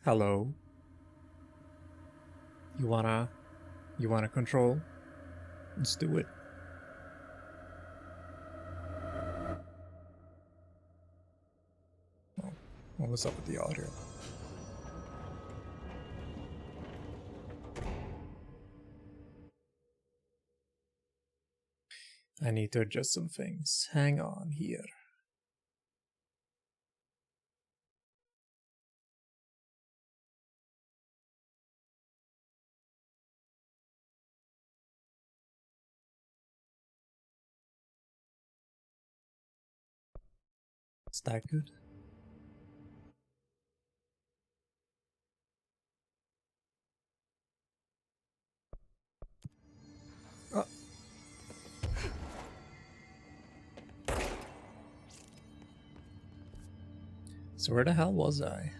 Hello. You wanna control? Let's do it. Oh, what was up with the audio? I need to adjust some things. Hang on here. Is that good? Oh. So where the hell was I?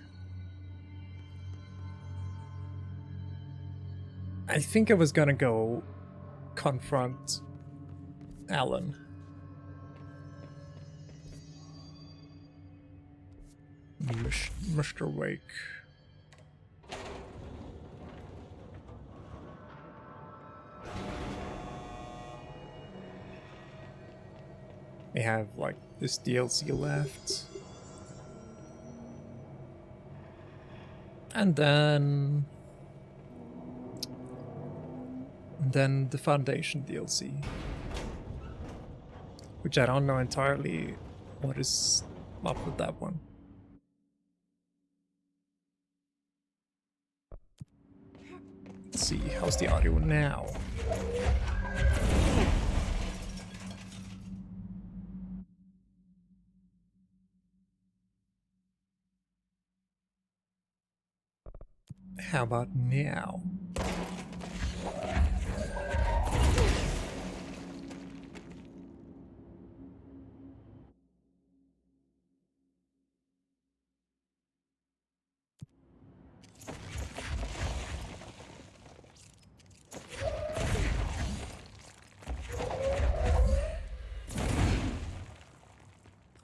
I think I was gonna go confront Alan. Mr. Wake. They have like this DLC left. And then the Foundation DLC. Which I don't know entirely what is up with that one. Let's see, how's the audio now? How about now?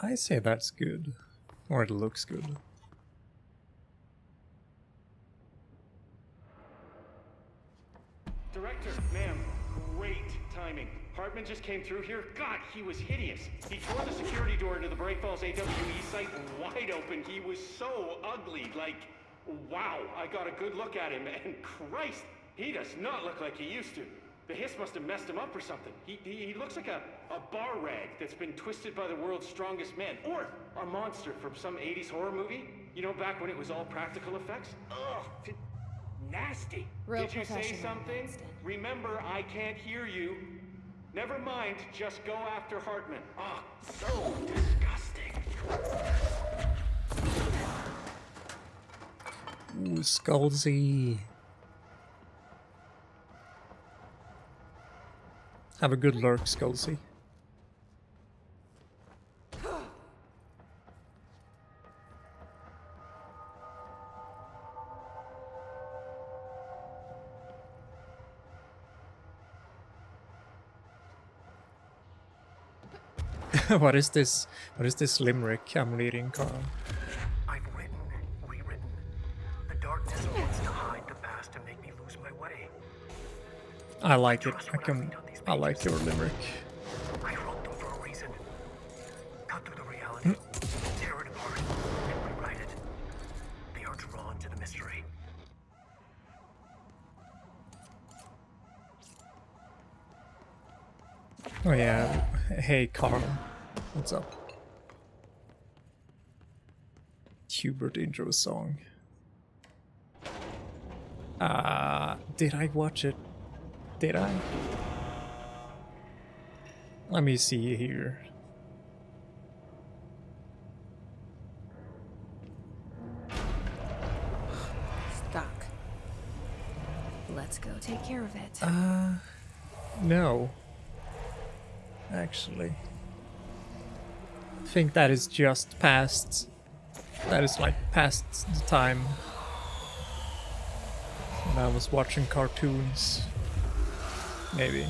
I say that's good. Or it looks good. Director, ma'am, great timing. Hartman just came through here. God, he was hideous. He tore the security door into the Bright Falls AWE site wide open. He was so ugly, like, wow. I got a good look at him, and Christ, he does not look like he used to. The hiss must have messed him up or something. He looks like a bar rag that's been twisted by the world's strongest man. Or a monster from some 80s horror movie. You know, back when it was all practical effects? Ugh, nasty. Real Did you say professional, something? Winston. Remember, I can't hear you. Never mind, just go after Hartman. Ah, so disgusting. Ooh, Skullsy. Have a good lurk, Skullsy. What is this? What is this limerick I'm reading, Carl? I've written, rewritten. The darkness wants to hide the past and make me lose my way. I like it. I like your limerick. I wrote them for a reason. Cut through the reality, tear it apart, and rewrite it. They are drawn to the mystery. Oh yeah. Hey, Carl. What's up? Hubert intro song. Did I watch it? Did I? Let me see here. Stuck. Let's go take care of it. No. Actually. I think that is just past. That is like past the time when I was watching cartoons. Maybe.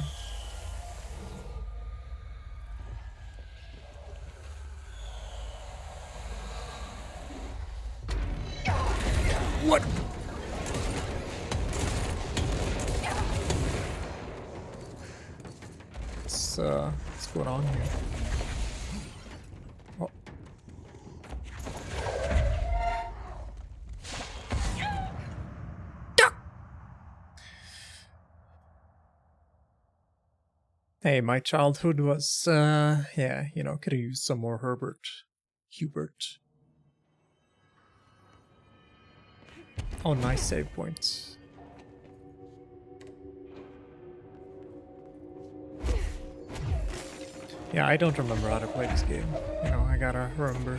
What? What's going on here? Oh. Hey, my childhood was, yeah, you know, could have used some more Hubert. Oh, nice save points. Yeah, I don't remember how to play this game. You know, I gotta remember.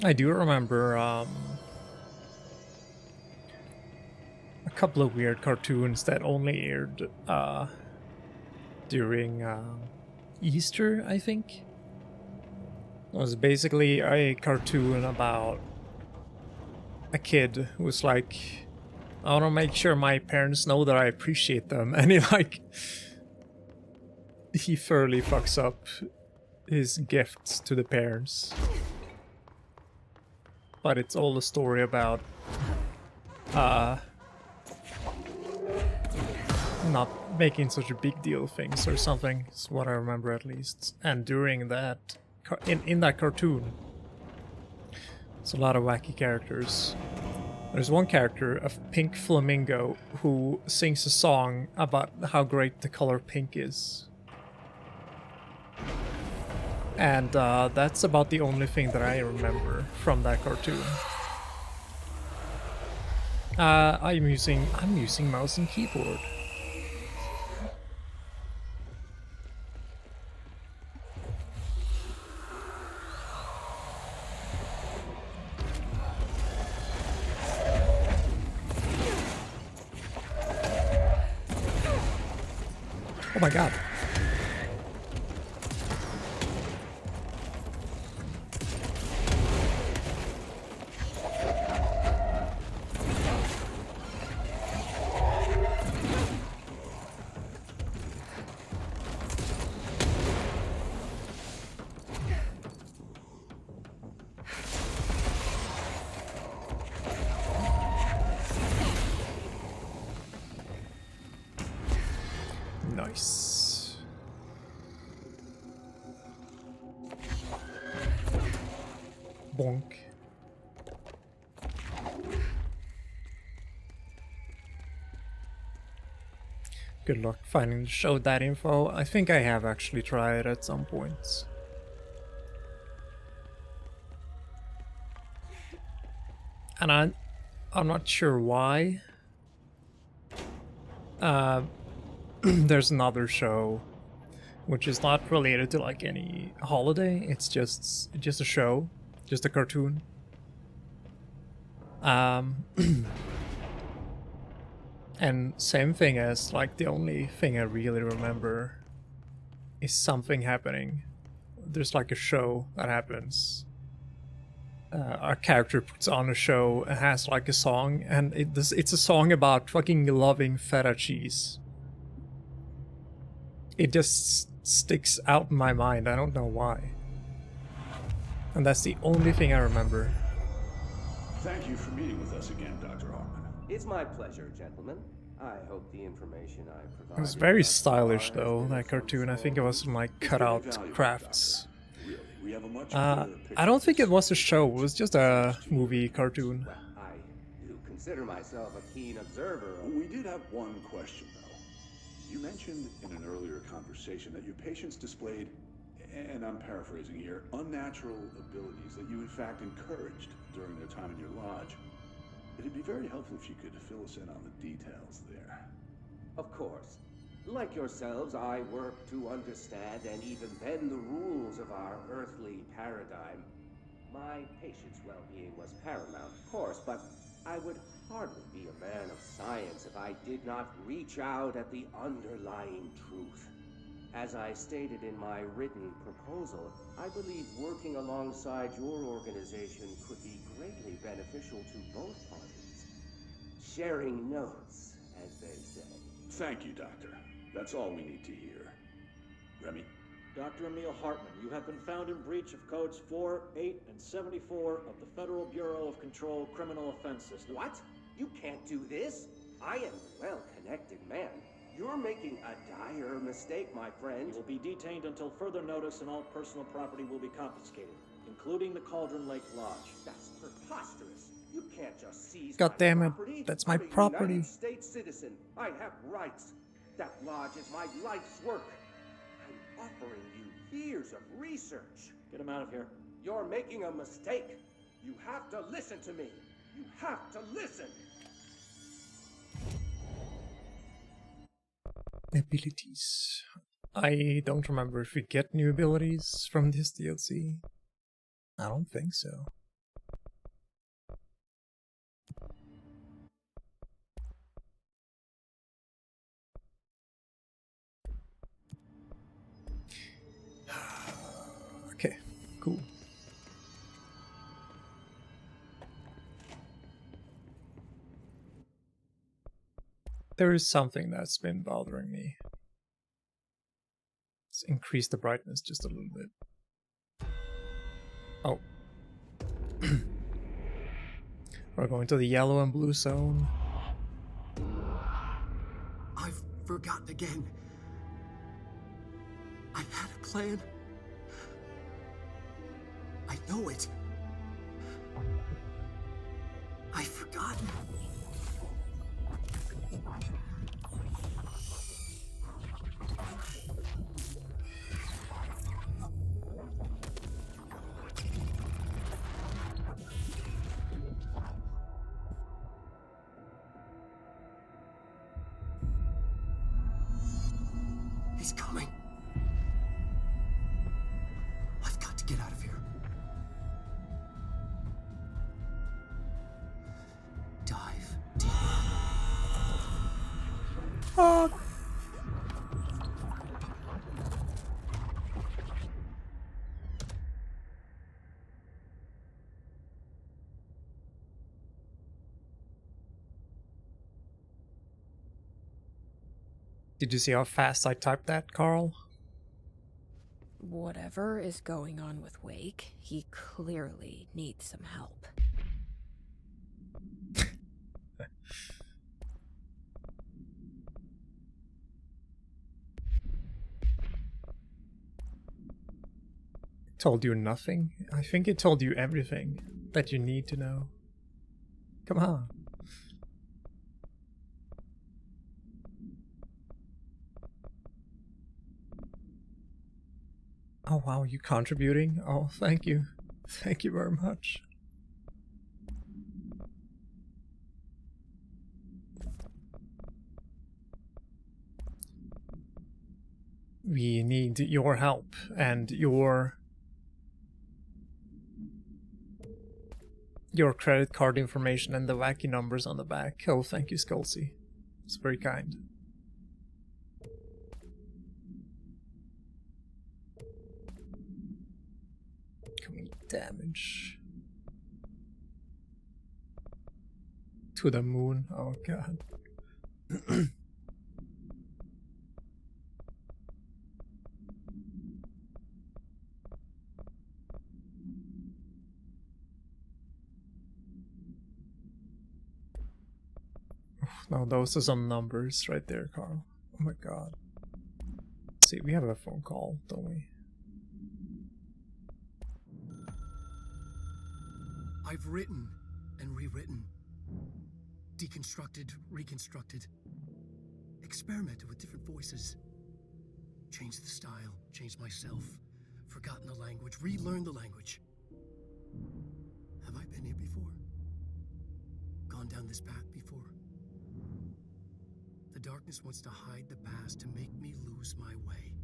I do remember a couple of weird cartoons that only aired during Easter, I think. It was basically a cartoon about a kid who was like, I want to make sure my parents know that I appreciate them, and he thoroughly fucks up his gifts to the parents. But it's all a story about not making such a big deal of things or something, is what I remember at least. And during that, in that cartoon, it's a lot of wacky characters. There's one character, a pink flamingo, who sings a song about how great the color pink is. And that's about the only thing that I remember from that cartoon. I'm using mouse and keyboard. Oh my god. Nice. Bonk. Good luck finding the show that info. I think I have actually tried at some points. And I'm not sure why. There's another show which is not related to like any holiday. It's just a show, just a cartoon. And same thing as like the only thing I really remember is something happening. There's like a show that happens. Our character puts on a show and has like a song, and it's a song about fucking loving feta cheese. It just sticks out in my mind. I don't know why. And that's the only thing I remember. Thank you for meeting with us again, Dr. Harmon. It's my pleasure, gentlemen. I hope the information I provided... It was very stylish though, that cartoon. I think it was from like cutout crafts. Really, we have a much I don't think it was a show, it was just a movie cartoon. Well, I do consider myself a keen observer of... We did have one question, though. You mentioned in an earlier conversation that your patients displayed, and I'm paraphrasing here, unnatural abilities that you in fact encouraged during their time in your lodge. It'd be very helpful if you could fill us in on the details there. Of course. Like yourselves, I work to understand and even bend the rules of our earthly paradigm. My patient's well-being was paramount, of course, but I would hardly be a man of science if I did not reach out at the underlying truth. As I stated in my written proposal, I believe working alongside your organization could be greatly beneficial to both parties. Sharing notes, as they say. Thank you, Doctor. That's all we need to hear. Remy? Dr. Emil Hartman, you have been found in breach of codes 4, 8, and 74 of the Federal Bureau of Control Criminal Offense System. What? You can't do this? I am a well-connected man. You're making a dire mistake, my friend. You will be detained until further notice, and all personal property will be confiscated, including the Cauldron Lake Lodge. That's preposterous. You can't just seize God my damn it, property. that's my I'm a property. United States citizen. I have rights. That lodge is my life's work. I'm offering you years of research. Get him out of here. You're making a mistake. You have to listen to me. You have to listen. Abilities. I don't remember if we get new abilities from this DLC. I don't think so. Okay, cool. There is something that's been bothering me. Let's increase the brightness just a little bit. Oh. We're going to the yellow and blue zone. I've forgotten again. I had a plan. I know it. I've forgotten. He's coming. I've got to get out of here. Dive deep. Oh. Did you see how fast I typed that, Carl? Whatever is going on with Wake, he clearly needs some help. Told you nothing? I think it told you everything that you need to know. Come on. Oh wow, you contributing? Oh, thank you. Thank you very much. We need your help and your credit card information and the wacky numbers on the back. Oh, thank you, Skullsy. It's very kind. Damage to the moon. Oh god. Now those are some numbers right there, Carl. Oh my god. See, we have a phone call, don't we? I've written and rewritten, deconstructed, reconstructed, experimented with different voices, changed the style, changed myself, forgotten the language, relearned the language. Have I been here before? Gone down this path before? The darkness wants to hide the past to make me lose my way.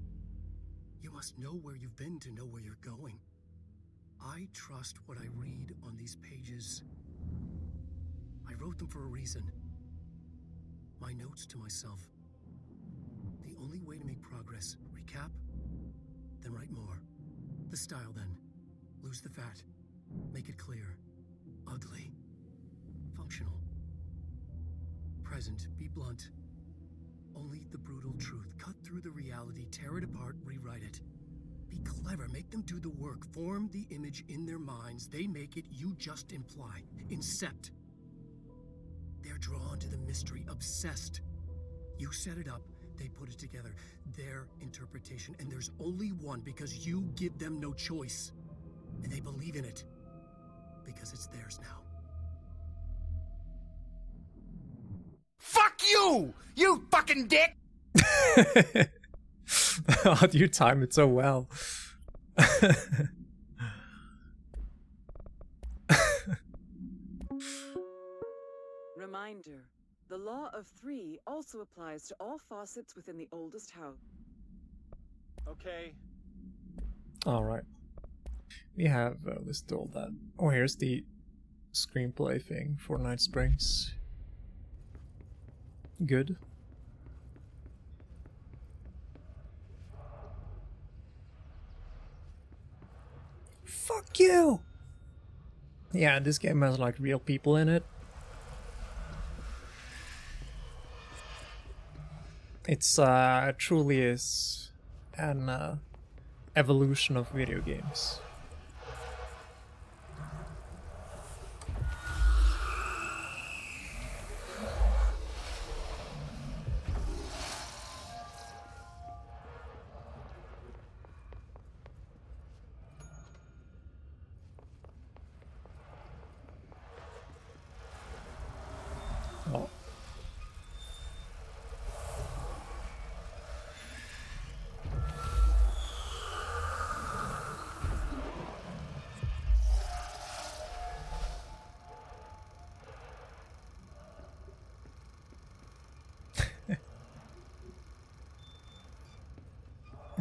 You must know where you've been to know where you're going. I trust what I read on these pages. I wrote them for a reason. My notes to myself. The only way to make progress, cap? Then write more. The style, then. Lose the fat. Make it clear. Ugly. Functional. Present. Be blunt. Only the brutal truth. Cut through the reality, tear it apart, rewrite it. Be clever. Make them do the work. Form the image in their minds. They make it, you just imply. Incept. They're drawn to the mystery, obsessed. You set it up, they put it together. Their interpretation, and there's only one because you give them no choice. And they believe in it. Because it's theirs now. Fuck you! You fucking dick! How do you time it so well? Reminder. The law of 3 also applies to all faucets within the oldest house. Okay. Alright. We have listed all that. Oh, here's the screenplay thing for Night Springs. Good. Fuck you! Yeah, this game has like real people in it. It's truly is an evolution of video games. Oh.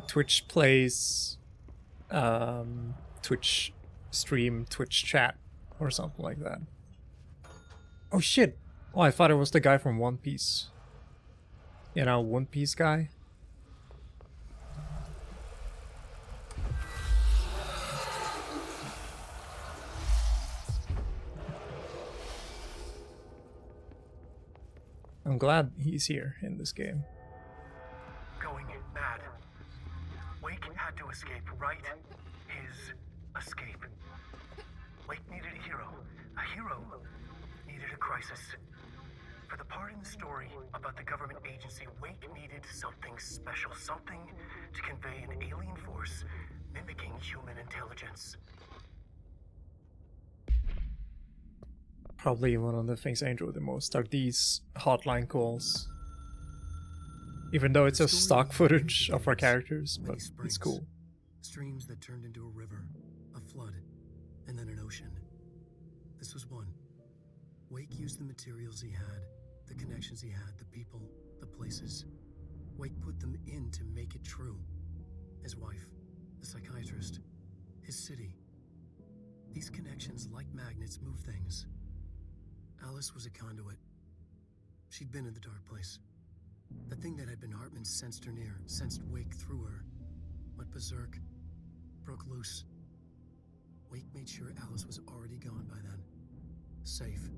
Twitch plays Twitch stream, Twitch chat, or something like that. Oh shit! Oh, I thought it was the guy from One Piece. You know, One Piece guy. I'm glad he's here in this game. Going mad. Wake had to escape, right? His escape. Wake needed a hero. A hero needed a crisis. For the part in the story about the government agency, Wake needed something special, something to convey an alien force mimicking human intelligence. Probably one of the things I enjoy the most are these hotline calls. Even though it's just stock footage of our characters, but it's cool. Streams that turned into a river, a flood, and then an ocean. This was one. Wake used the materials he had, the connections he had, the people, the places. Wake put them in to make it true. His wife, the psychiatrist, his city. These connections, like magnets, move things. Alice was a conduit. She'd been in the dark place. The thing that had been Hartman sensed her near, sensed Wake through her. Went berserk, broke loose. Wake made sure Alice was already gone by then. Safe.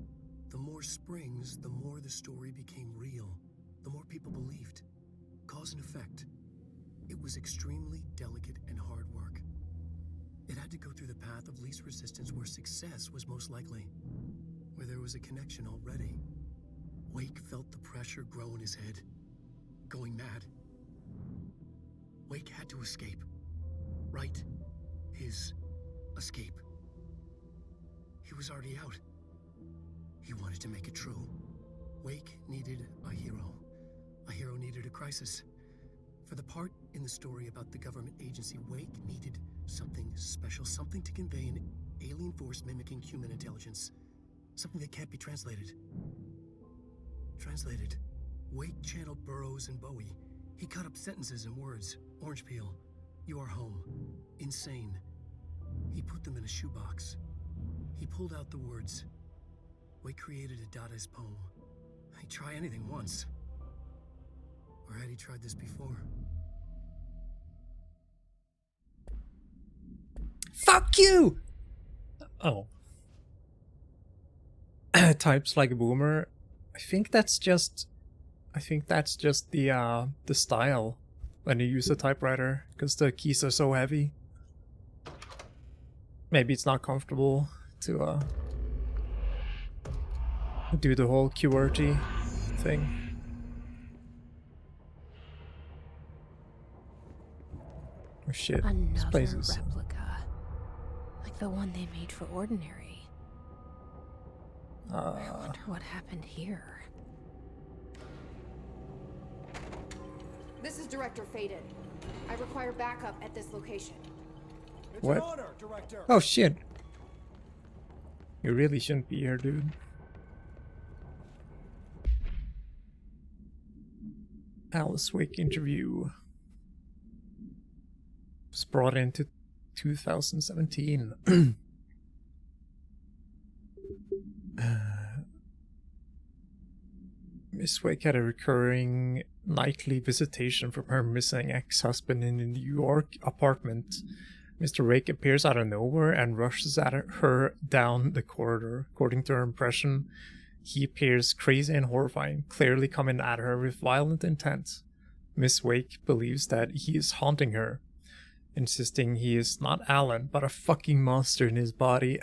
The more springs, the more the story became real. The more people believed. Cause and effect. It was extremely delicate and hard work. It had to go through the path of least resistance where success was most likely. Where there was a connection already. Wake felt the pressure grow in his head. Going mad. Wake had to escape. Right. His escape. He was already out. He wanted to make it true. Wake needed a hero. A hero needed a crisis. For the part in the story about the government agency, Wake needed something special, something to convey an alien force mimicking human intelligence. Something that can't be translated. Translated. Wake channeled Burroughs and Bowie. He cut up sentences and words. Orange peel. You are home. Insane. He put them in a shoebox. He pulled out the words. Wake created a Dadaist poem. He'd try anything once. Or had he tried this before? Fuck you! Oh. Types like a boomer. I think that's just the style when you use a typewriter, because the keys are so heavy. Maybe it's not comfortable to do the whole QWERTY thing. Oh shit, this place Another is... replica. Like the one they made for Ordinary. I wonder what happened here. This is Director Faden. I require backup at this location. It's What? an honor, Director. Oh shit. You really shouldn't be here, dude. Alice Wake interview was brought into 2017. Miss Wake had a recurring nightly visitation from her missing ex-husband in the New York apartment. Mr. Wake appears out of nowhere and rushes at her down the corridor. According to her impression, he appears crazy and horrifying, clearly coming at her with violent intent. Miss Wake believes that he is haunting her, insisting he is not Alan, but a fucking monster in his body.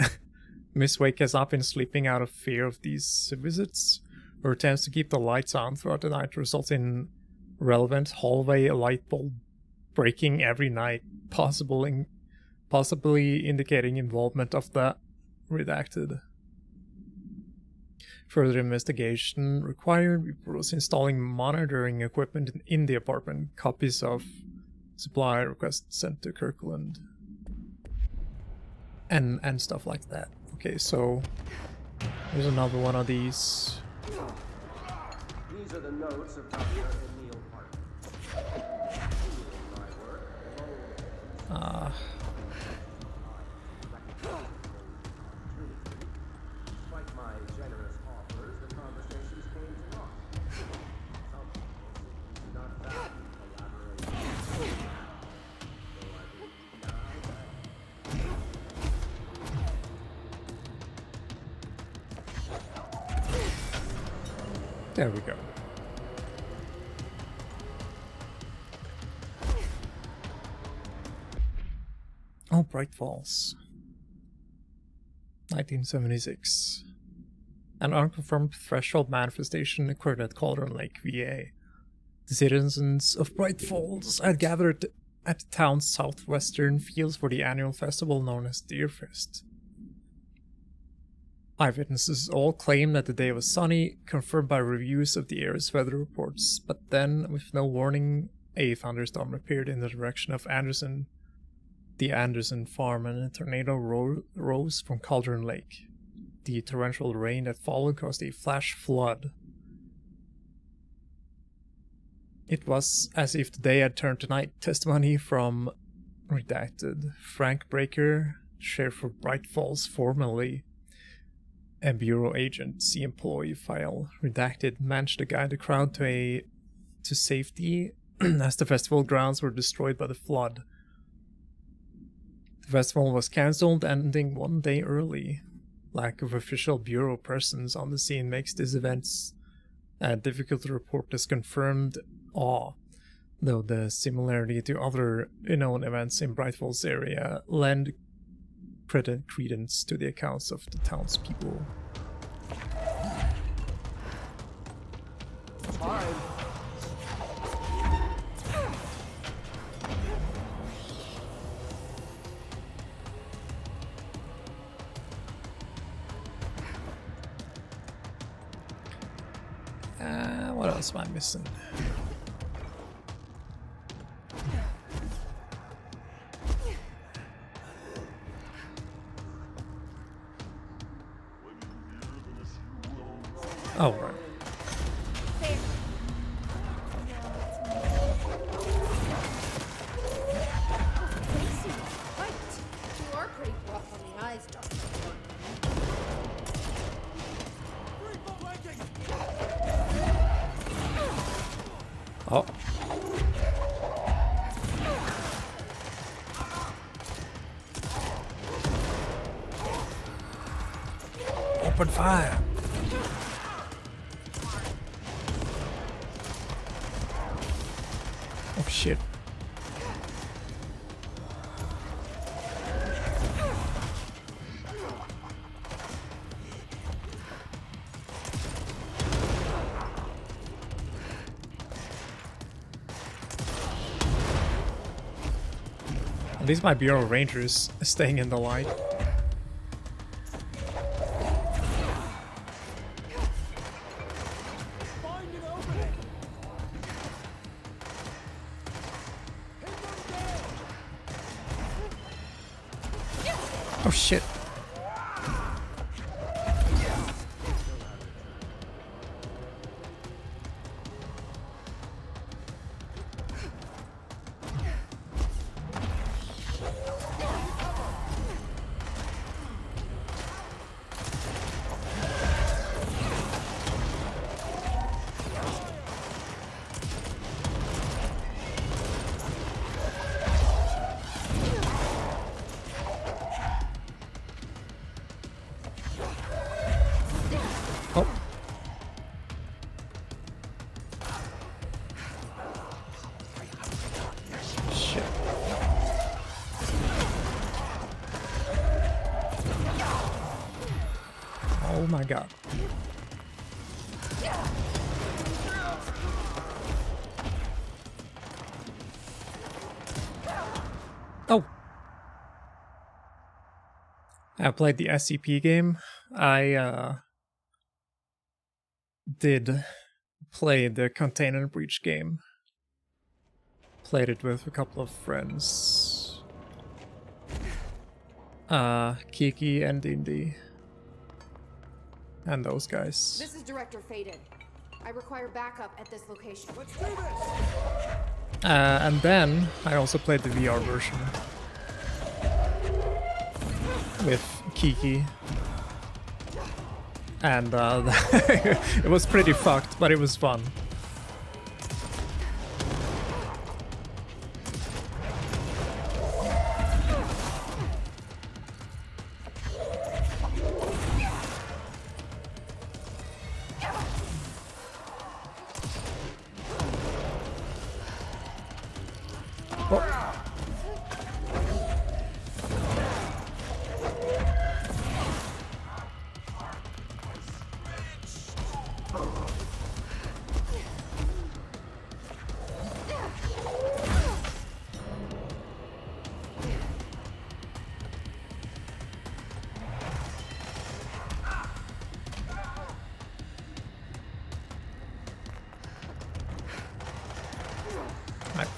Miss Wake has not been sleeping out of fear of these visits. Her attempts to keep the lights on throughout the night result in relevant hallway light bulb breaking every night, possibly indicating involvement of the redacted. Further investigation required was installing monitoring equipment in the apartment, copies of supply requests sent to Kirkland, and stuff like that. Okay, so there's another one of these. These are the notes of Dr. Emil Hartman. Despite my generous offers, the conversations came to naught. Some people do not value collaboration. Though I believe now that There we go. Oh, Bright Falls. 1976. An unconfirmed threshold manifestation occurred at Cauldron Lake, VA. The citizens of Bright Falls had gathered at the town's southwestern fields for the annual festival known as Deerfest. Eyewitnesses all claimed that the day was sunny, confirmed by reviews of the area's weather reports, but then, with no warning, a thunderstorm appeared in the direction of the Anderson farm, and a tornado rose from Cauldron Lake. The torrential rain that followed caused a flash flood. It was as if the day had turned to night. Testimony from redacted Frank Breaker, sheriff of Bright Falls, formerly a bureau agent. See employee file. Redacted managed to guide the crowd to safety as the festival grounds were destroyed by the flood. The festival was cancelled, ending one day early. Lack of official bureau presence on the scene makes these events difficult to report as confirmed awe, though the similarity to other known events in Bright Falls area lend credence to the accounts of the townspeople. time. What else am I missing? Oh, right. You are pretty rough on the eyes, Dr. Oh. Open fire! Oh shit. At least my Bureau Rangers are staying in the light. Oh shit. Oh. Shit. Oh my god. Oh. I played the SCP game. I did play the Container Breach game. Played it with a couple of friends. Kiki and Indy. And those guys. This is Director Faded. I require backup at this location. Let's do this! And then I also played the VR version. With Kiki. And it was pretty fucked, but it was fun.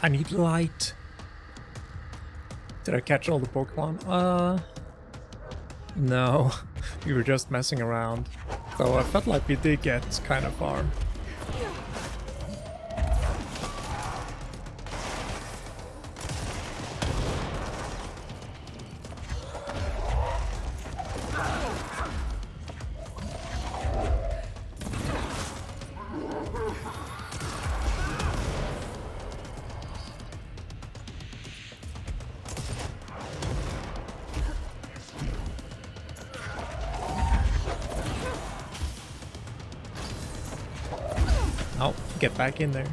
I need light. Did I catch all the Pokemon? No. We were just messing around. Though I felt like we did get kind of far. Oh, get back in there.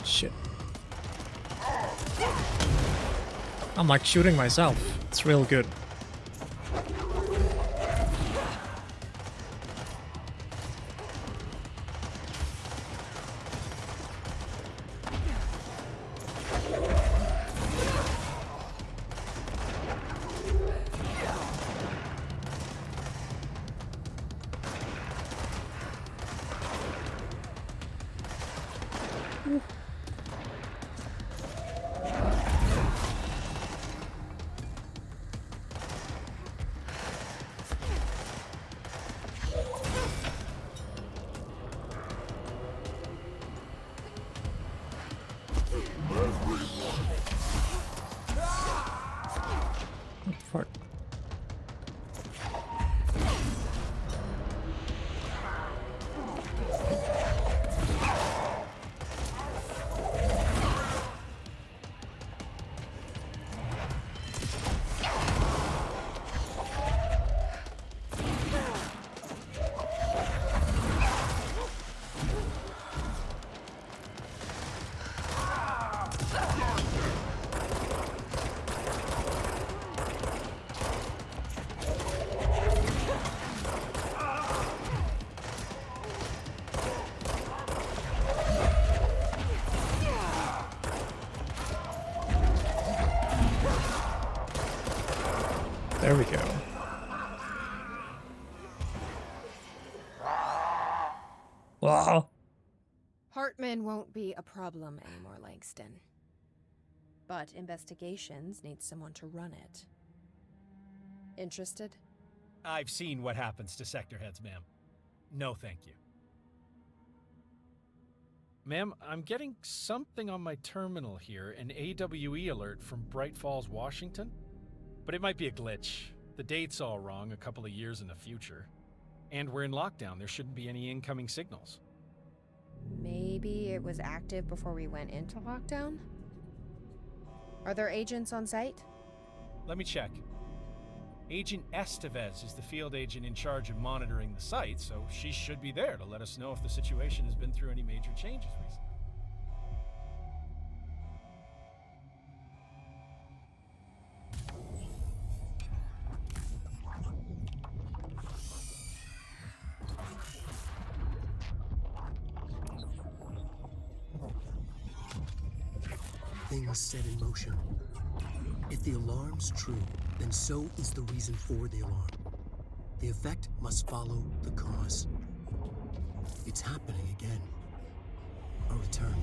Shit. I'm like shooting myself. It's real good. There we go. Wow. Hartman won't be a problem anymore, Langston. But investigations need someone to run it. Interested? I've seen what happens to sector heads, ma'am. No, thank you. Ma'am, I'm getting something on my terminal here, an AWE alert from Bright Falls, Washington. But it might be a glitch. The date's all wrong, a couple of years in the future. And we're in lockdown, there shouldn't be any incoming signals. Maybe it was active before we went into lockdown? Are there agents on site? Let me check. Agent Estevez is the field agent in charge of monitoring the site, so she should be there to let us know if the situation has been through any major changes recently. Things set in motion. If the alarm's true, then so is the reason for the alarm. The effect must follow the cause. It's happening again. A return.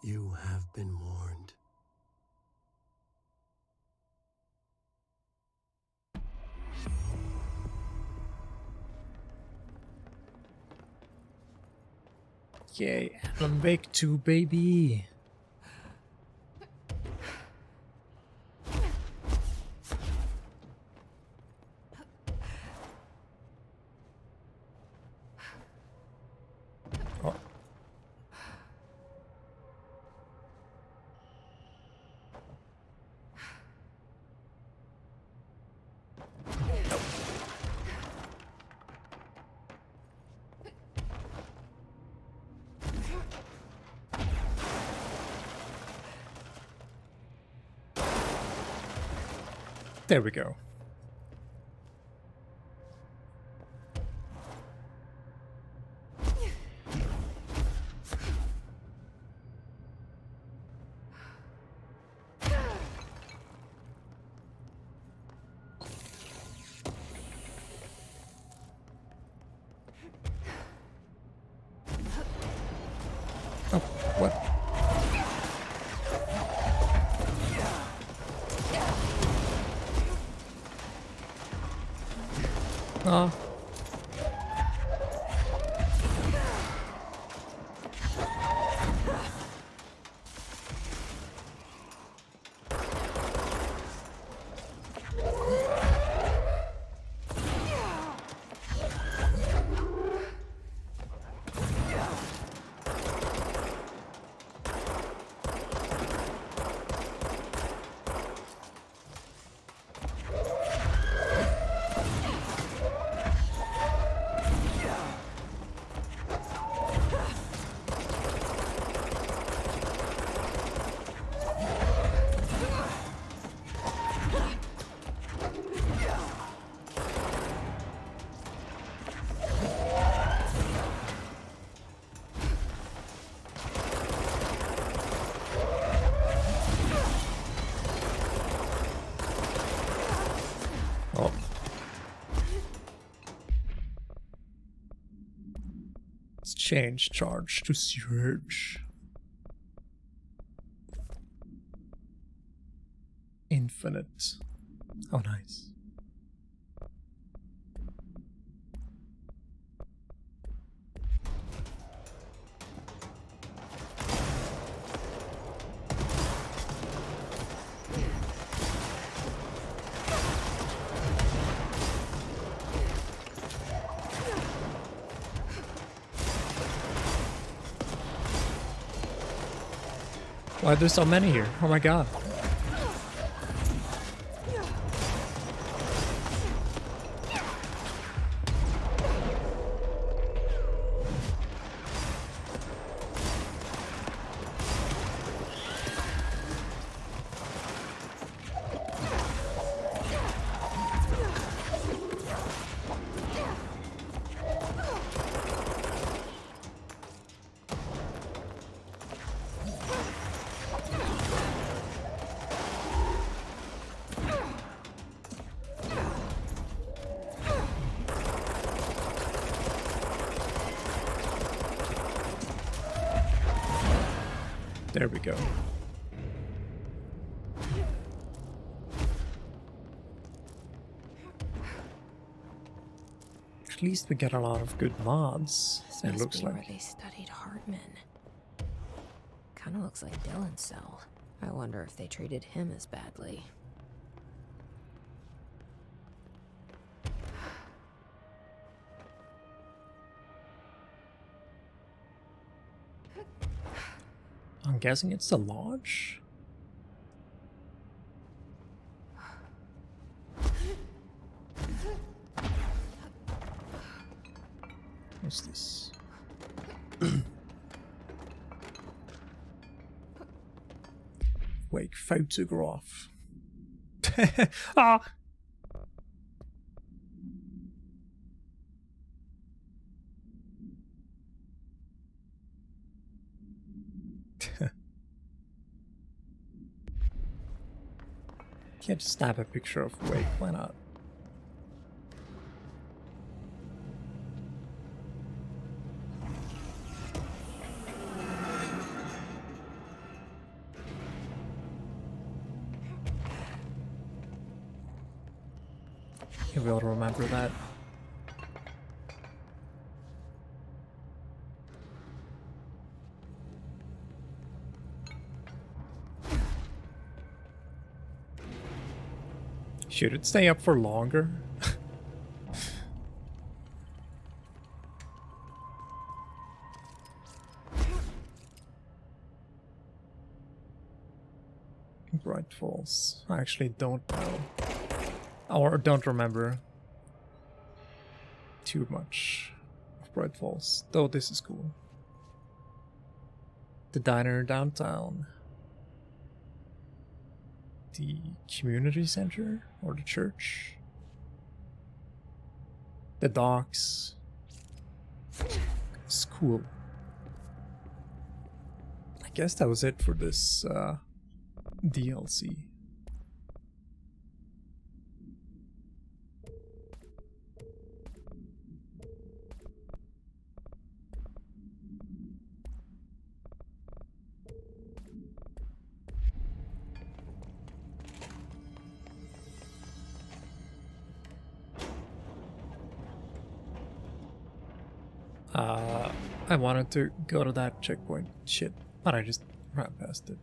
You have been warned. Yay, Alan Wake 2, baby! Oh. There we go. Oh, what? Oh. Change charge to surge. Infinite. Oh, nice. Why are there so many here? Oh my god. There we go. At least we get a lot of good mods, This it must looks be like. where they studied Hartman. Kinda looks like Dylan's cell. I wonder if they treated him as badly. I'm guessing it's the lodge? What's this? Wake photograph. Ah! Can't just snap a picture of Wake, why not? You will remember that. Should it stay up for longer? Bright Falls. I actually don't know. Or don't remember too much of Bright Falls. Though this is cool. The diner downtown. The community center or the church. The docks. It's cool. I guess that was it for this DLC. I wanted to go to that checkpoint shit, but I just ran past it.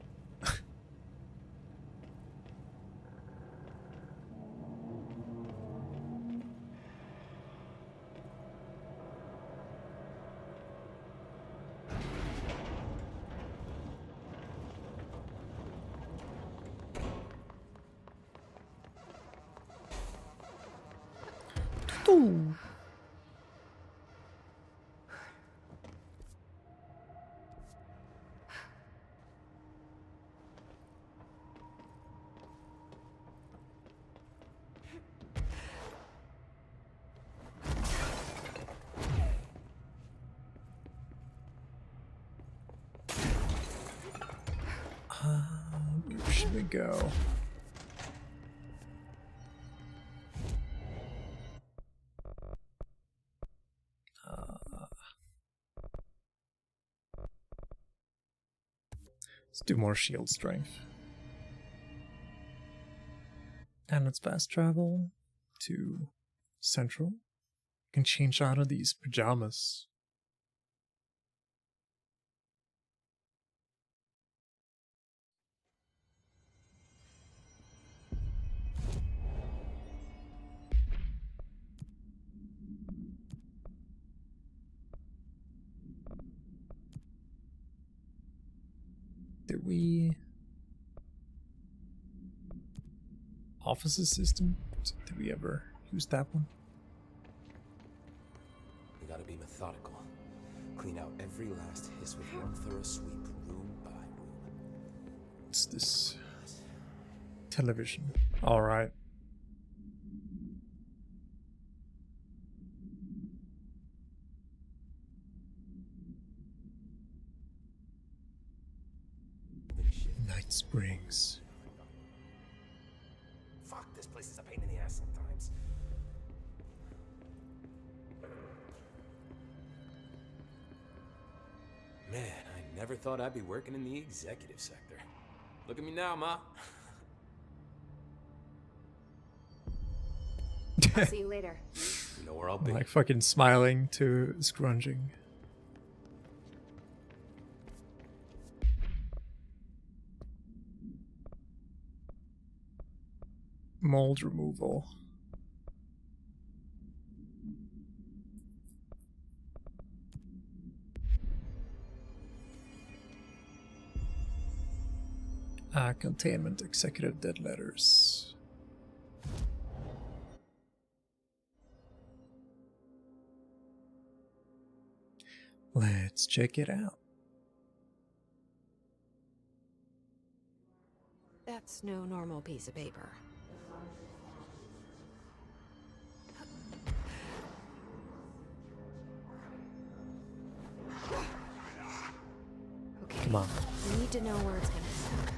Ooh. Where should we go? Let's do more shield strength. And let's fast travel to Central. You can change out of these pajamas. Did we... Office assistant? Did we ever use that one? We gotta be methodical. Clean out every last hiss with one thorough sweep, room by room. What's this? Television. Alright. Night Springs. Fuck, this place is a pain in the ass sometimes. Man, I Never thought I'd be working in the executive sector. Look at me now, Ma. I'll see you later. You know where I'll be. Like fucking smiling to scrunging. Mold removal. Containment executive dead letters. Let's check it out. That's no normal piece of paper. Okay. Come on. We need to know where it's gonna end up.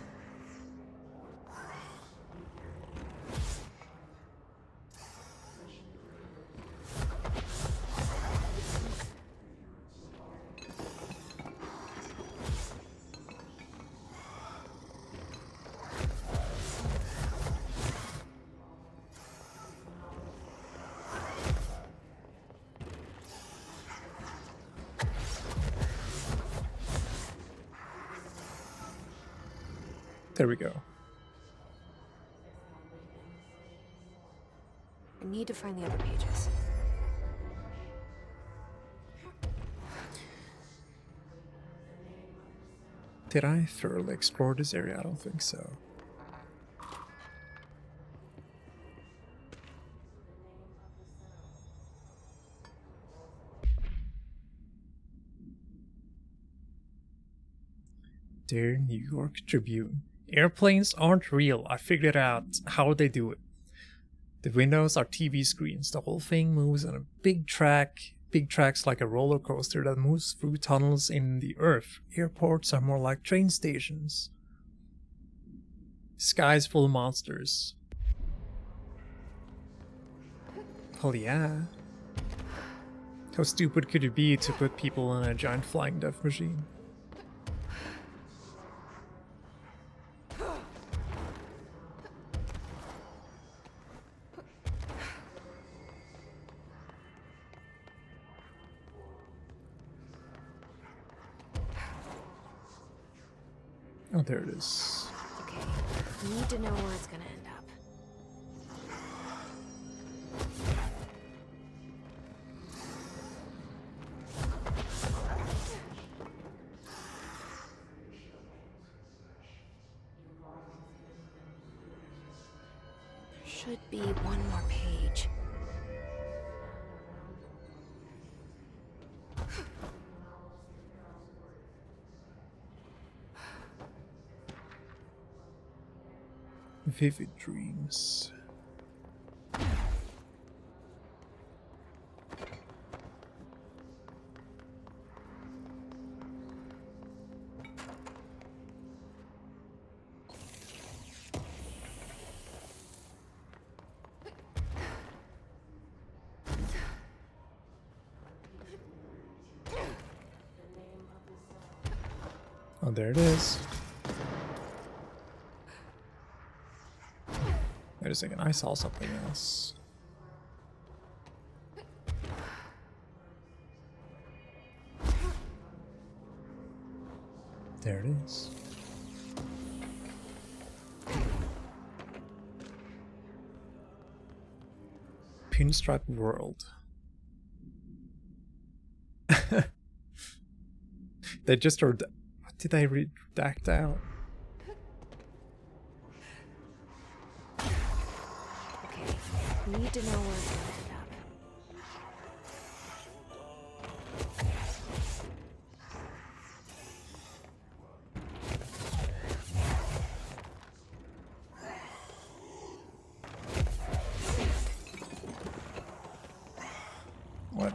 There we go. I need to find the other pages. Did I thoroughly explore this area? I don't think so. Dear New York Tribune. Airplanes aren't real. I figured out how they do it. The windows are TV screens. The whole thing moves on a big track. Big tracks like a roller coaster that moves through tunnels in the earth. Airports are more like train stations. Sky's full of monsters. Hell yeah. How stupid could you be to put people in a giant flying death machine? Oh, there it is. Okay, we need to know where it's gonna end up. There should be one more page. Vivid dreams. Oh, there it is. Wait a second, I saw something else. There it is. Pinstripe World. They just heard. What did I redact out? We need to know where it's gonna end up. What?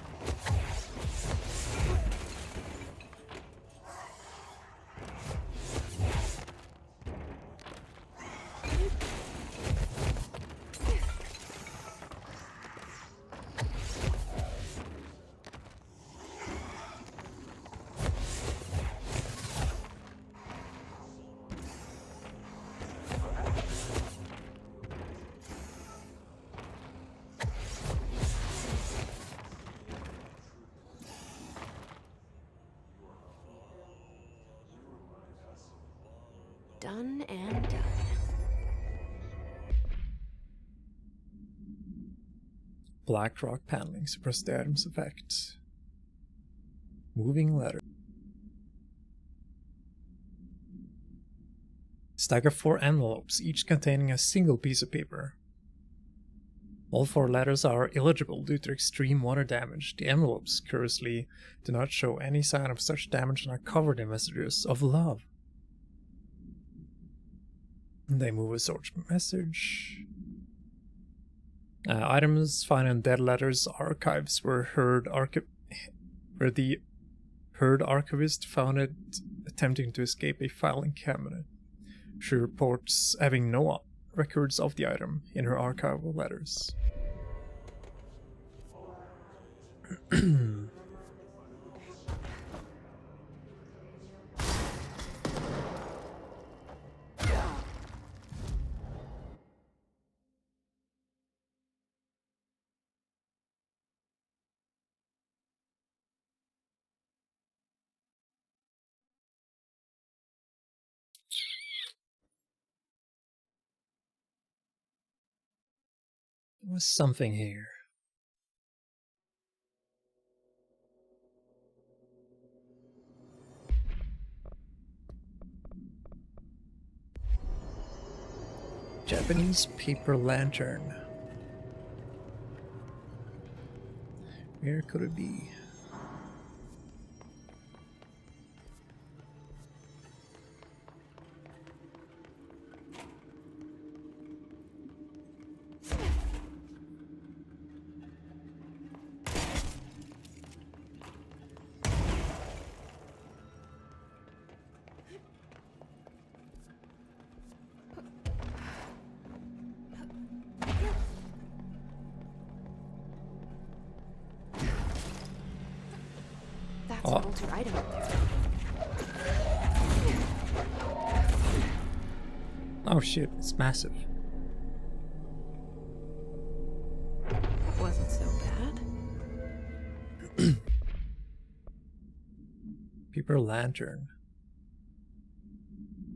Done and done. Black rock paneling suppress the item's effect. Moving letter. Stack of 4 envelopes, each containing a single piece of paper. All 4 letters are illegible due to extreme water damage. The envelopes, curiously, do not show any sign of such damage and are covered in messages of love. They move a search message. Items found in Dead Letters archives where the Herd archivist found it attempting to escape a filing cabinet. She reports having no records of the item in her archival letters. There was something here. Japanese paper lantern. Where could it be? That's an altered item up there. Oh shit, it's massive. That wasn't so bad. Paper lantern.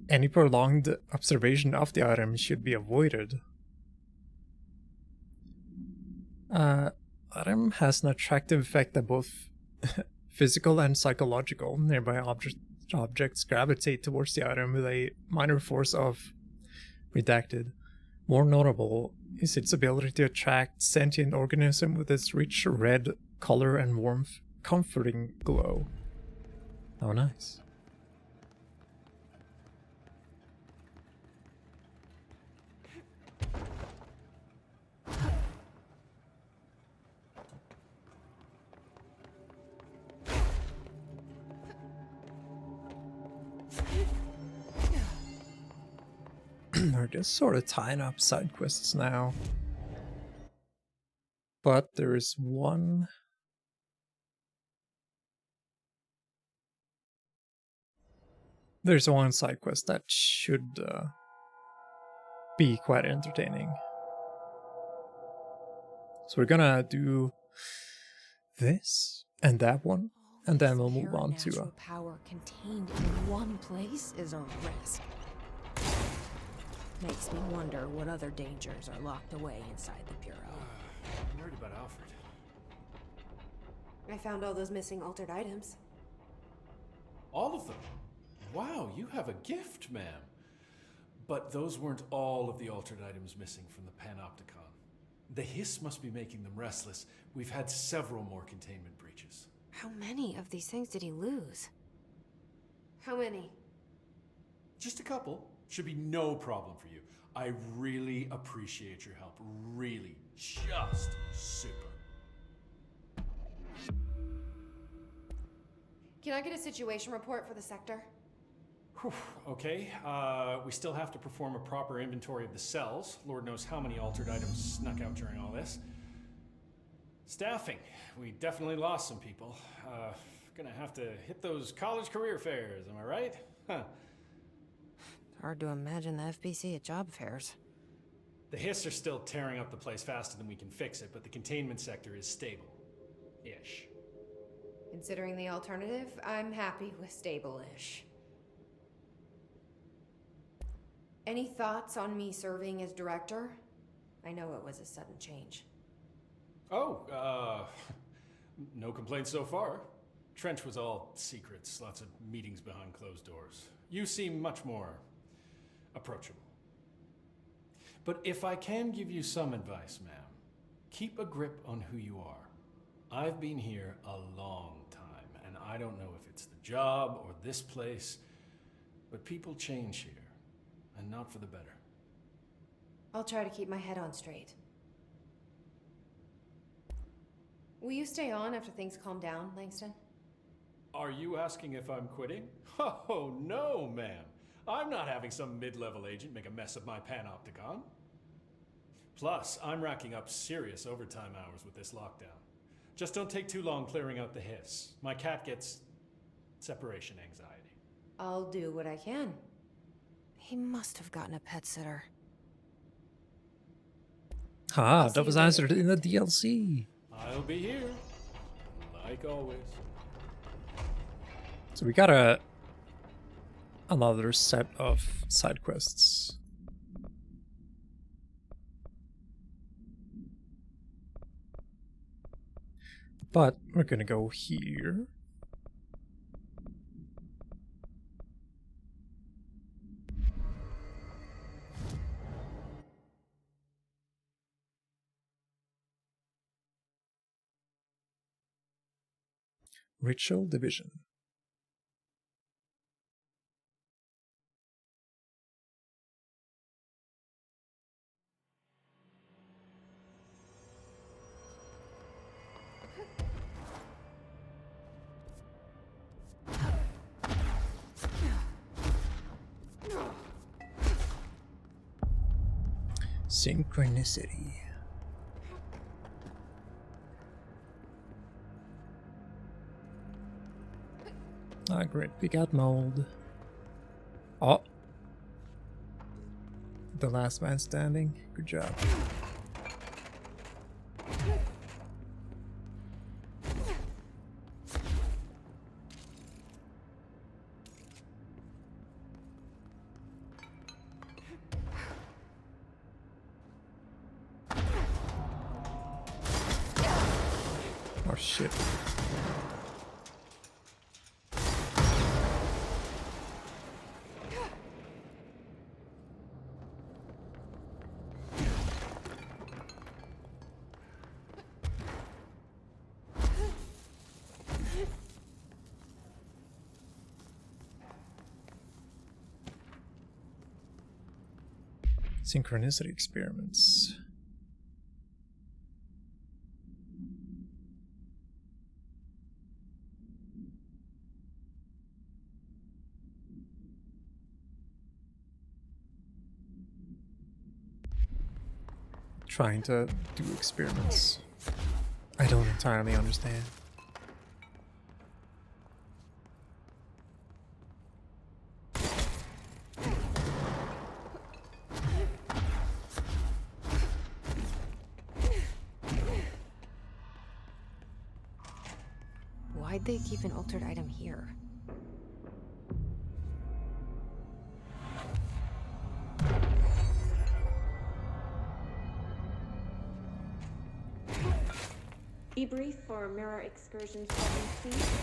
Any prolonged observation of the item should be avoided. Item has an attractive effect that both physical and psychological. Nearby objects gravitate towards the item with a minor force of redacted. More notable is its ability to attract sentient organism with its rich red color and warmth, comforting glow. Oh, nice. We're just sort of tying up side quests now. But there is one... There's one side quest that should be quite entertaining. So we're gonna do this and that one, and then we'll move on to power contained in one place is a risk. Makes me wonder what other dangers are locked away inside the Bureau. I'm worried about Alfred. I found all those missing altered items. All of them? Wow, you have a gift, ma'am. But those weren't all of the altered items missing from the Panopticon. The hiss must be making them restless. We've had several more containment breaches. How many of these things did he lose? How many? Just a couple. Should be no problem for you. I really appreciate your help. Really. Just super. Can I get a situation report for the sector? Whew, okay, we still have to perform a proper inventory of the cells. Lord knows how many altered items snuck out during all this. Staffing. We definitely lost some people. Gonna have to hit those college career fairs, am I right? Huh. Hard to imagine the FBC at job fairs. The hiss are still tearing up the place faster than we can fix it, but the containment sector is stable-ish. Considering the alternative, I'm happy with stable-ish. Any thoughts on me serving as director? I know it was a sudden change. Oh, no complaints so far. Trench was all secrets, lots of meetings behind closed doors. You seem much more approachable. But if I can give you some advice, ma'am, keep a grip on who you are. I've been here a long time, and I don't know if it's the job or this place, but people change here, and not for the better. I'll try to keep my head on straight. Will you stay on after things calm down, Langston? Are you asking if I'm quitting? Oh, no, ma'am. I'm not having some mid-level agent make a mess of my panopticon. Plus, I'm racking up serious overtime hours with this lockdown. Just don't take too long clearing out the hiss. My cat gets separation anxiety. I'll do what I can. He must have gotten a pet sitter. Ah, that was answered in the DLC. I'll be here, like always. So we got another set of side quests. But we're gonna go here. Ritual Division. Synchronicity. Ah, great. We got mold. Oh. The last man standing. Good job. Oh shit. Synchronicity experiments. Trying to do experiments. I don't entirely understand. Why'd they keep an altered item here? Debrief for Mirror Excursions Pregnancy.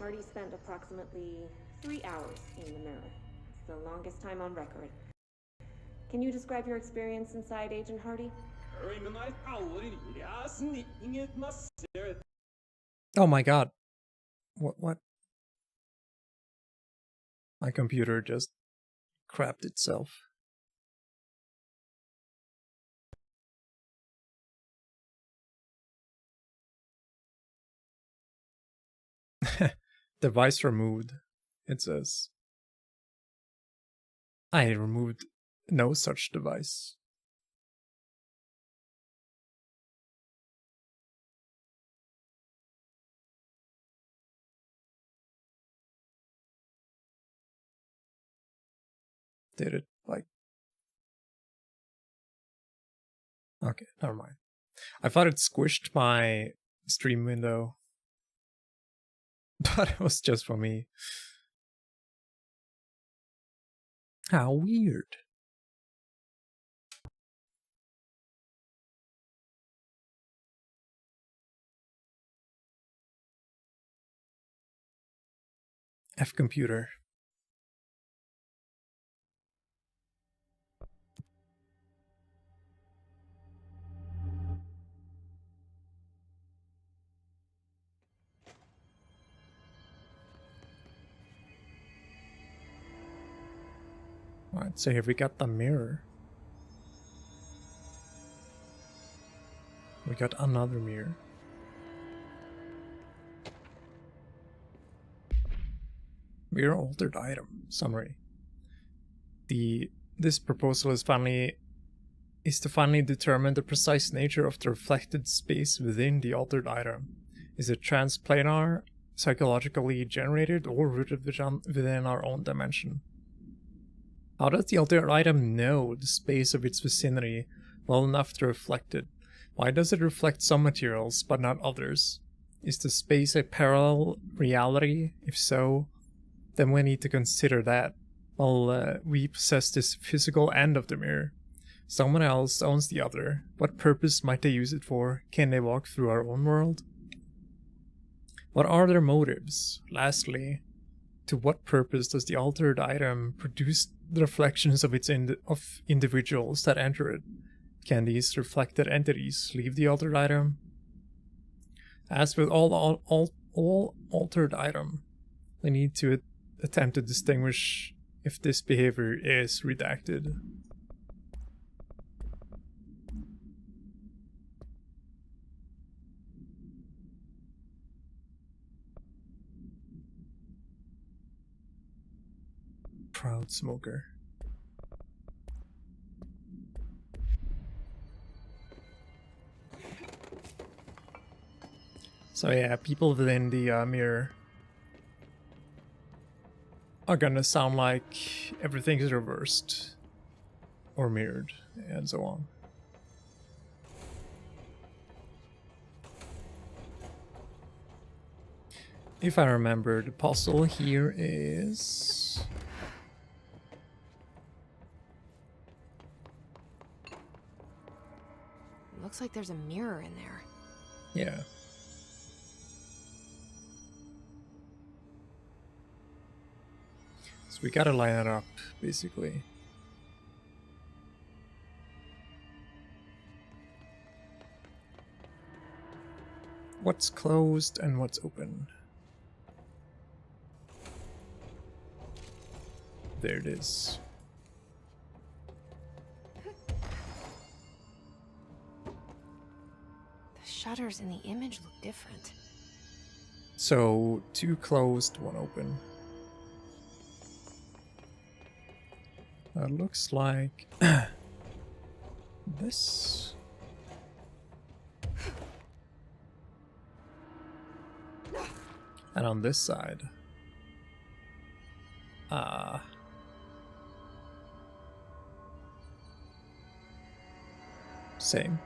Hardy spent approximately 3 hours in the mirror. It's the longest time on record. Can you describe your experience inside, Agent Hardy? Oh my god. What? My computer just crapped itself. Device removed, it says. I removed no such device. Did it, like... Okay, never mind. I thought it squished my stream window. But it was just for me. How weird. F computer. Alright, so here we got the mirror. We got another mirror. Mirror altered item. Summary. This proposal is to finally determine the precise nature of the reflected space within the altered item. Is it transplanar, psychologically generated, or rooted within our own dimension? How does the altered item know the space of its vicinity well enough to reflect it? Why does it reflect some materials but not others? Is the space a parallel reality? If so, then we need to consider that. Well, we possess this physical end of the mirror. Someone else owns the other. What purpose might they use it for? Can they walk through our own world? What are their motives? Lastly, to what purpose does the altered item produce the reflections of individuals that enter it? Can these reflected entities leave the altered item? As with all altered item, we need to attempt to distinguish if this behavior is redacted. Proud smoker. So yeah, people within the mirror are gonna sound like everything is reversed or mirrored and so on. If I remember, the puzzle here is... Looks like there's a mirror in there. Yeah. So we gotta line it up, basically. What's closed and what's open? There it is. The shutters in the image look different. So, 2 closed, 1 open. That looks like this. And on this side, same.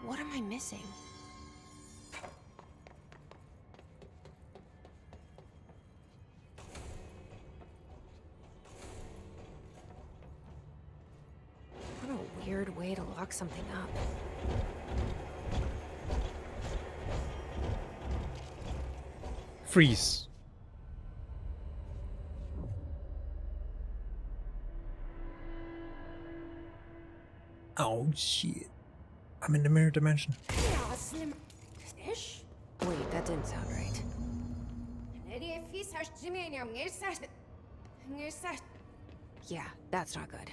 What am I missing? What a weird way to lock something up. Freeze. Oh shit. I'm in the mirror dimension. Wait, that didn't sound right. Yeah, that's not good.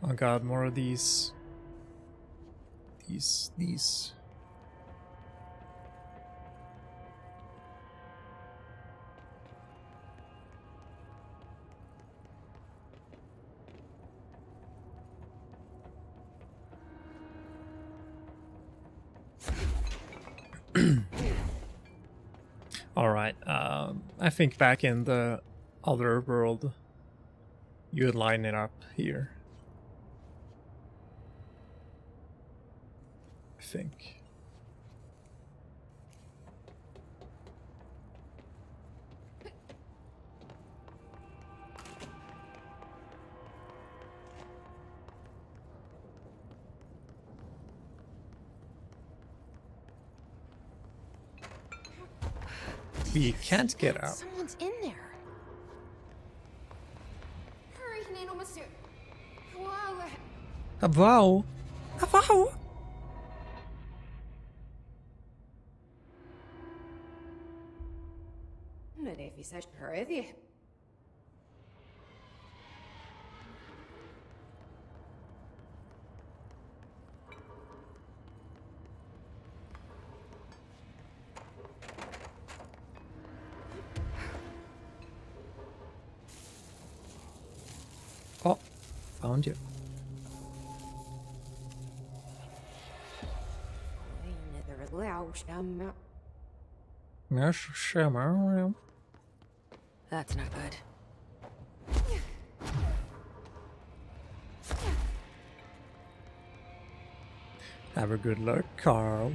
Oh god, more of these. These. Alright, I think back in the other world, you would line it up here. I think. technically can't get out. Someone's in there. Hurry, Nano Monsieur. Wow. Wow. Wow. Nej, vi ser hurry. Oh, found you. That's not good. Have a good luck, Carl.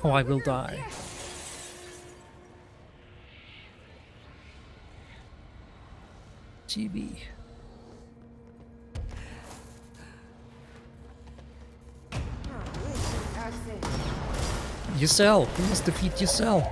Oh, I will die. GB. Ysel, please defeat Ysel.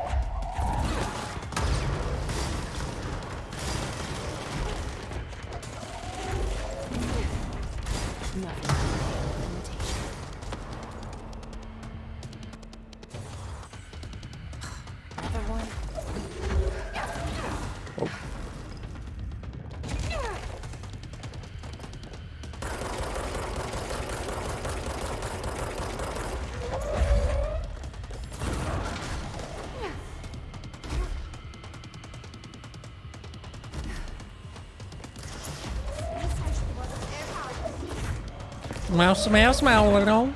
Mouse, mouse, mouse,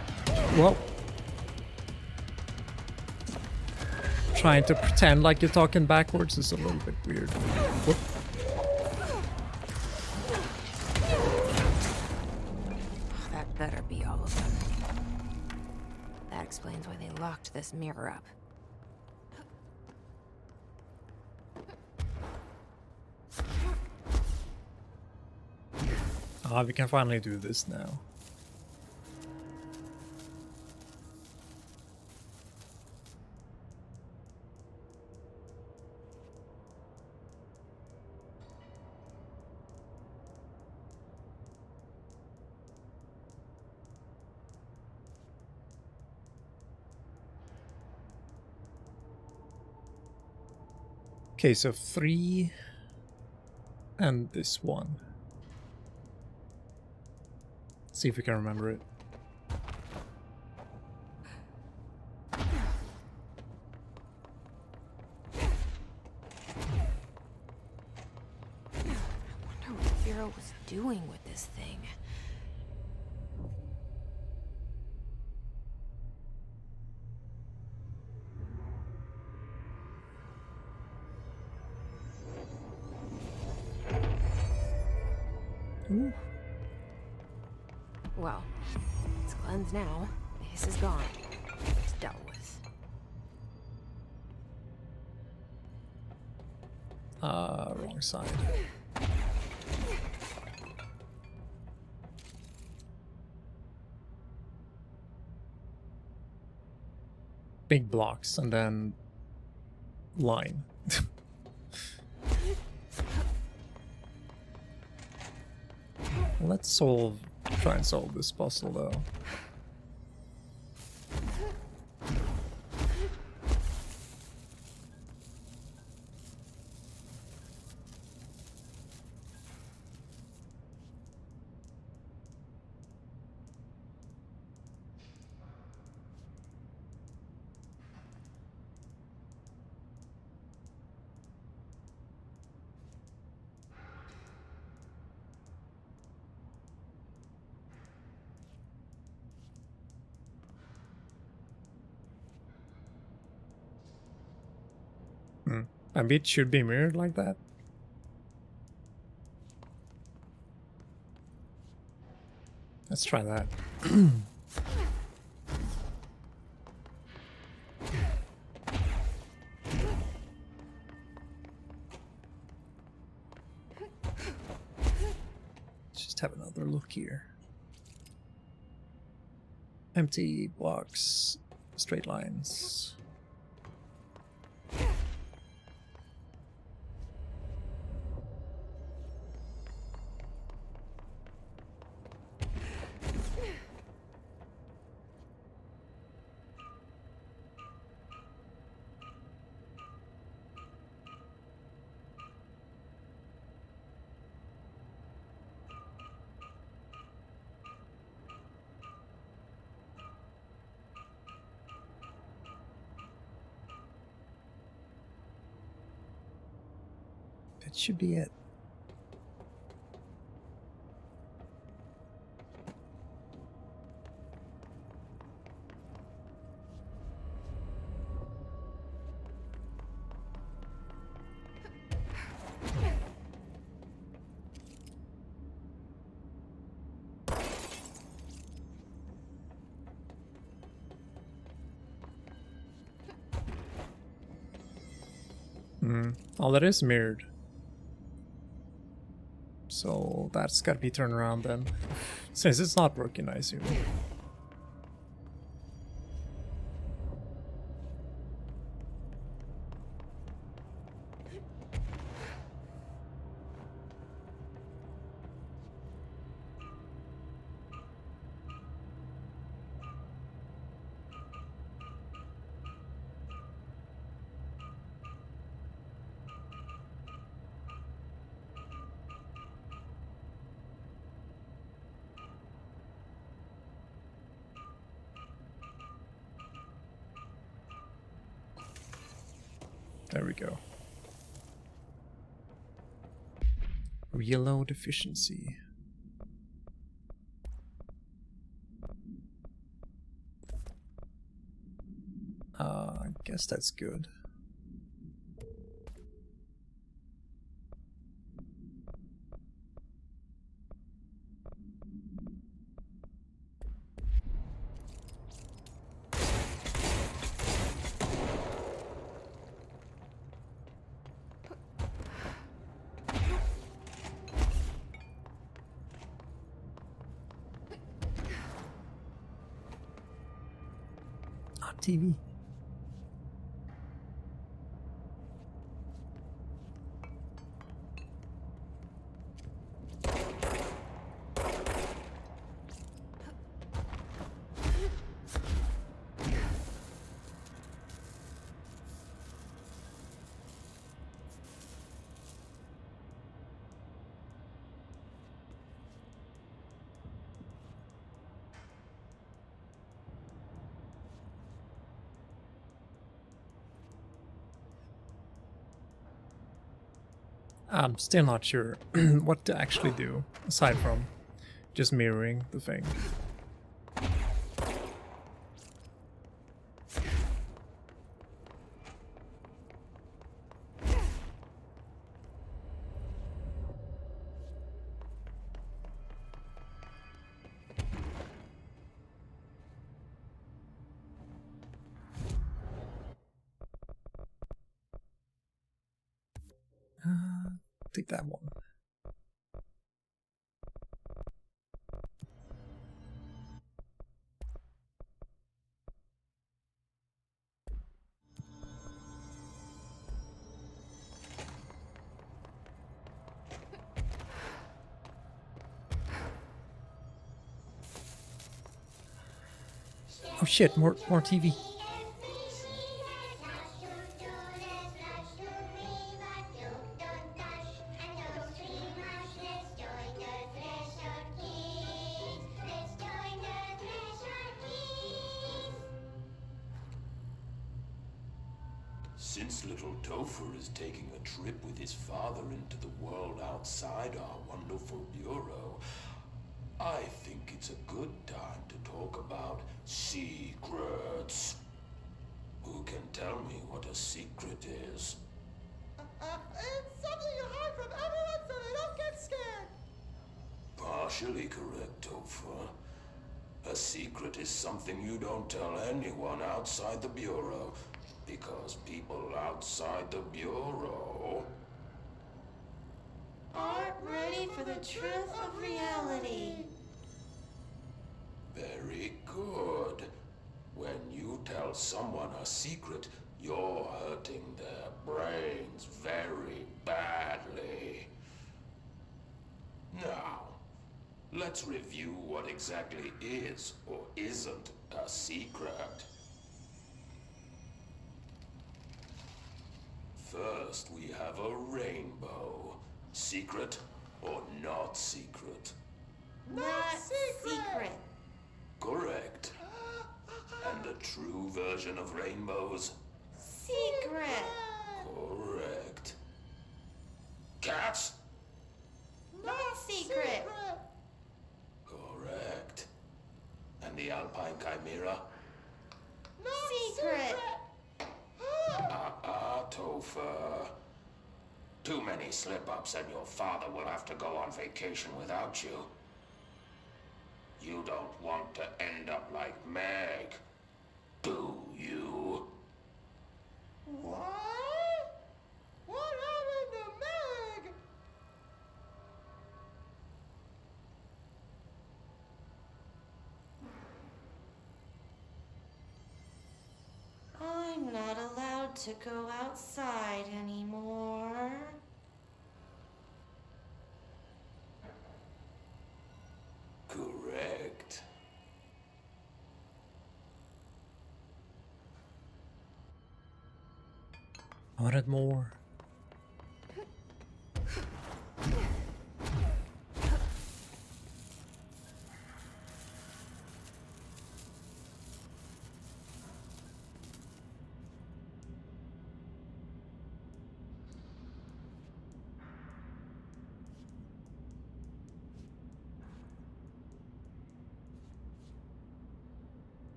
whoa. Trying to pretend like you're talking backwards is a little bit weird. Whoop. That better be all of them. That explains why they locked this mirror up. Ah, we can finally do this now. Okay, so 3 and this one. See if we can remember it. I wonder what Vera was doing with this thing. Ooh. Well, it's cleansed now. The hiss is gone. It's dealt with. Wrong side. Big blocks and then line. Let's try and solve this puzzle though. A bit should be mirrored like that. Let's try that. Let's just have another look here. Empty blocks, straight lines. That should be it. Oh, that is mirrored. So that's gotta be turned around then. Since it's not working, I assume. There we go. Reload efficiency. I guess that's good. TV. I'm still not sure what to actually do, aside from just mirroring the thing. Take that one. Oh shit, more TV. Since little Topher is taking a trip with his father into the world outside our wonderful bureau, I think it's a good time to talk about secrets. Who can tell me what a secret is? It's something you hide from everyone so they don't get scared. Partially correct, Topher. A secret is something you don't tell anyone outside the bureau. Because people outside the bureau aren't ready for the truth of reality. Very good. When you tell someone a secret, you're hurting their brains very badly. Now, let's review what exactly is or isn't a secret. First, we have a rainbow. Secret or not secret? Not secret. Correct. And the true version of rainbows? Secret. Correct. Cats? Not secret. Correct. And the Alpine Chimera? Secret. Topher. Too many slip-ups and your father will have to go on vacation without you. You don't want to end up like Meg, do you? What? What happened to Meg? I'm not allowed to go outside anymore. Correct. I wanted more.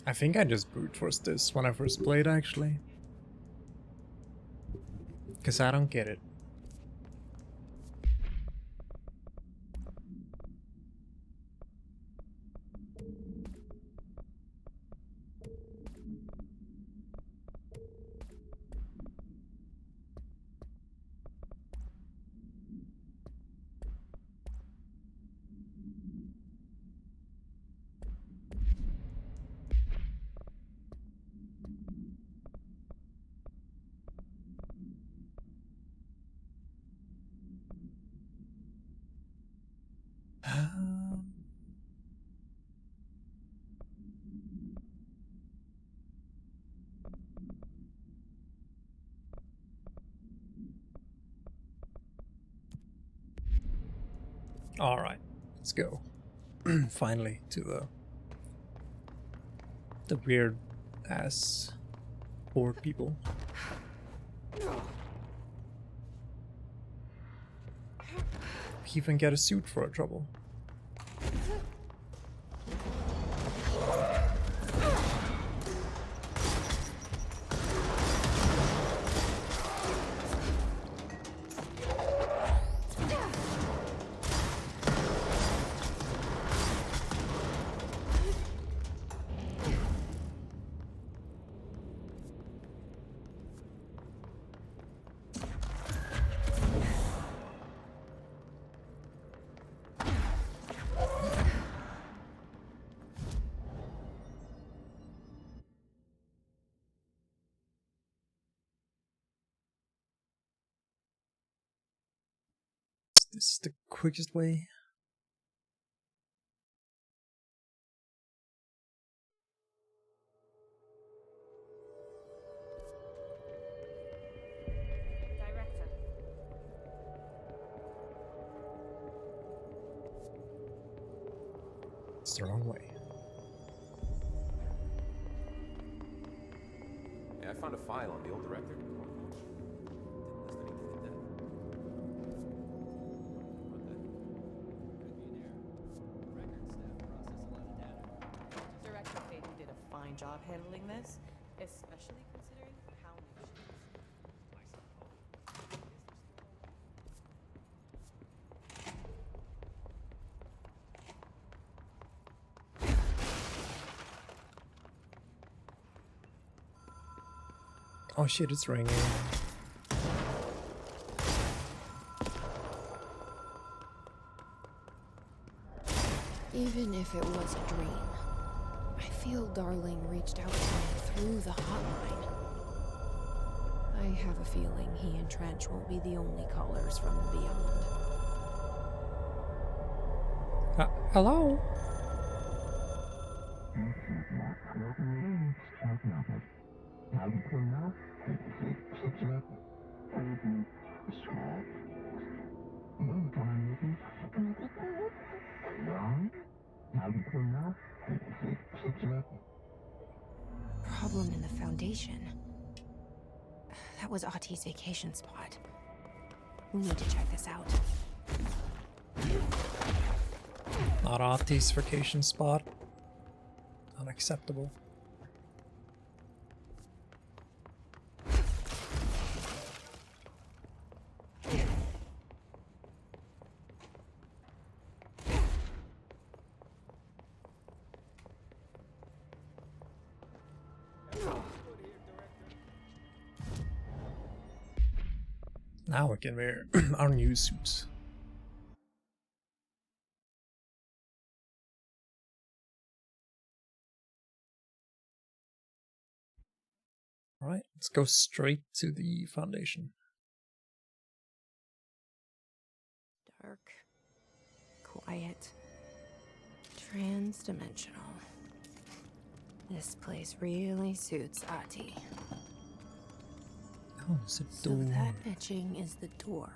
I think I just brute forced this when I first played, actually. Because I don't get it. Alright, let's go. Finally to the weird ass bored people. We even get a suit for our trouble. This is the quickest way. Director. It's the wrong way. Hey, I found a file on the old director. Director Faden did a fine job handling this, especially considering how Oh shit, it's ringing. Even if it was a dream, I feel Darling reached out to me through the hotline. I have a feeling he and Trench won't be the only callers from the beyond. Hello? Problem in the Foundation. That was Ahti's vacation spot. We need to check this out. Not Ahti's vacation spot. Unacceptable. Now we can wear our new suits. Alright, let's go straight to the Foundation. Dark, quiet, trans-dimensional. This place really suits Ahti. Oh, it's a So door. that etching is the door.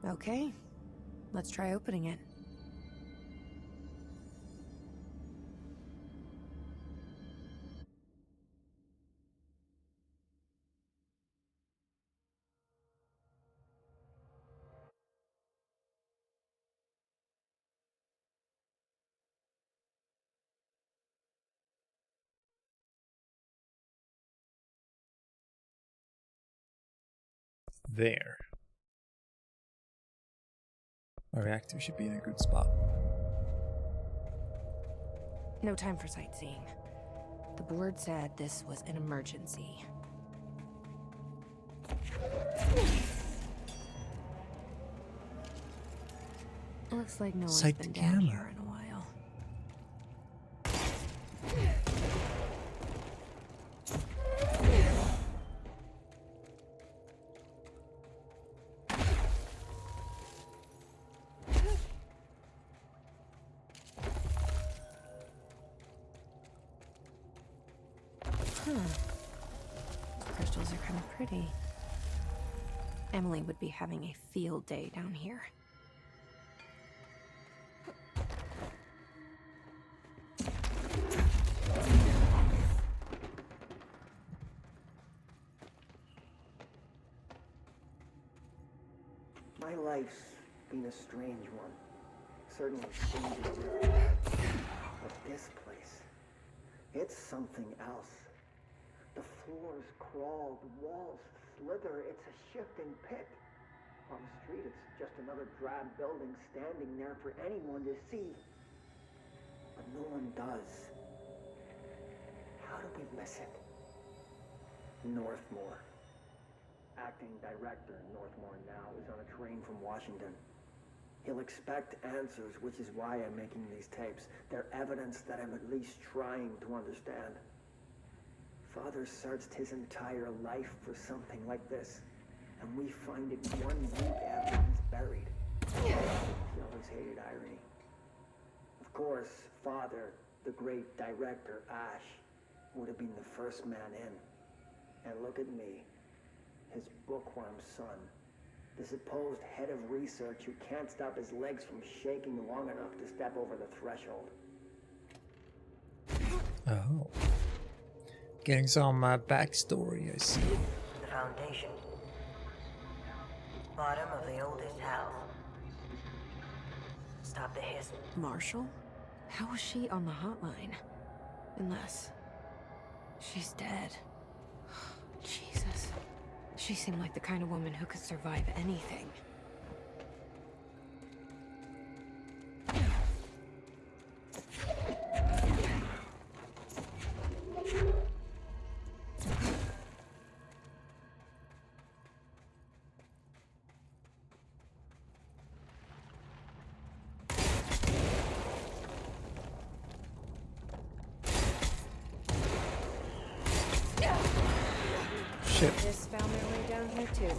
Okay, let's try opening it. There. Our reactor should be in a good spot. No time for sightseeing. The board said this was an emergency. Looks like no one's Sight been the down camera. here in a while. Crystals are kind of pretty. Emily would be having a field day down here. My life's been a strange one. Certainly stranger. But this place, it's something else. The floors crawl, the walls slither. It's a shifting pit. On the street, it's just another drab building standing there for anyone to see. But no one does. How do we miss it? Northmore. Acting director Northmore now is on a train from Washington. He'll expect answers, which is why I'm making these tapes. They're evidence that I'm at least trying to understand. Father searched his entire life for something like this, and we find it 1 week after he's buried. He always hated irony. Of course, Father, the great director, Ash, would have been the first man in. And look at me, his bookworm son, the supposed head of research who can't stop his legs from shaking long enough to step over the threshold. Oh. Getting some backstory, I see. The Foundation. Bottom of the oldest house. Stop the hiss. Marshall? How was she on the hotline? Unless she's dead. Jesus. She seemed like the kind of woman who could survive anything. Shit. Just found their way down here too.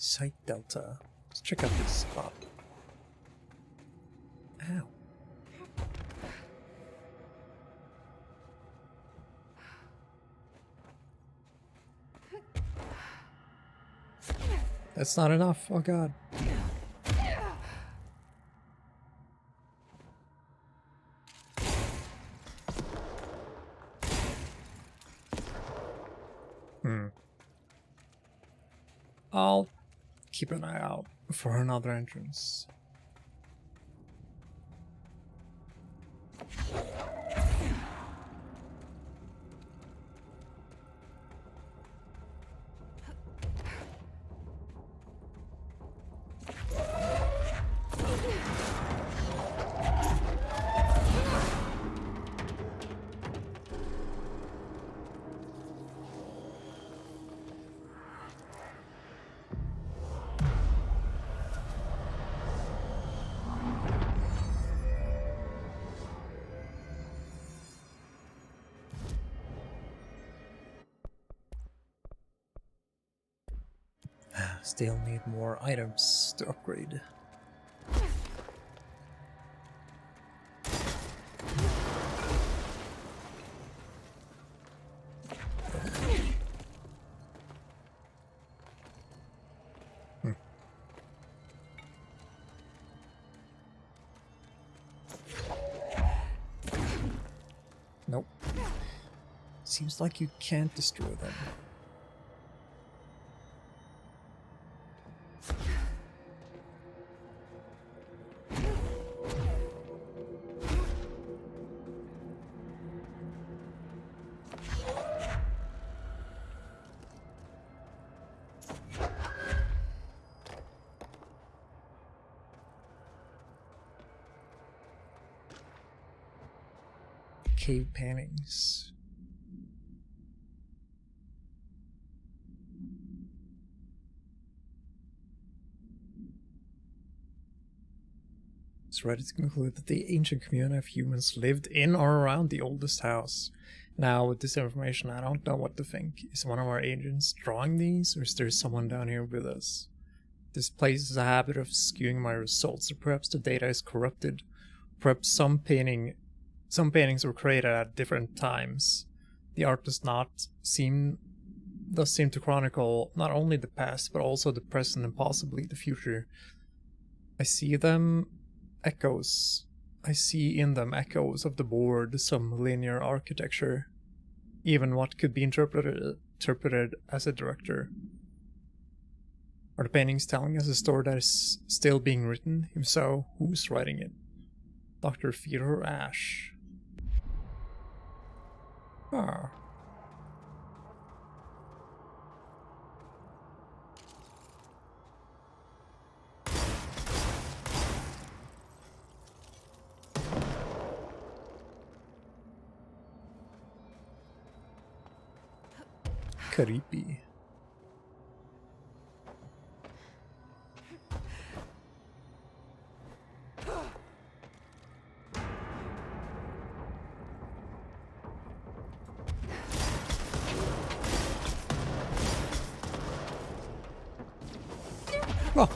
Site Delta. Let's check out this spot. Ow. That's not enough. Oh god. I'll keep an eye out for another entrance. Still need more items to upgrade. Nope. Seems like you can't destroy them. Cave paintings. It's ready to conclude that the ancient community of humans lived in or around the oldest house. Now, with this information, I don't know what to think. Is one of our agents drawing these, or is there someone down here with us? This place has a habit of skewing my results, or perhaps the data is corrupted. Perhaps some paintings were created at different times. The art does seem to chronicle not only the past, but also the present and possibly the future. I see in them echoes of the board, some linear architecture, even what could be interpreted as a director. Are the paintings telling us a story that is still being written? If so, who's writing it? Dr. Theodore Ash. Ah. Creepy. Oh.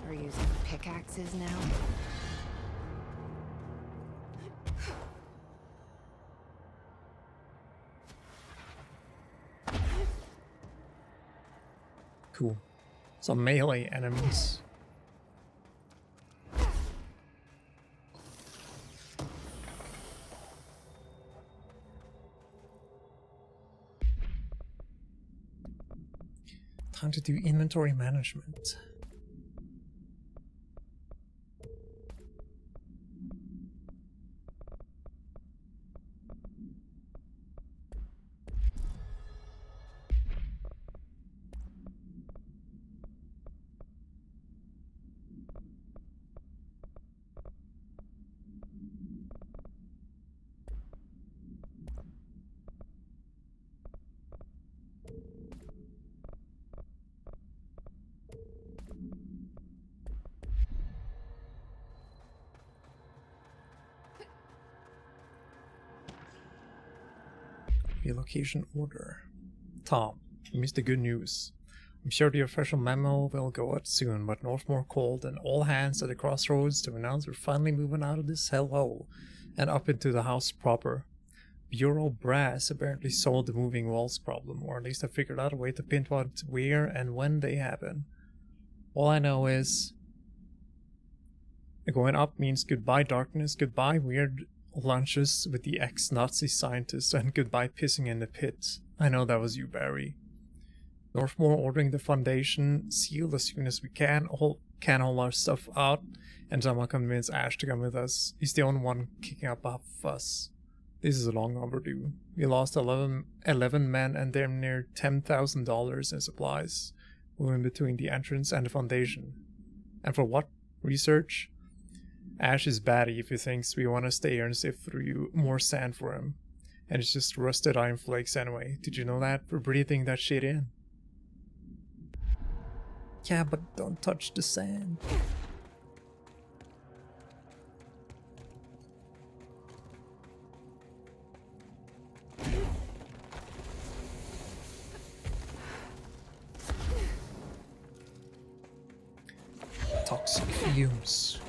Are using pickaxes now? Cool. Some melee enemies. Time to do inventory management. Relocation order. Tom, you missed the good news. I'm sure the official memo will go out soon, but Northmore called and all hands at the crossroads to announce we're finally moving out of this hellhole and up into the house proper. Bureau brass apparently solved the moving walls problem, or at least have figured out a way to pinpoint where and when they happen. All I know is going up means goodbye darkness, goodbye weird lunches with the ex-Nazi scientists, and goodbye pissing in the pit. I know that was you, Barry. Northmore ordering the foundation sealed as soon as we can all our stuff out, and somehow convince Ash to come with us. He's the only one kicking up a fuss. This is long overdue. We lost 11 men and damn near $10,000 in supplies, moving between the entrance and the foundation. And for what? Research? Ash is batty if he thinks we want to stay here and sift through more sand for him. And it's just rusted iron flakes anyway. Did you know that? We're breathing that shit in. Yeah, but don't touch the sand. Toxic fumes.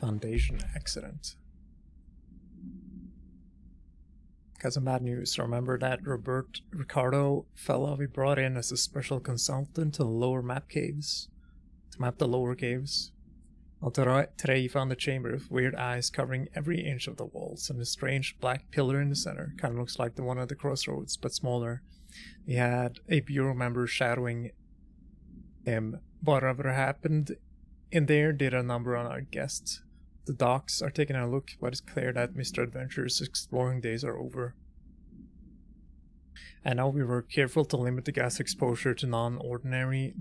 Foundation accident. Got some bad news. Remember that Ricardo fellow we brought in as a special consultant to the lower map caves? To map the lower caves? Well, today he found a chamber with weird eyes covering every inch of the walls and a strange black pillar in the center. Kind of looks like the one at the crossroads, but smaller. He had a bureau member shadowing him. Whatever happened in there did a number on our guests. The docs are taking a look, but it's clear that Mr. Adventure's exploring days are over. And now we were careful to limit the gas exposure to the non-ordinary.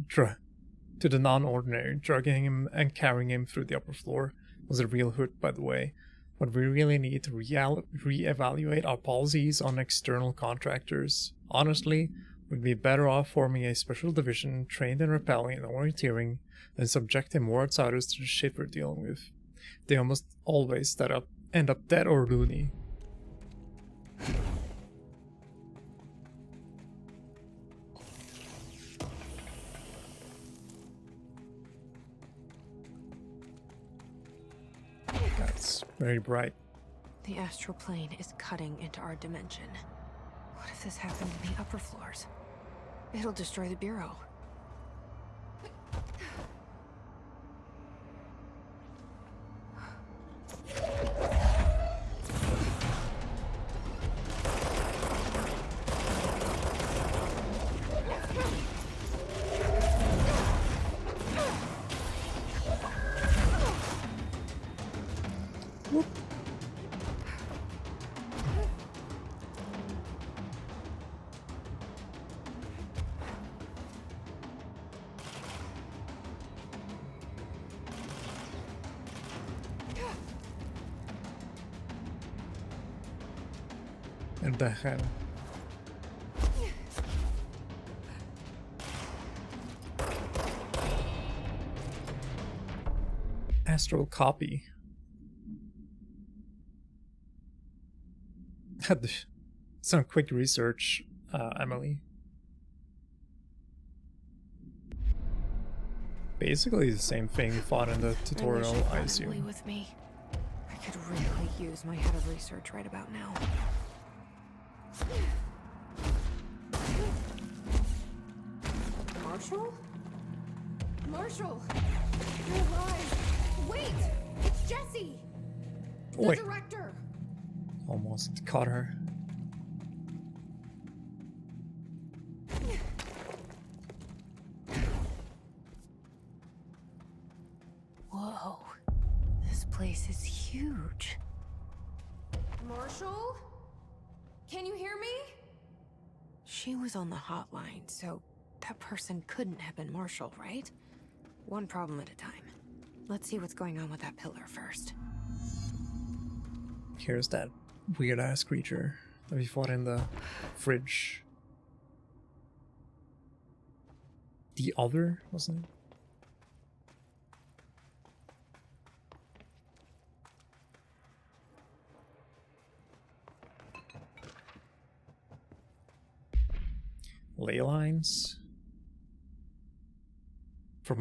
Drugging him and carrying him through the upper floor was a real hoot, by the way. But we really need to re-evaluate our policies on external contractors. Honestly, we'd be better off forming a special division trained in repelling and orienteering than subjecting more outsiders to the shit we're dealing with. They almost always end up dead or loony. That's very bright. The astral plane is cutting into our dimension. What if this happened in the upper floors? It'll destroy the Bureau. And the hell. Astral copy. Some quick research, Emily. Basically the same thing we fought in the tutorial, I assume. With me. I could really use my head of research right about now. Marshall? Marshall! You're alive! Wait! It's Jesse! The Wait. director! Almost caught her. Whoa. This place is huge. Marshall? Can you hear me? She was on the hotline, so that person couldn't have been Marshall, right? One problem at a time. Let's see what's going on with that pillar first. Here's that weird ass creature that we fought in the fridge. The other, wasn't it? Ley lines. For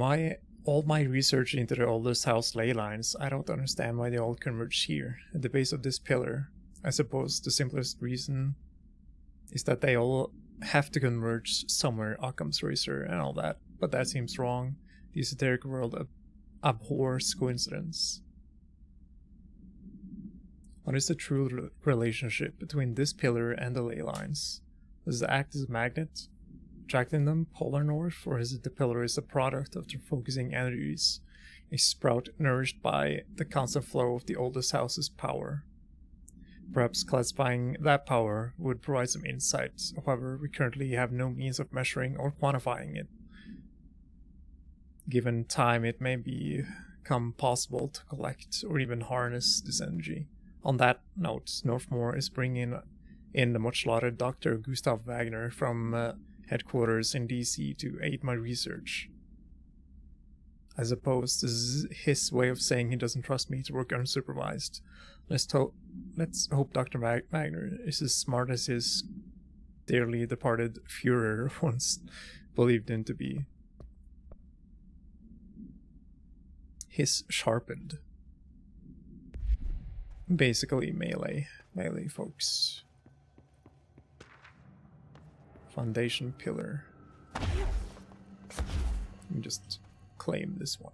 all my research into the oldest house ley lines, I don't understand why they all converge here, at the base of this pillar. I suppose the simplest reason is that they all have to converge somewhere, Occam's razor and all that, but that seems wrong. The esoteric world abhors coincidence. What is the true relationship between this pillar and the ley lines? Does it act as a magnet, attracting them polar north, or is it the pillar is a product of their focusing energies, a sprout nourished by the constant flow of the oldest house's power? Perhaps classifying that power would provide some insight, however, we currently have no means of measuring or quantifying it. Given time, it may become possible to collect or even harness this energy. On that note, Northmore is bringing in the much lauded Dr. Gustav Wagner from headquarters in DC to aid my research. I suppose this is his way of saying he doesn't trust me to work unsupervised. Let's hope Dr. Wagner is as smart as his dearly departed Führer once believed him to be. His sharpened. Basically melee folks. Foundation pillar. Let me just claim this one.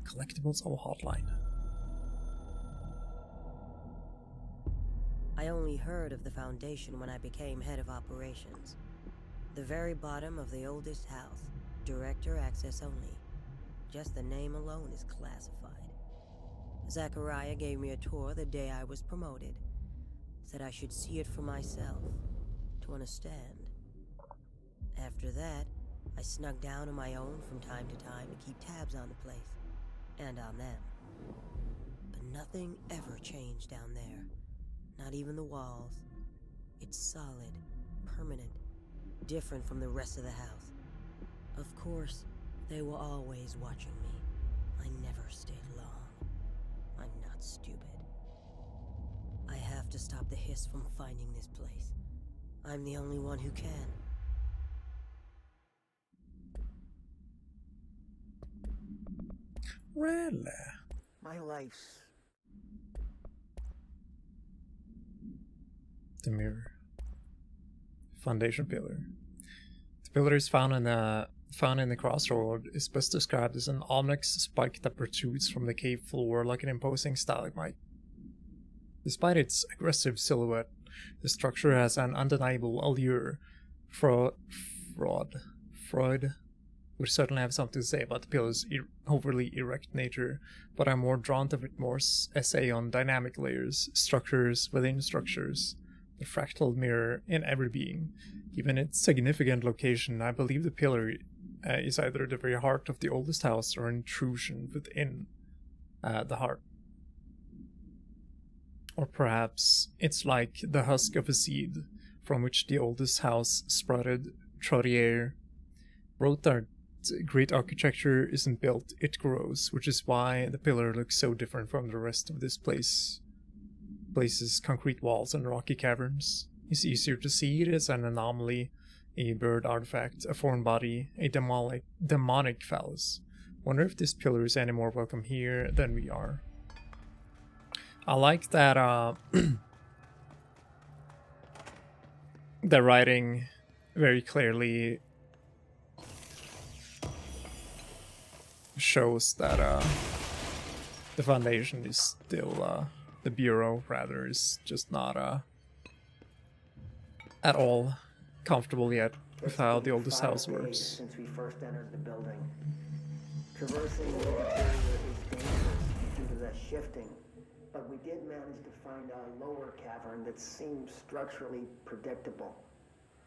Collectibles or hotline? I only heard of the Foundation when I became head of operations. The very bottom of the oldest house. Director access only. Just the name alone is classified. Zachariah gave me a tour the day I was promoted. Said I should see it for myself, to understand. After that, I snuck down on my own from time to time to keep tabs on the place. And on them. But nothing ever changed down there. Not even the walls. It's solid, permanent, different from the rest of the house. Of course, they were always watching me. I never stayed long. I'm not stupid. I have to stop the Hiss from finding this place. I'm the only one who can. Really? My life's... The mirror. Foundation pillar. The pillar is found in the crossroad is best described as an onyx spike that protrudes from the cave floor like an imposing stalagmite. Despite its aggressive silhouette, the structure has an undeniable allure. Freud would certainly have something to say about the pillar's overly erect nature, but I'm more drawn to Whitmore's essay on dynamic layers, structures within structures. the fractal mirror in every being. Given its significant location, I believe the pillar is either the very heart of the oldest house or an intrusion within the heart. Or perhaps it's like the husk of a seed from which the oldest house sprouted. Trottier wrote that great architecture isn't built, it grows, which is why the pillar looks so different from the rest of this place's concrete walls and rocky caverns. It's easier to see it as an anomaly, a bird artifact, a foreign body, a demonic phallus. Wonder if this pillar is any more welcome here than we are. I like that the writing very clearly shows that the Foundation is still the Bureau rather is just not at all comfortable yet with how the oldest house works. Since we first entered the building, traversing the interior is dangerous due to the shifting, but we did manage to find a lower cavern that seems structurally predictable,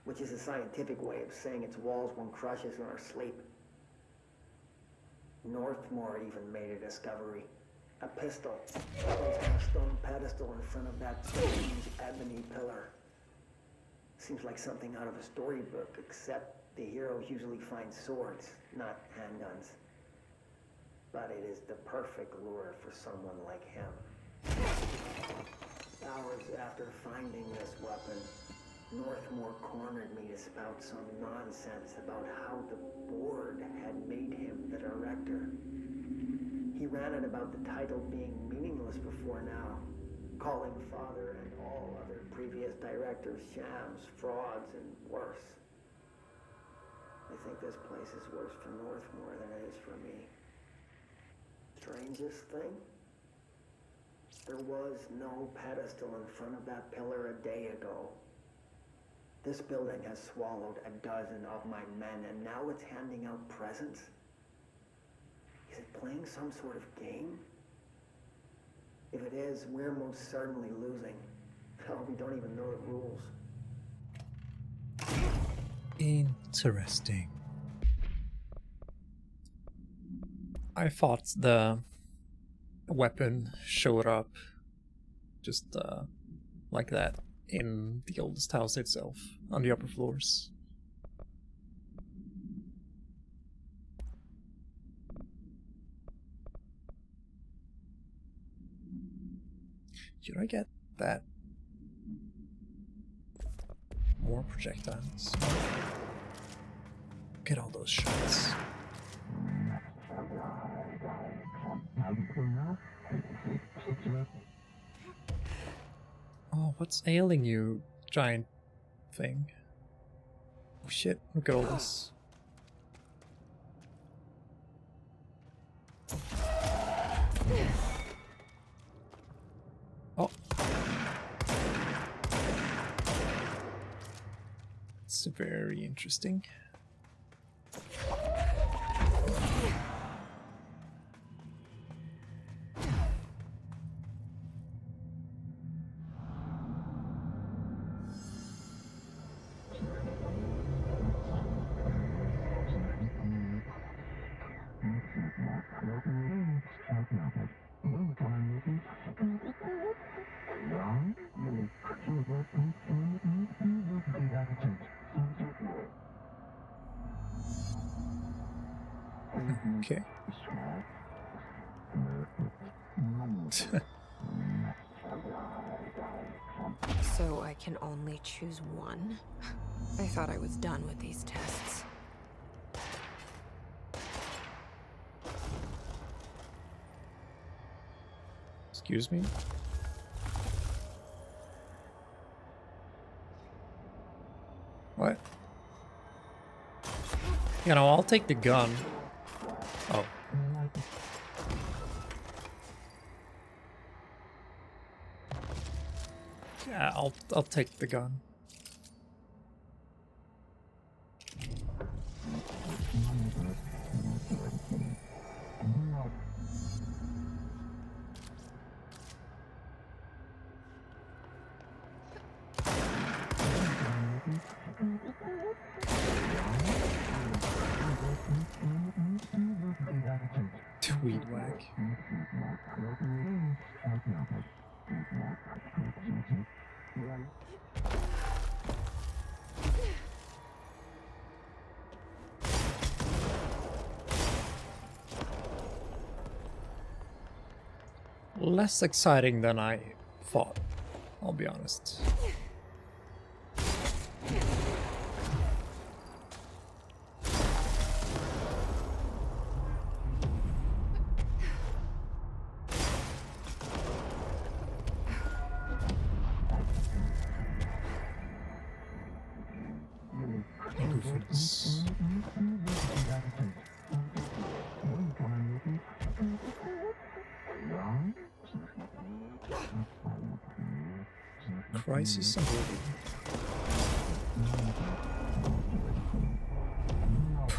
which is a scientific way of saying its walls won't crush us in our sleep. Northmore even made a discovery. A pistol placed on a stone pedestal in front of that strange ebony pillar. Seems like something out of a storybook, except the heroes usually find swords, not handguns. But it is the perfect lure for someone like him. Hours after finding this weapon, Northmore cornered me to spout some nonsense about how the board had made him the director. He ranted about the title being meaningless before now, calling Father and all other previous directors shams, frauds, and worse. I think this place is worse for Northmore than it is for me. Strangest thing? There was no pedestal in front of that pillar a day ago. This building has swallowed a dozen of my men, and now it's handing out presents? Is it playing some sort of game? If it is, we're most certainly losing. Hell, we don't even know the rules. Interesting. I thought the weapon showed up just like that in the oldest house itself, on the upper floors. Should I get that? More projectiles. Get all those shots. Oh, what's ailing you, giant thing? Oh shit, look at all this. Oh. It's very interesting. Okay. So I can only choose one? I thought I was done with these tests. Excuse me? What? You know, I'll take the gun. Oh. Yeah, I'll take the gun. Tweed whack. Less exciting than I thought, I'll be honest. Goofus. Crisis averted.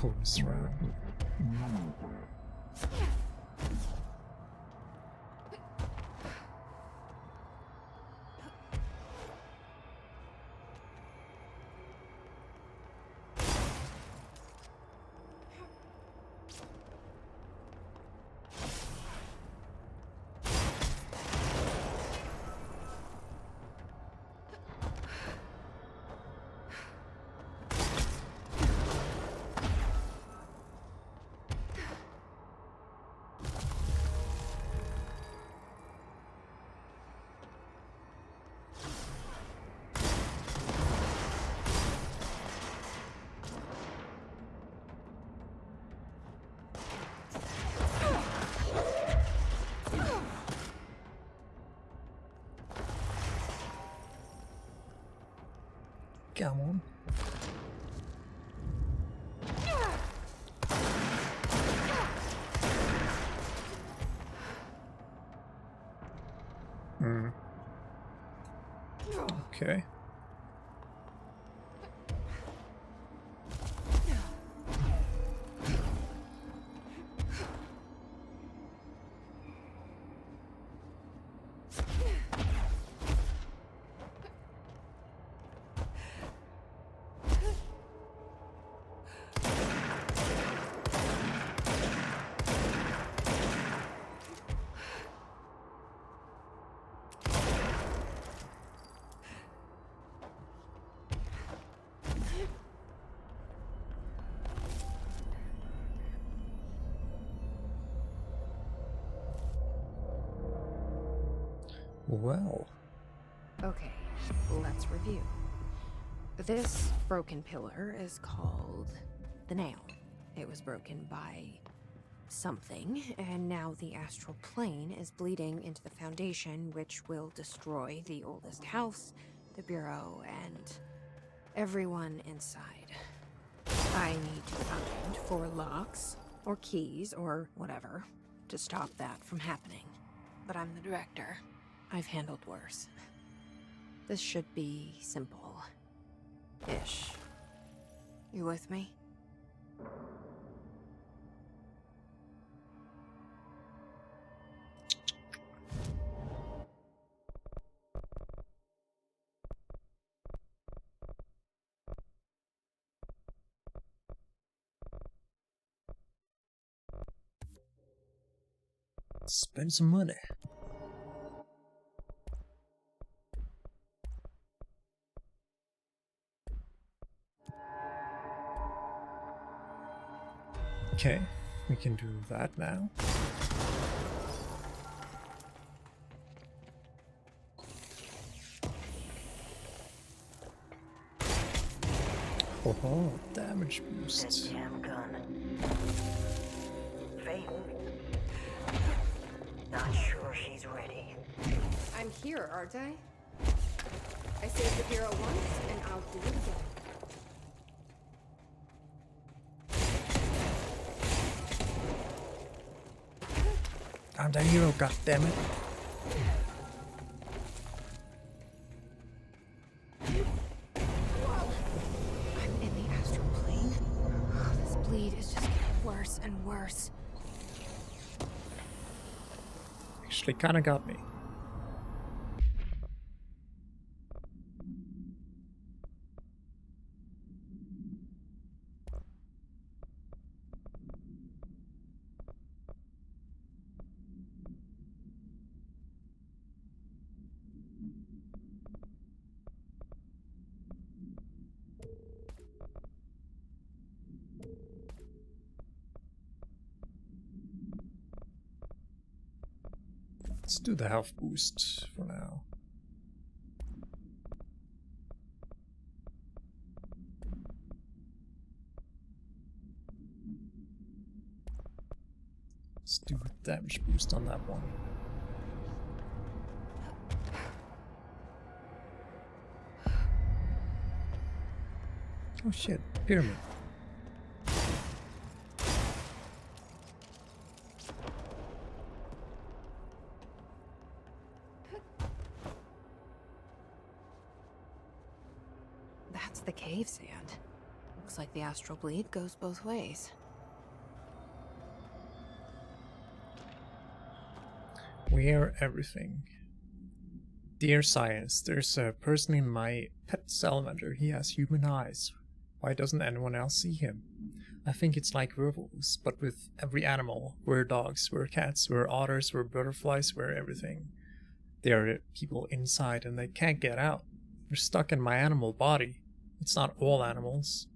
Bonus round. Come on. Okay. Well. Okay, let's review. This broken pillar is called the Nail. It was broken by something, and now the astral plane is bleeding into the Foundation, which will destroy the oldest house, the Bureau, and everyone inside. I need to find 4 locks, or keys, or whatever, to stop that from happening. But I'm the director. I've handled worse. This should be simple-ish. You with me? Spend some money. Okay, we can do that now. Oh, damage boost. That damn gun. Phaeton. Not sure she's ready. I'm here, aren't I? I saved the Bureau once, and I'll do it again. I'm the hero, goddammit. I'm in the astral plane. This bleed is just getting worse and worse. Actually, kinda got me. Let's do the health boost for now. Let's do damage boost on that one. Oh shit, pyramid. That's the cave sand. Looks like the astral bleed goes both ways. We hear everything. Dear science, there's a person in my pet salamander. He has human eyes. Why doesn't anyone else see him? I think it's like werewolves, but with every animal. We're dogs, we're cats, we're otters, we're butterflies, we're everything. There are people inside and they can't get out. They're stuck in my animal body. It's not all animals,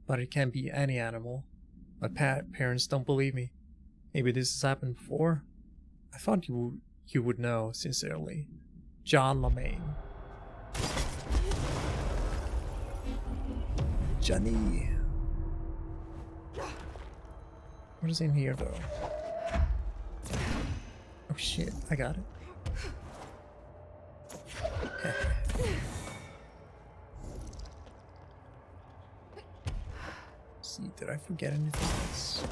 but it can be any animal. My parents don't believe me. Maybe this has happened before? I thought you would know, sincerely. John LeMaine. Johnny. What is in here though? Oh shit, I got it. See, did I forget anything else?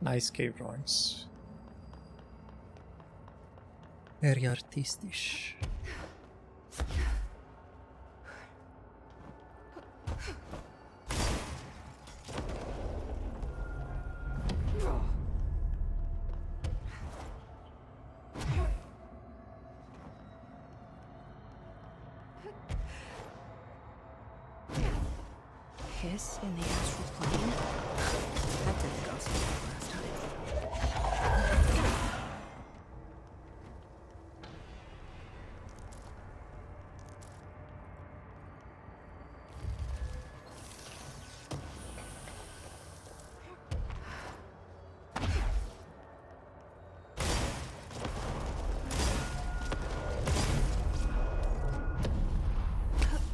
Nice cave drawings. Very artistisch. Hiss in the astral plane? That didn't go so well last time.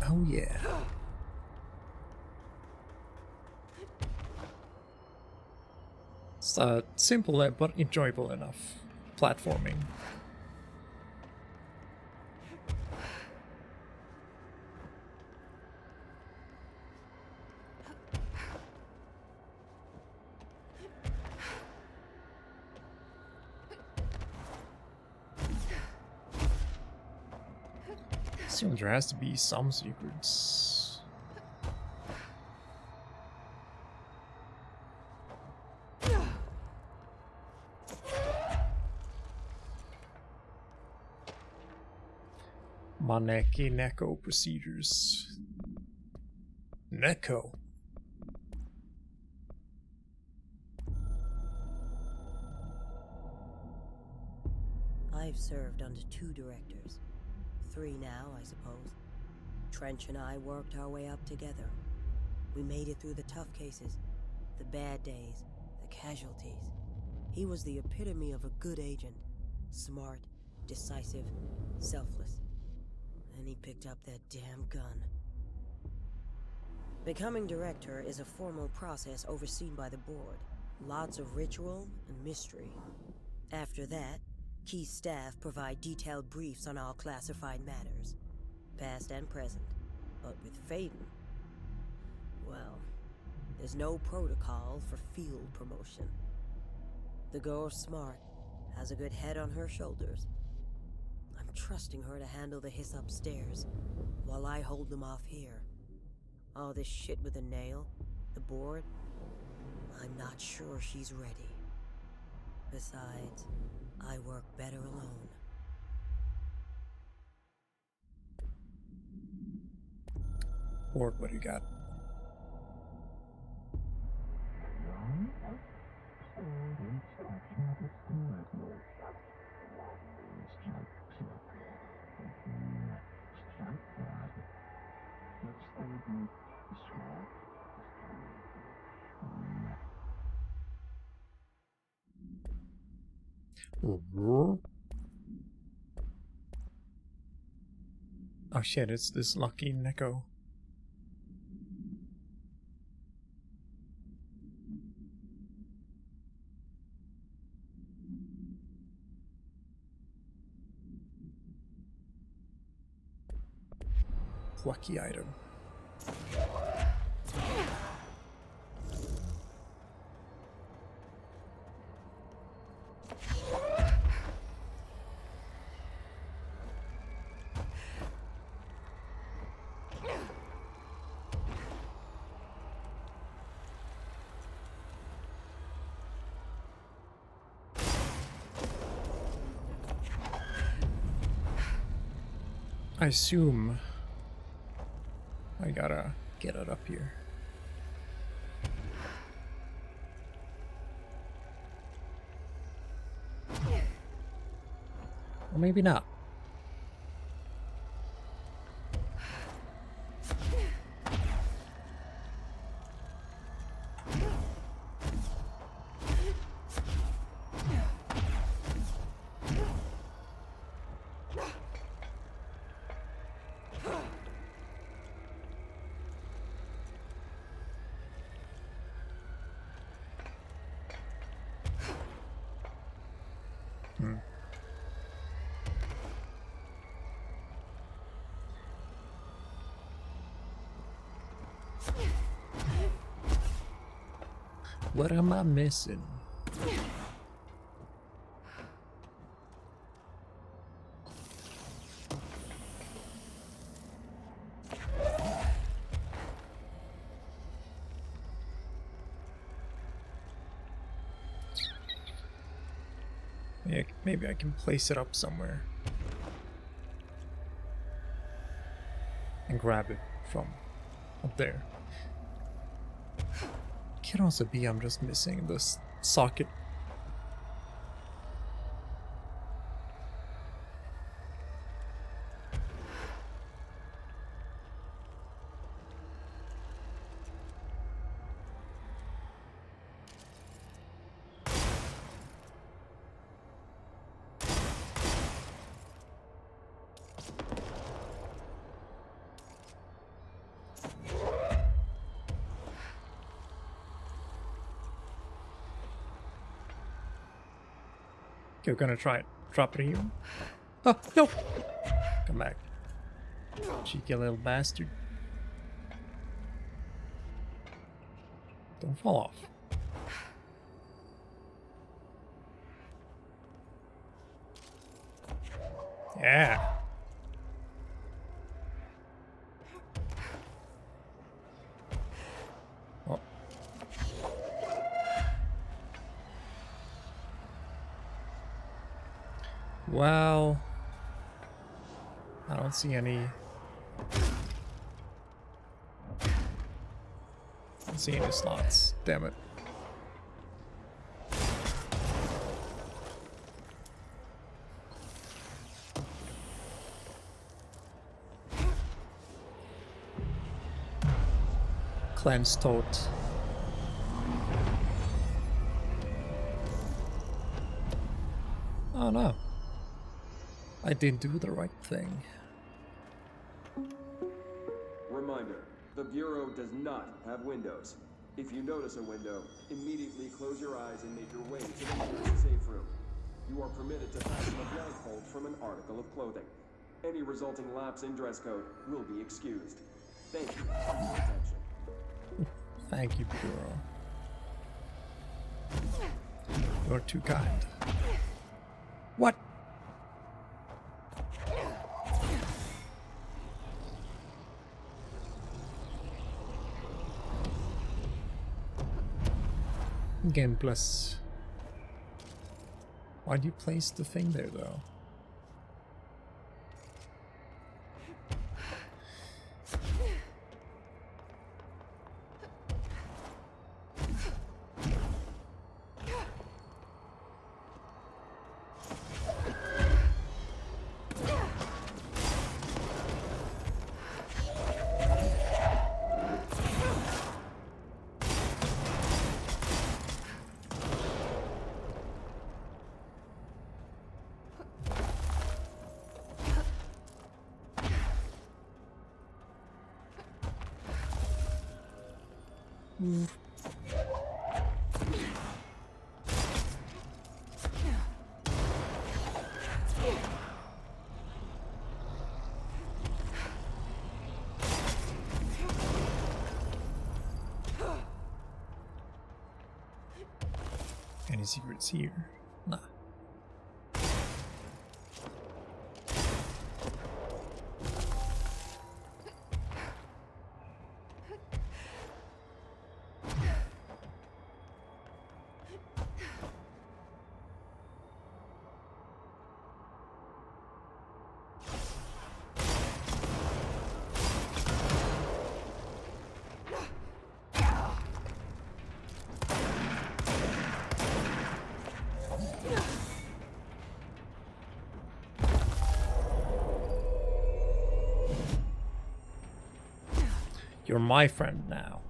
Oh yeah. It's simple but enjoyable enough platforming. Assume there has to be some secrets. Maneki Neko procedures. Neko. I've served under 2 directors. 3 now, I suppose. Trench and I worked our way up together. We made it through the tough cases, the bad days, the casualties. He was the epitome of a good agent. Smart, decisive, selfless. Then he picked up that damn gun. Becoming director is a formal process overseen by the board. Lots of ritual and mystery. After that, key staff provide detailed briefs on all classified matters, past and present. But with Faden, well, there's no protocol for field promotion. The girl's smart, has a good head on her shoulders. I'm trusting her to handle the hiss upstairs, while I hold them off here. All this shit with the nail, the board, I'm not sure she's ready. Besides, I work better alone. Board, what do you got? Oh shit, it's this lucky Neko. Lucky item. I assume I gotta get it up here. Or maybe not. What am I missing? Yeah, maybe I can place it up somewhere and grab it from up there. Can also be I'm just missing this socket. Okay, we're gonna try it. Drop it here. Oh, no! Come back. Cheeky little bastard. Don't fall off. Yeah. Oh. Well, I don't see any. I don't see any slots. Damn it. Cleanse tote. Oh no. I didn't do the right thing. Reminder, the Bureau does not have windows. If you notice a window, immediately close your eyes and make your way to the nearest safe room. You are permitted to fasten a blindfold from an article of clothing. Any resulting lapse in dress code will be excused. Thank you for your attention. Thank you, Bureau. You're too kind. What? Game plus. Why'd you place the thing there, though? Any secrets here? Nah. You're my friend now.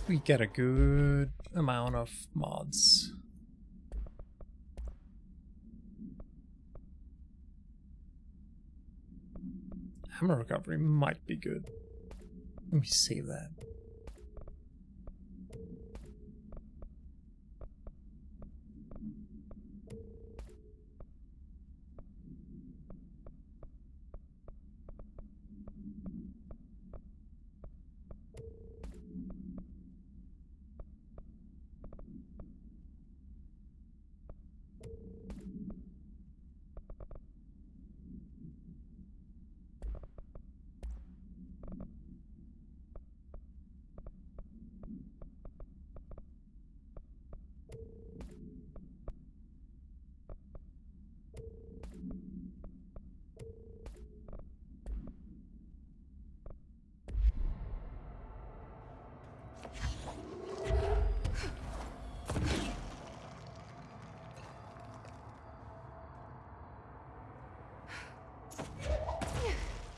We get a good amount of mods. Hammer recovery might be good. Let me save that.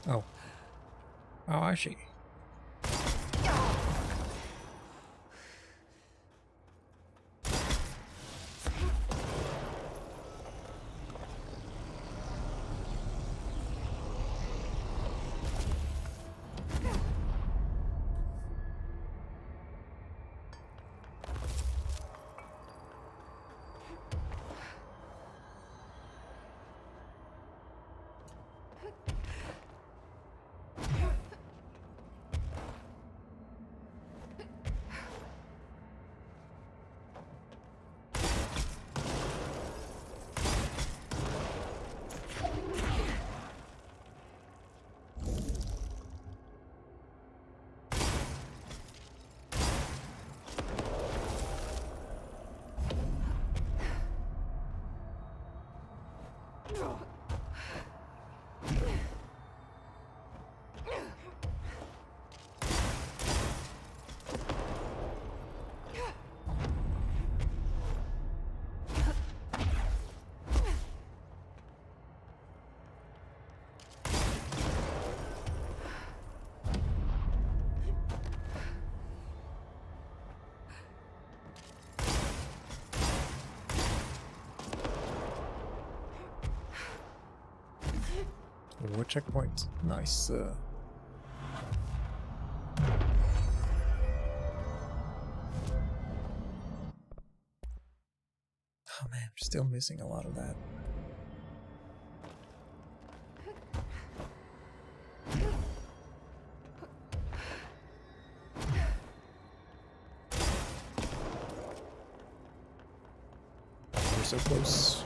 Oh. Oh, I see. Oh, checkpoint. Nice. Oh man, still missing a lot of that. we're so close.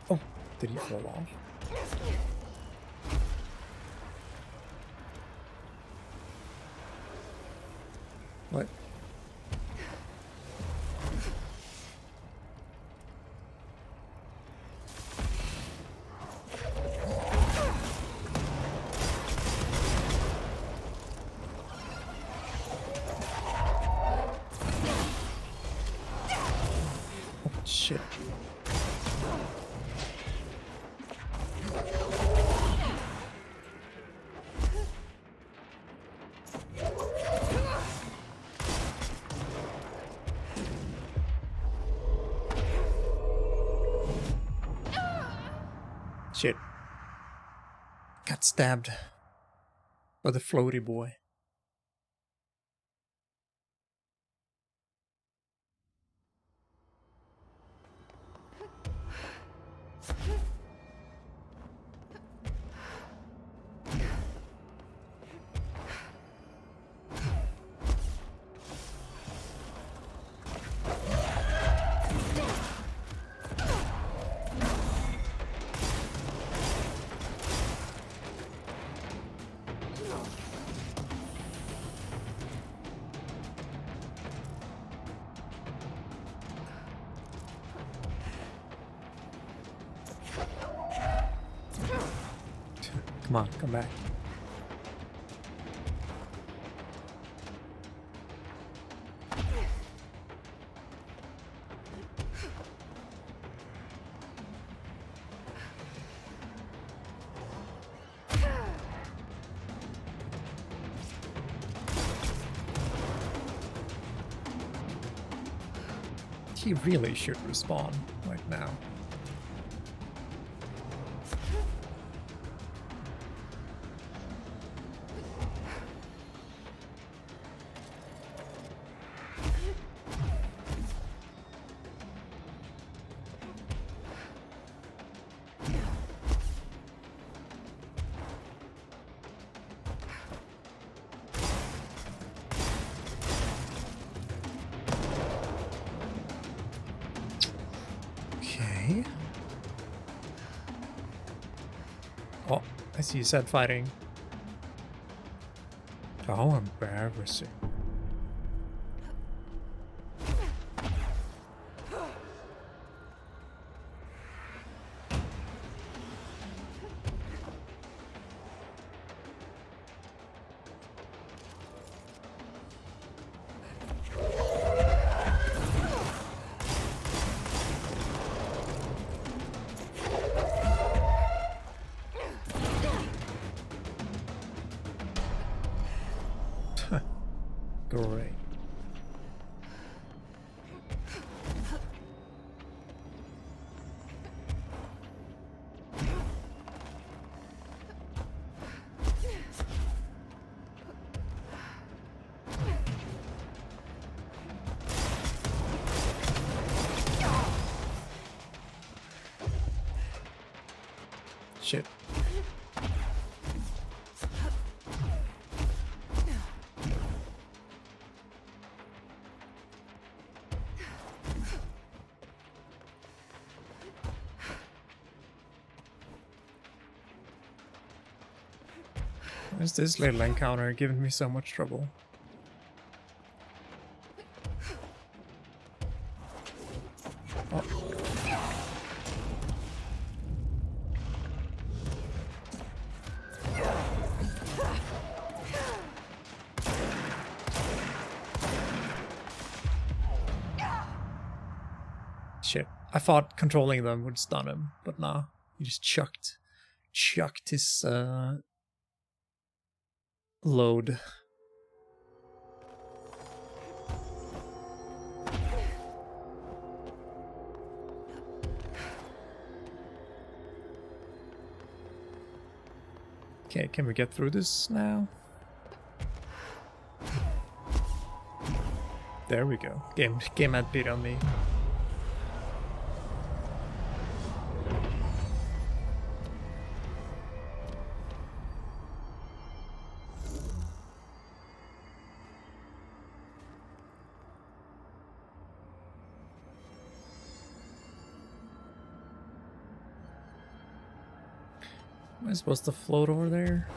Oh, did he fall off? What? Shit. Shit. Got stabbed by the floaty boy. Come on, come back. He really should respawn right now. Okay. Oh, I see you said fighting. How embarrassing. Great. Shit. Why is this little encounter giving me so much trouble? Oh. Shit. I thought controlling them would stun him, but nah. He just chucked his load. Okay, can we get through this now? There we go. Game had beat on me. Am I supposed to float over there?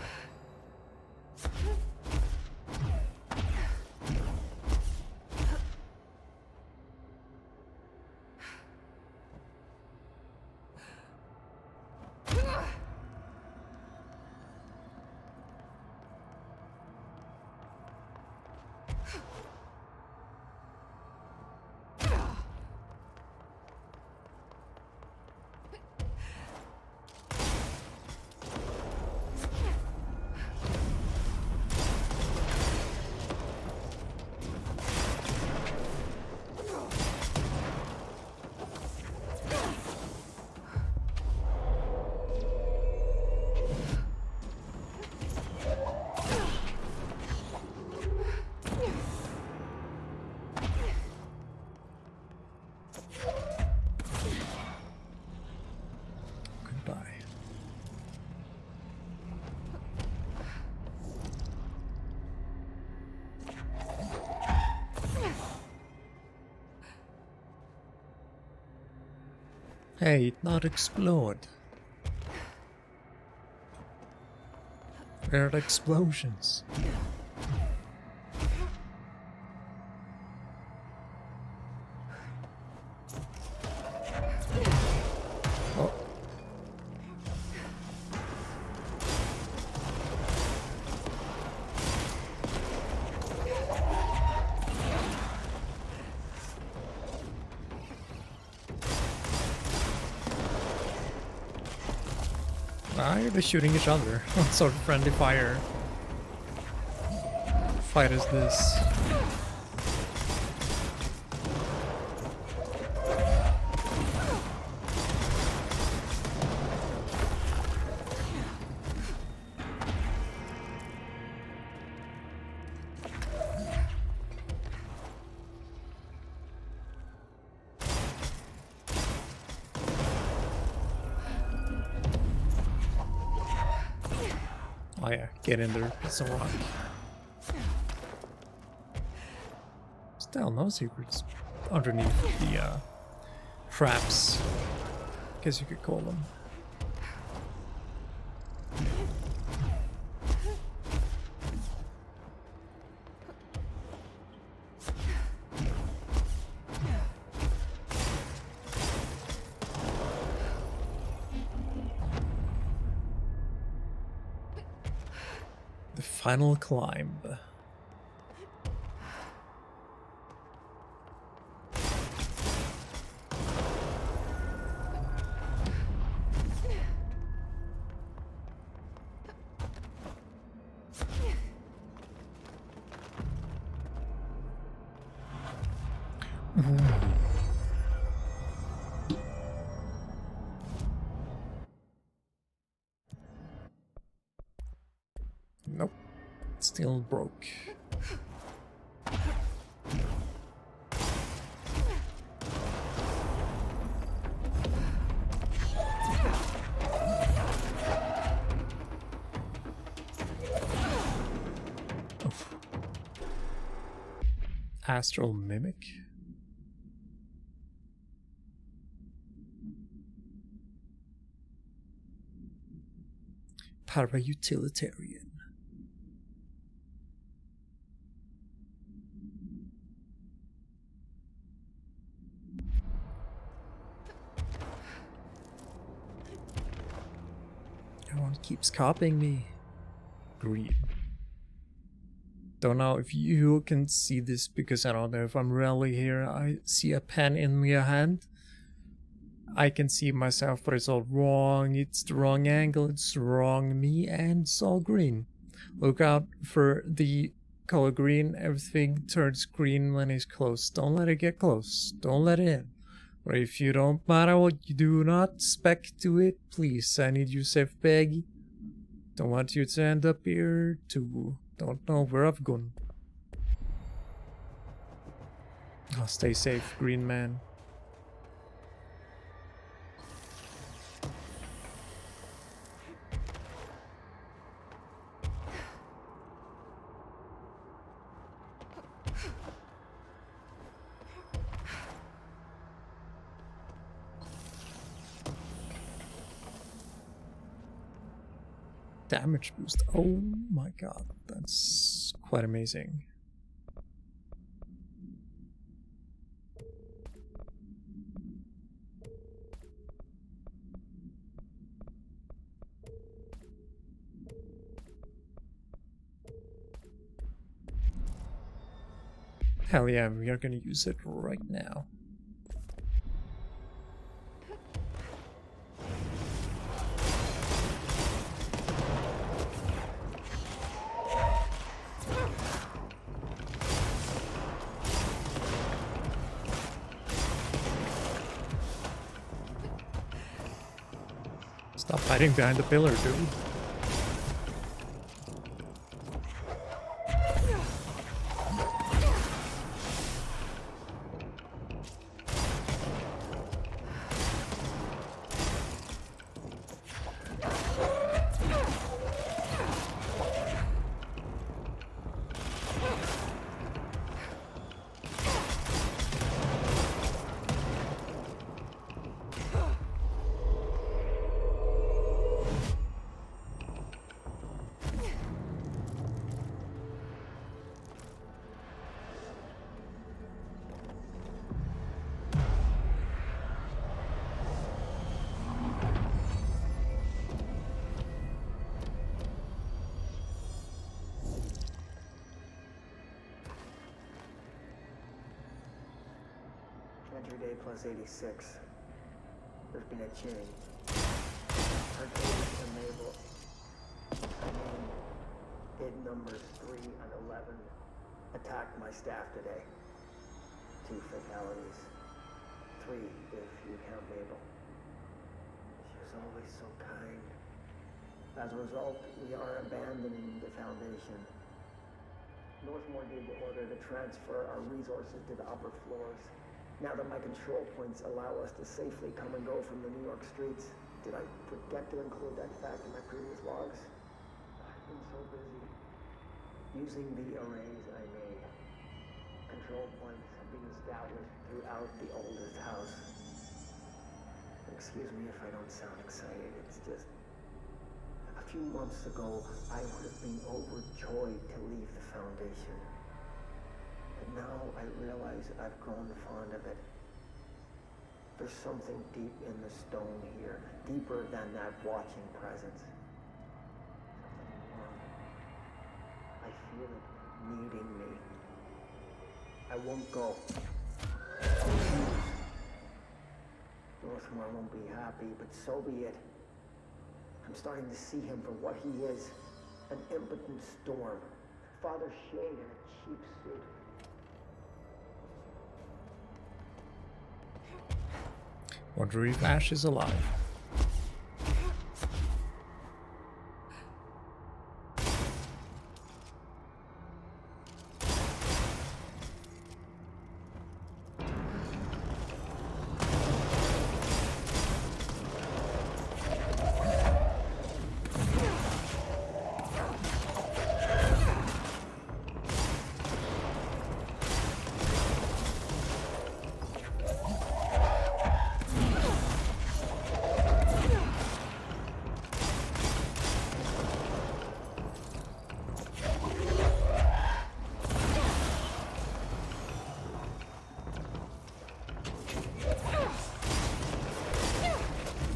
Hey, not explode. Where are the explosions? Oh. Why are they shooting each other? What sort of friendly fire fight is this? Oh yeah, get in there, piece of rock. Still no secrets underneath the traps, guess you could call them. The final climb. Nope, still broke. Oof. Astral Mimic? Para-utilitarian. Everyone keeps copying me. Greed. Don't know if you can see this because I don't know if I'm really here. I see a pen in my hand. I can see myself, but it's all wrong. It's the wrong angle. It's the wrong me, and it's all green. Look out for the color green. Everything turns green when it's close. Don't let it get close. Don't let it in. Or if you don't matter what you do not spec to it, please, I need you safe, Peggy. Don't want you to end up here too. Don't know where I've gone. Oh, stay safe, green man. damage boost. Oh my god, that's quite amazing. Hell yeah, we are gonna use it right now. Stop hiding behind the pillar, dude. Entry day plus 86. There's been a change. Arcades enabled. Bid numbers 3 and 11 attacked my staff today. 2 fatalities. 3 if you count Mabel. She was always so kind. As a result, we are abandoning the Foundation. Northmore gave the order to transfer our resources to the upper floors. Now that my control points allow us to safely come and go from the New York streets, did I forget to include that fact in my previous logs? I've been so busy using the arrays I made. Control points have been established throughout the oldest house. Excuse me if I don't sound excited, it's just... A few months ago, I would have been overjoyed to leave the Foundation. But now I realize I've grown fond of it. There's something deep in the stone here, deeper than that watching presence. Something warm. I feel it needing me. I won't go. Northmore won't be happy, but so be it. I'm starting to see him for what he is. An impotent storm. Father Shade in a cheap suit. Wonder if Ash is alive.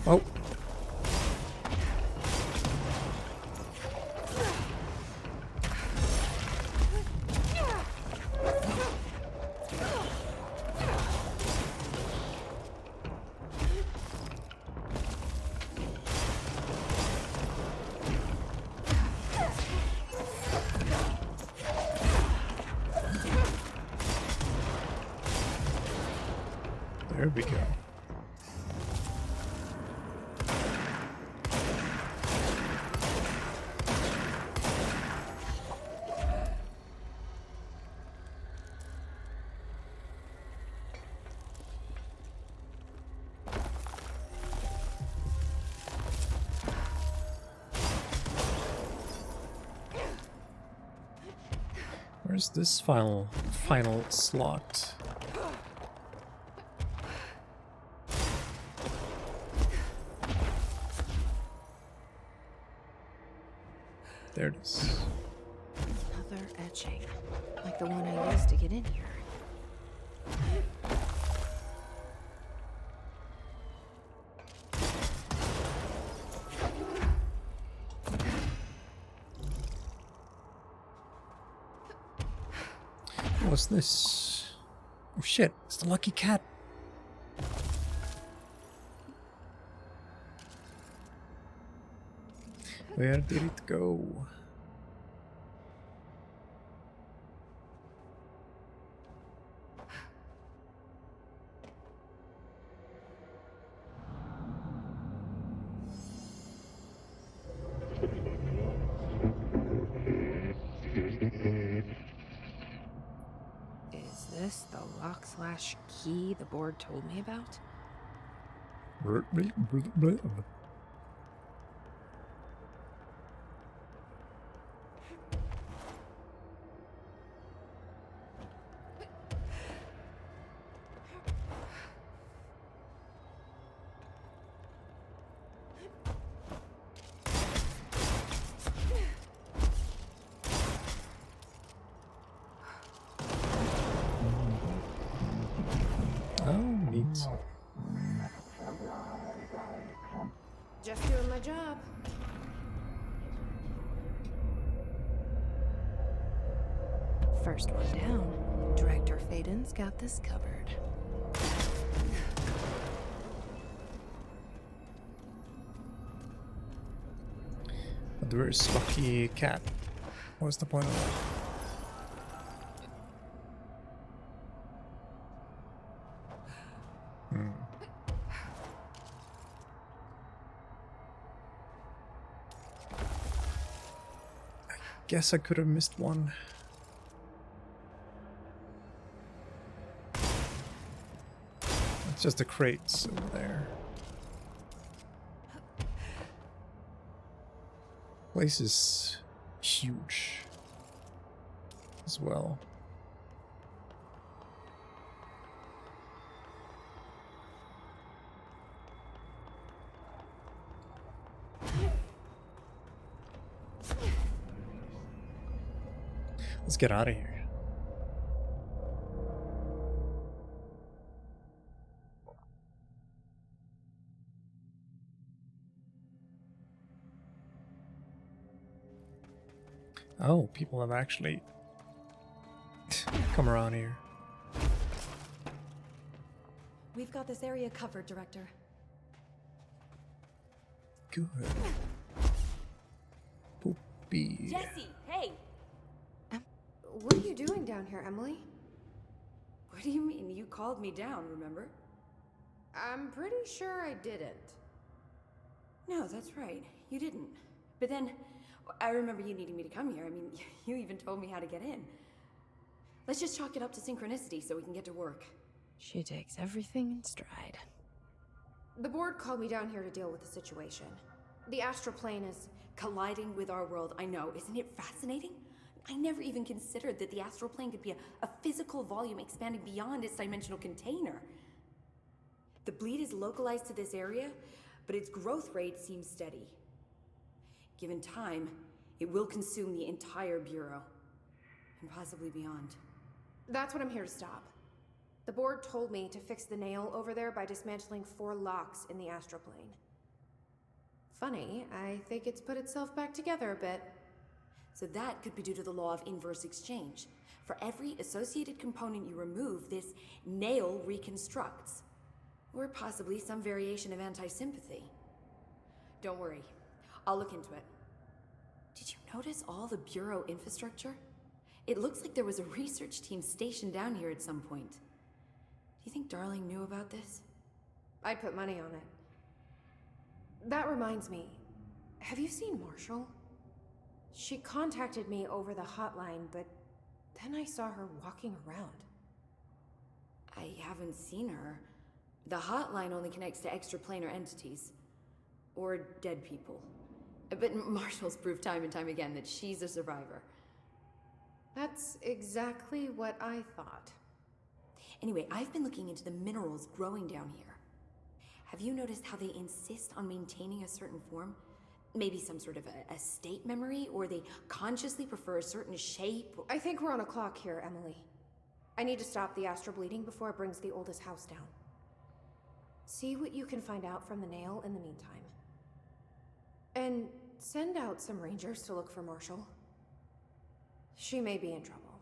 Oh. There we go. Where's this final slot? There it is. Another etching, like the one I used to get in here. What's this? Oh shit, it's the lucky cat. Where did it go? Is this the lock/key the board told me about? Just doing my job. First one down. Director Faden's got this covered. But where's lucky cat? What's the point of that? Guess I could have missed one. It's just the crates over there. Place is huge as well. Let's get out of here. Oh, people have actually come around here. We've got this area covered, Director. Good. Poopy. Jesse, hey! What are you doing down here, Emily? What do you mean? You called me down, remember? I'm pretty sure I didn't. No, that's right. You didn't. But then, I remember you needing me to come here. I mean, you even told me how to get in. Let's just chalk it up to synchronicity so we can get to work. She takes everything in stride. The board called me down here to deal with the situation. The astral plane is colliding with our world. I know. Isn't it fascinating? I never even considered that the astral plane could be a physical volume expanding beyond its dimensional container. The bleed is localized to this area, but its growth rate seems steady. Given time, it will consume the entire Bureau, and possibly beyond. That's what I'm here to stop. The board told me to fix the nail over there by dismantling 4 locks in the astral plane. Funny, I think it's put itself back together a bit. So that could be due to the law of inverse exchange. For every associated component you remove, this nail reconstructs. Or possibly some variation of anti-sympathy. Don't worry, I'll look into it. Did you notice all the Bureau infrastructure? It looks like there was a research team stationed down here at some point. Do you think Darling knew about this? I'd put money on it. That reminds me, have you seen Marshall? She contacted me over the hotline, but then I saw her walking around. I haven't seen her. The hotline only connects to extraplanar entities. Or dead people. But Marshall's proved time and time again that she's a survivor. That's exactly what I thought. Anyway, I've been looking into the minerals growing down here. Have you noticed how they insist on maintaining a certain form? Maybe some sort of a state memory, or they consciously prefer a certain shape. I think we're on a clock here, Emily. I need to stop the astral bleeding before it brings the oldest house down. See what you can find out from the nail in the meantime. And send out some rangers to look for Marshall. She may be in trouble.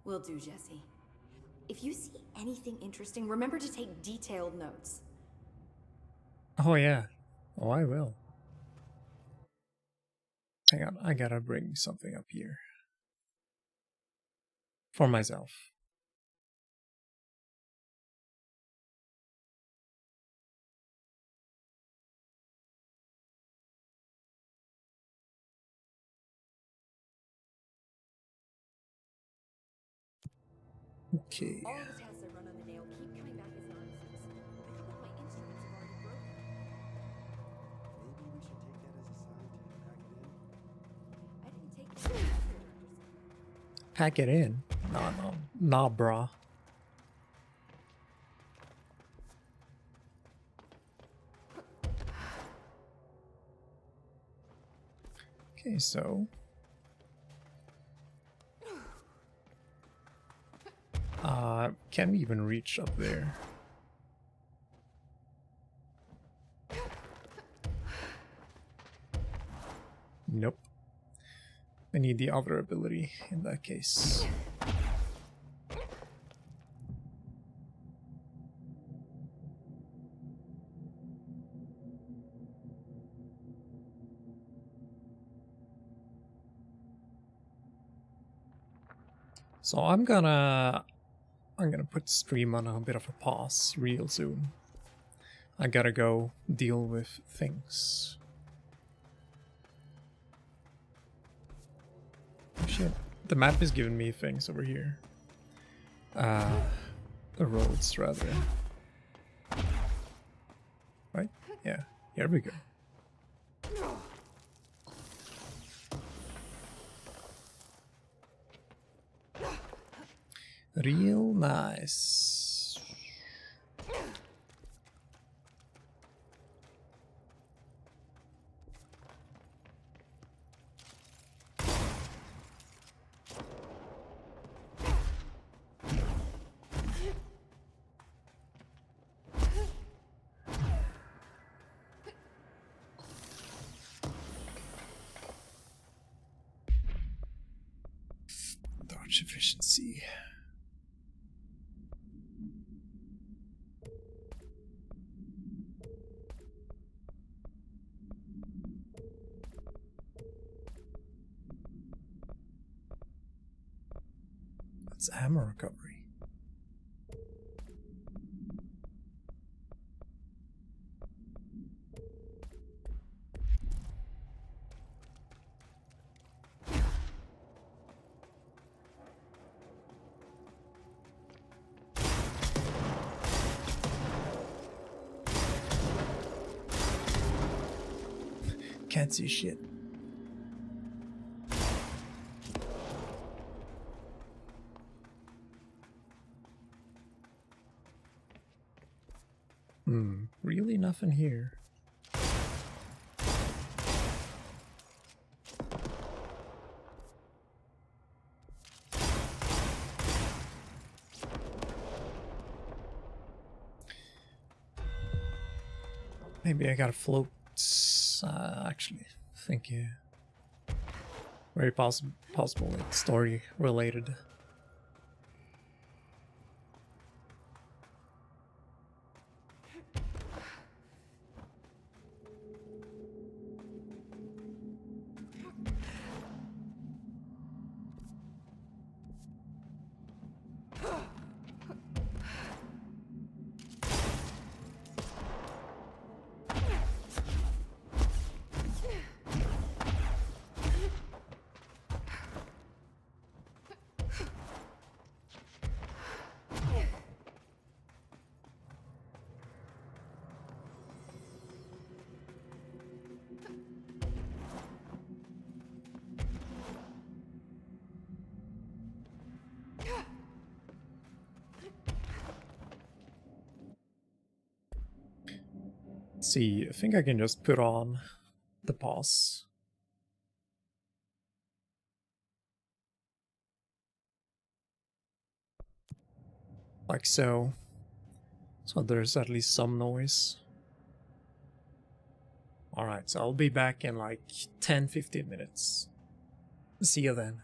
Will do, Jesse. If you see anything interesting, remember to take detailed notes. Oh yeah. Oh, I will. Hang on, I gotta bring something up here. For myself. Okay. All the tests I run on the nail keep coming back as nonsense. A couple of my instruments have already broken. Maybe we should take that as a sign to pack it in. I didn't take it as the director's. Pack it in. No. Nah, brah. Okay, so... can we even reach up there? Nope. I need the other ability in that case. So I'm gonna put the stream on a bit of a pause real soon. I gotta go deal with things. Oh shit. The map is giving me things over here. The roads rather. Right? Yeah. Here we go. Real nice. Dodge efficiency. That's ammo recovery. Can't see shit. Really nothing here. Maybe I gotta float. Actually, thank you. Very possible it's story related. See, I think I can just put on the pause. Like so. So there's at least some noise. Alright, so I'll be back in like 10-15 minutes. See you then.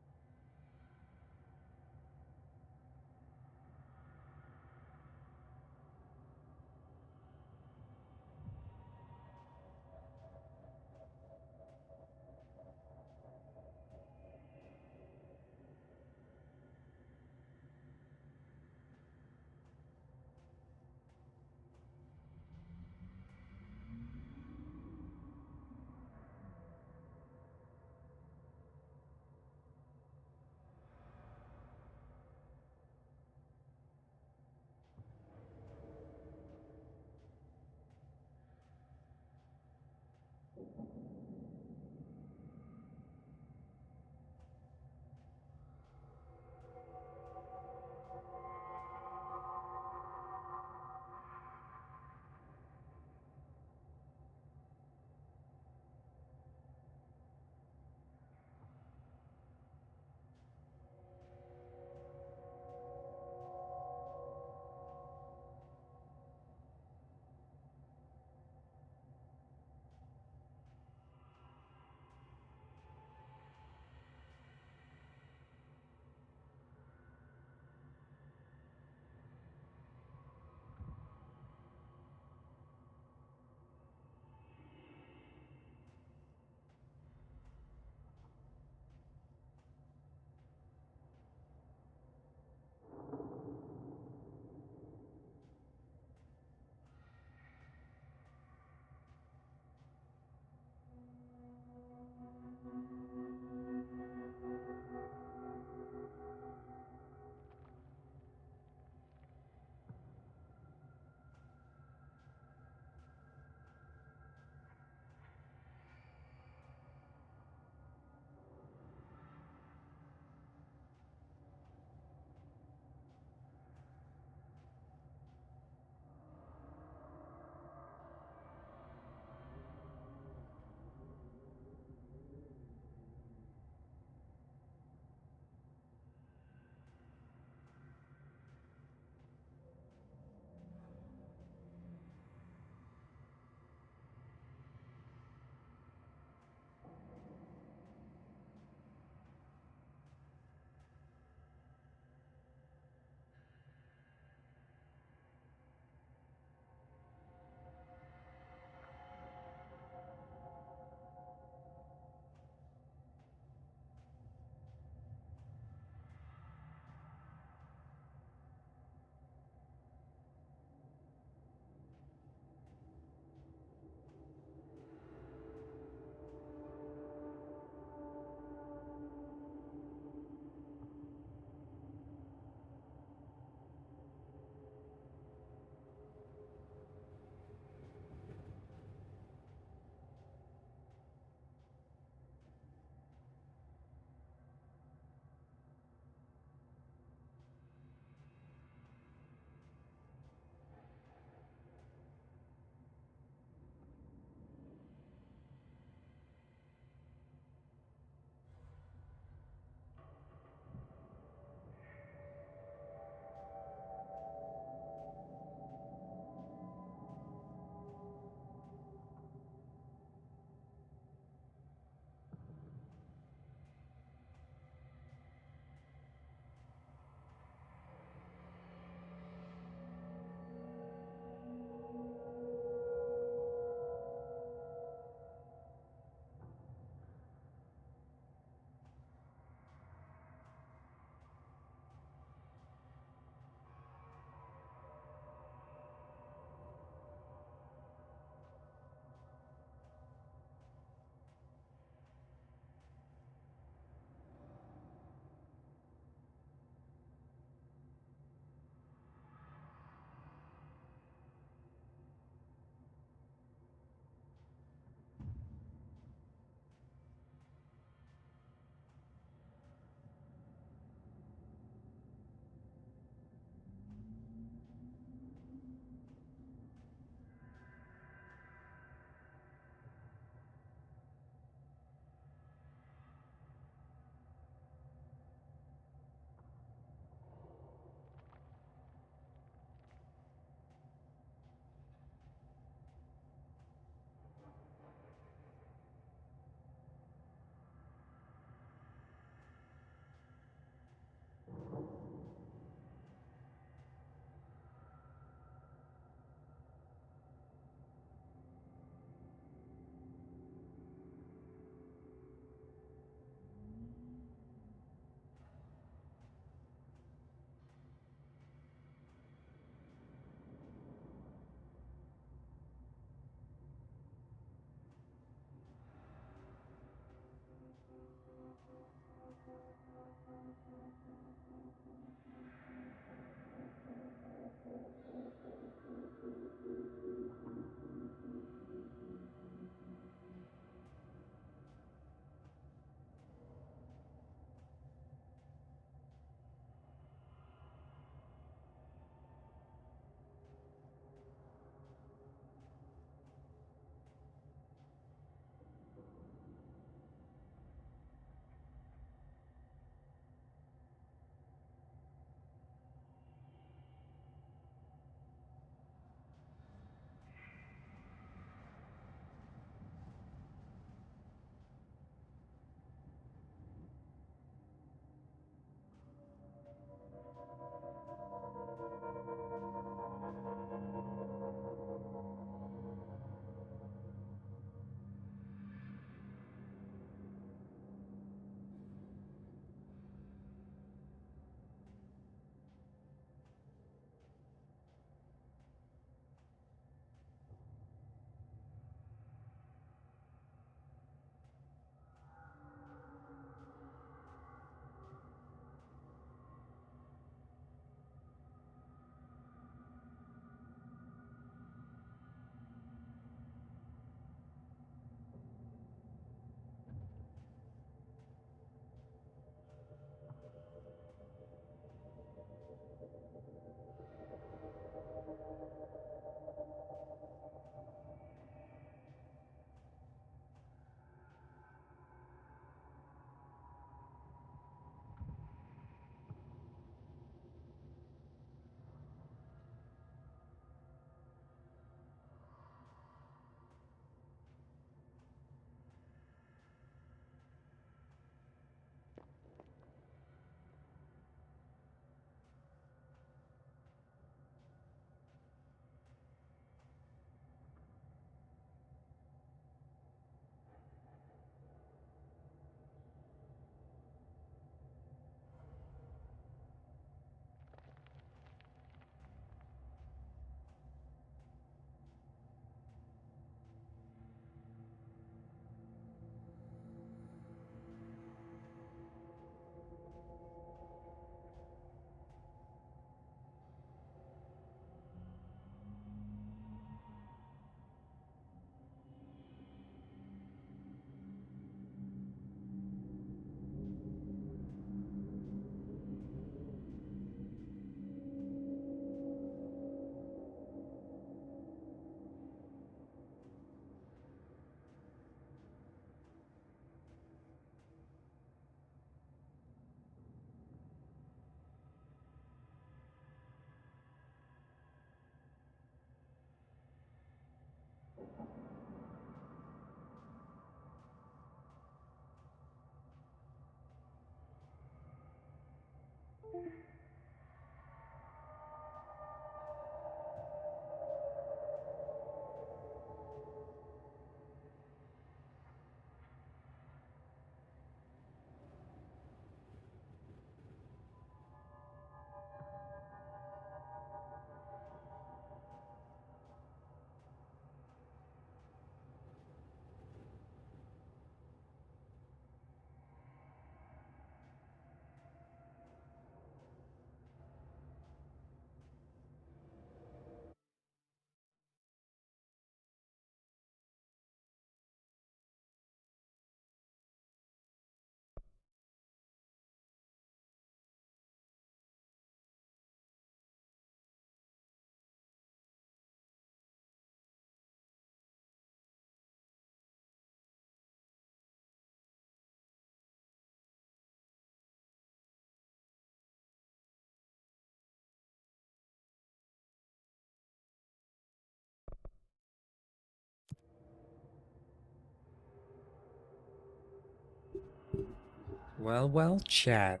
Well, well, Chad.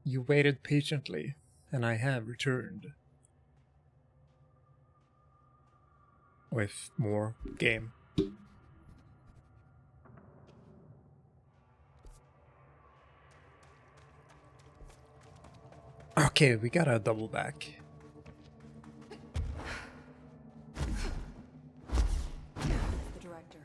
You waited patiently, and I have returned. With more game. Okay, we gotta double back. The director.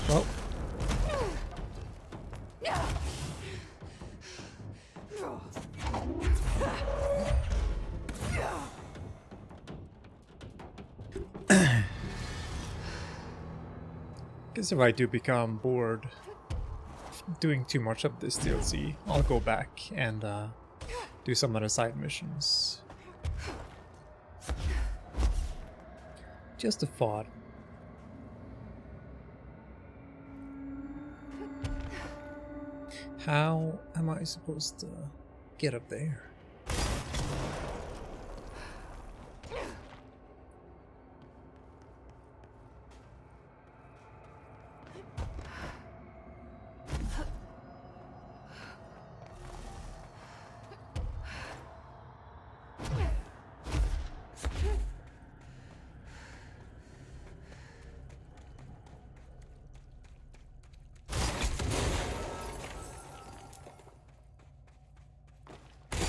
Well. Guess if I do become bored doing too much of this DLC, I'll go back and do some other side missions. Just a thought. How am I supposed to get up there?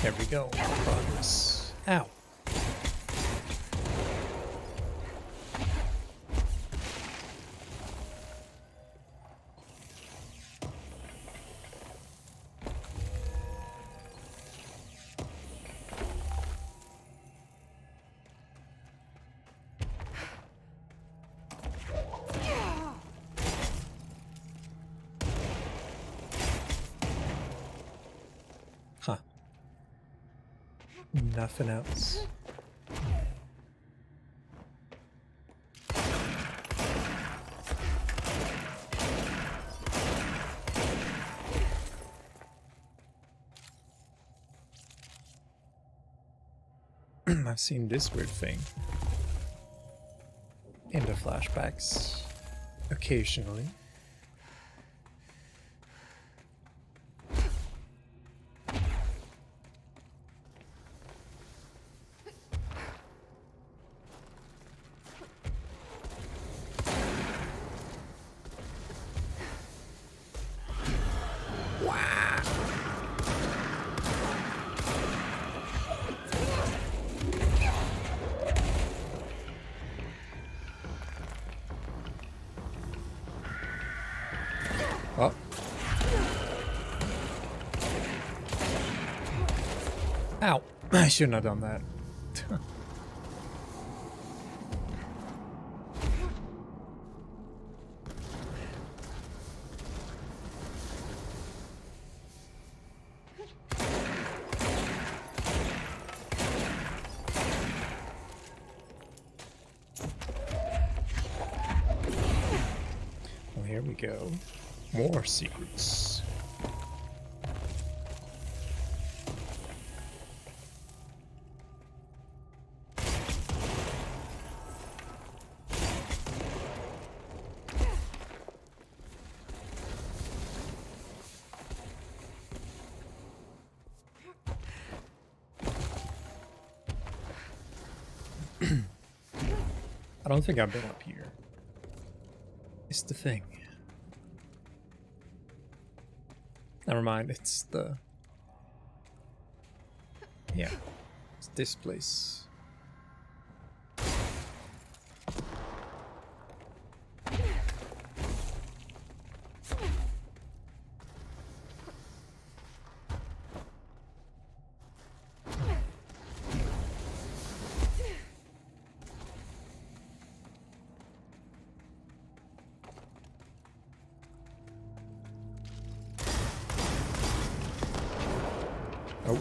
There we go. Progress. Ow. Huh. Nothing else. I've seen this weird thing in the flashbacks occasionally. Ow! I shouldn't have done that. Well, here we go. More secrets. I don't think I've been up here. It's the thing. Never mind, it's the... Yeah, it's this place. Oh.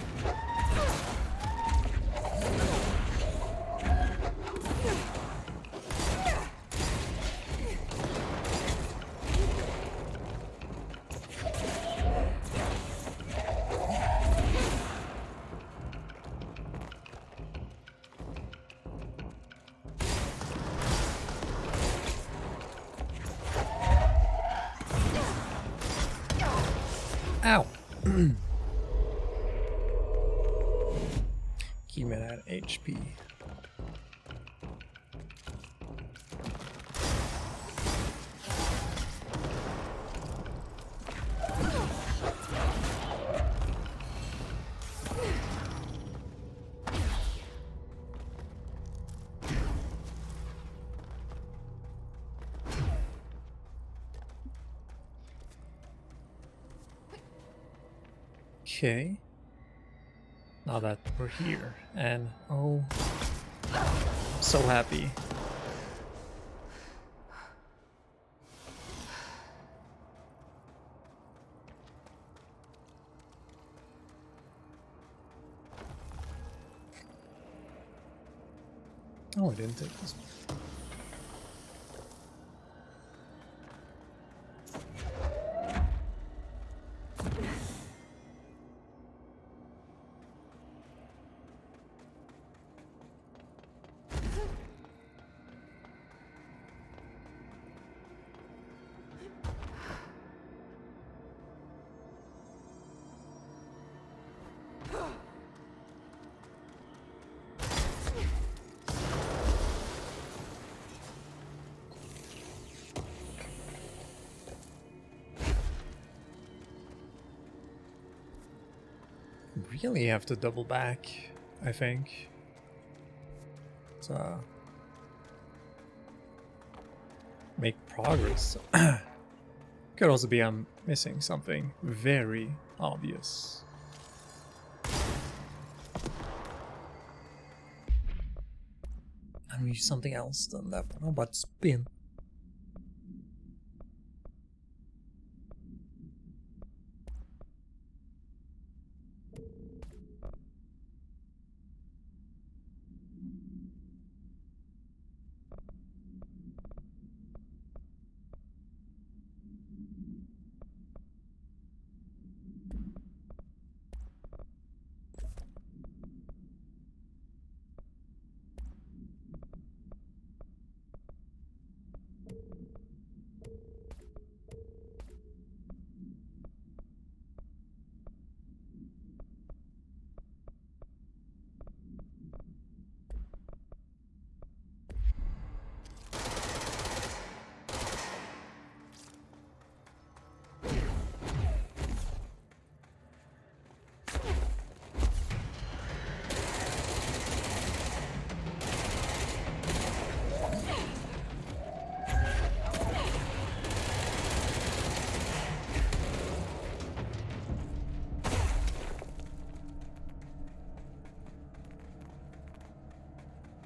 Ow. Keep it at HP. Okay. Now that we're here, and oh, so happy. Oh, I didn't take this one. Really have to double back, I think. To make progress. Could also be I'm missing something very obvious. I'm using something else than that one. How about spin?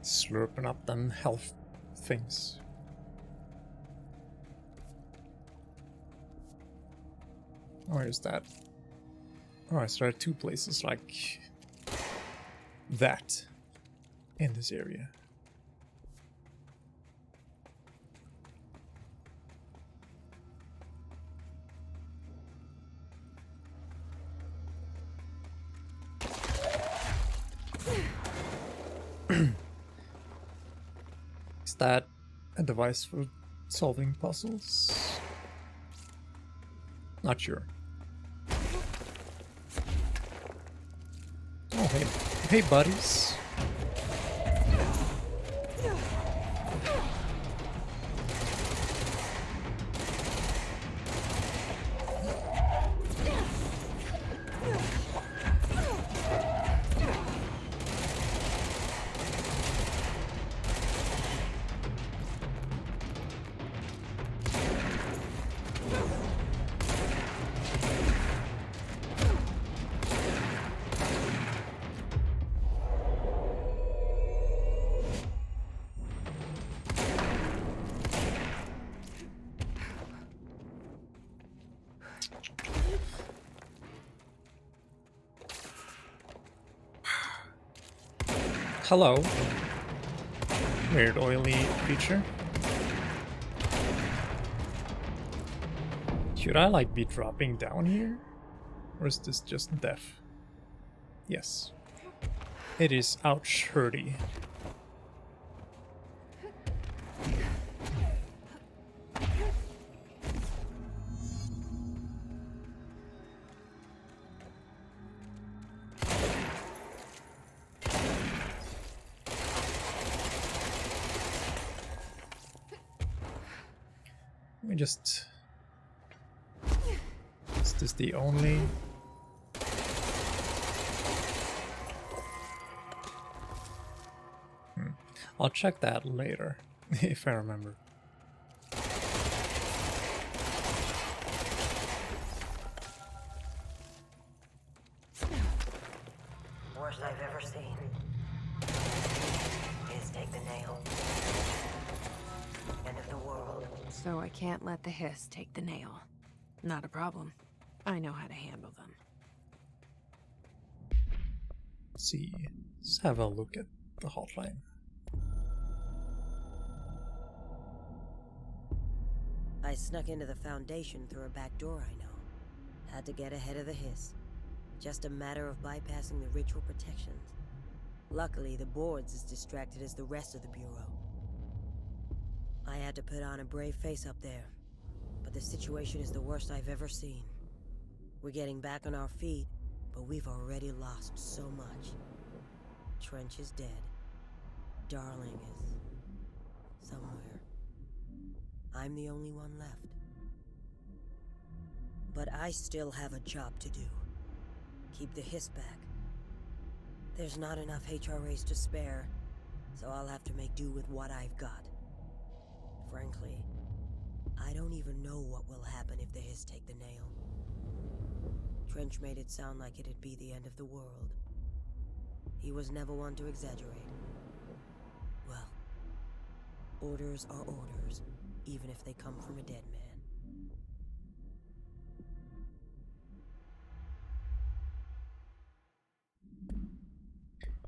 Slurping up them health things. Or is that? Oh, so there are two places like that in this area. Is that a device for solving puzzles? Not sure. Oh, hey. Hey, buddies. Hello. Weird oily creature. Should I like be dropping down here? Or is this just death? Yes. It is ouch hurty. Let me just... Is this the only... I'll check that later, if I remember. Worst I've ever seen is take the nail. End of the world. So I can't let the hiss take the nail. Not a problem. I know how to handle them. Let's see. Let's have a look at the hotline. I snuck into the Foundation through a back door I know. Had to get ahead of the hiss. Just a matter of bypassing the ritual protections. Luckily, the board's as distracted as the rest of the Bureau. I had to put on a brave face up there. But the situation is the worst I've ever seen. We're getting back on our feet, but we've already lost so much. Trench is dead. Darling is... somewhere. I'm the only one left. But I still have a job to do. Keep the hiss back. There's not enough HRAs to spare, so I'll have to make do with what I've got. Frankly, I don't even know what will happen if the hiss take the nail. Trench made it sound like it'd be the end of the world. He was never one to exaggerate. Well, orders are orders, even if they come from a dead man.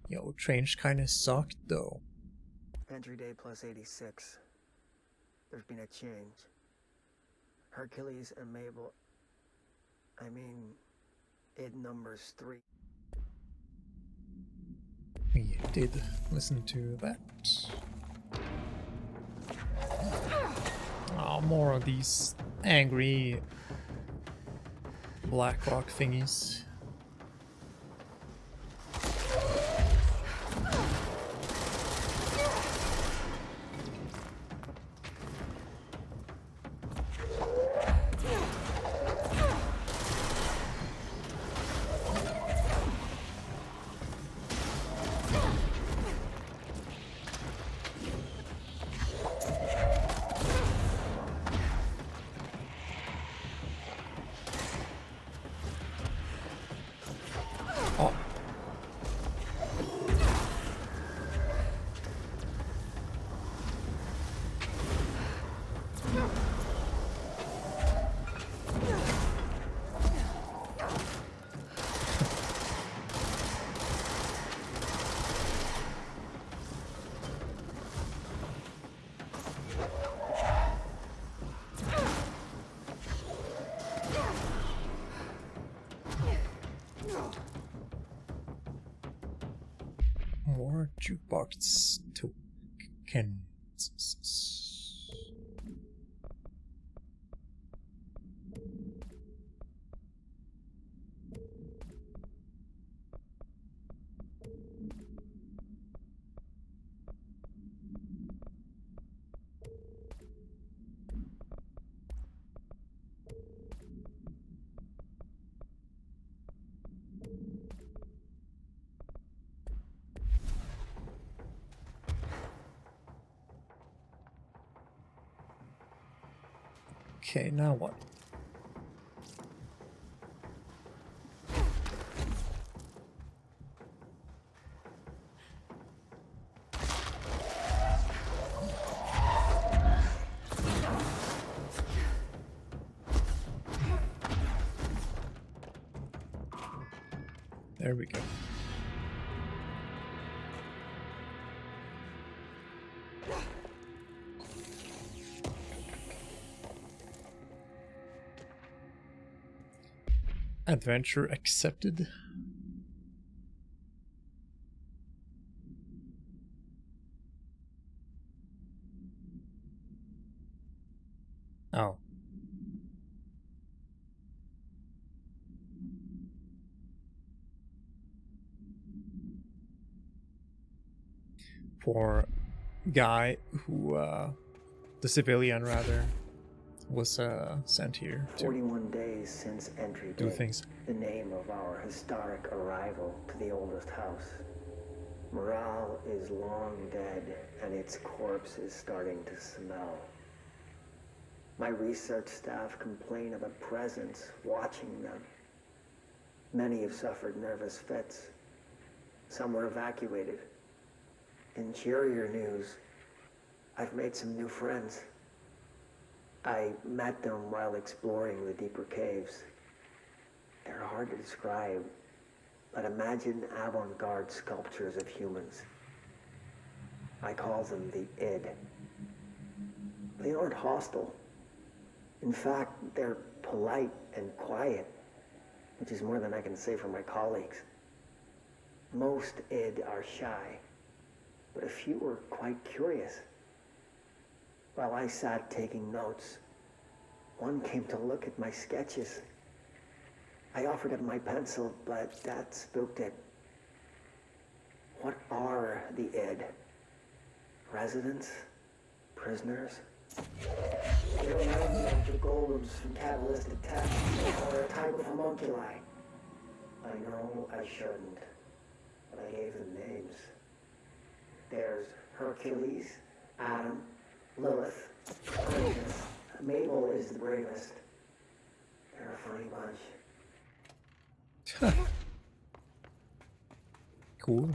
Yo, Trench kinda sucked though. Entry day plus 86. There's been a change. Hercules and Mabel... I mean, it numbers 3. We did listen to that. Oh, more of these angry Blackrock thingies. More jukebox tokens. Okay, now what? There we go. Adventure accepted. Oh. Poor guy who, the civilian rather, was sent here to 41 days since entry do date, things. the name of our historic arrival to the oldest house. Morale is long dead, and its corpse is starting to smell. My research staff complain of a presence watching them. Many have suffered nervous fits. Some were evacuated. In cheerier news, I've made some new friends. I met them while exploring the deeper caves. They're hard to describe, but imagine avant-garde sculptures of humans. I call them the id. They aren't hostile. In fact, they're polite and quiet, which is more than I can say for my colleagues. Most id are shy, but a few are quite curious. While I sat taking notes, one came to look at my sketches. I offered him my pencil, but that spooked it. What are the id? Residents? Prisoners? They remind me of the golems from Kabbalistic texts, or a type of homunculi. I know I shouldn't, but I gave them names. There's Hercules, Adam, Lilith, Artemis. Mabel is the bravest. They're a funny bunch. Cool.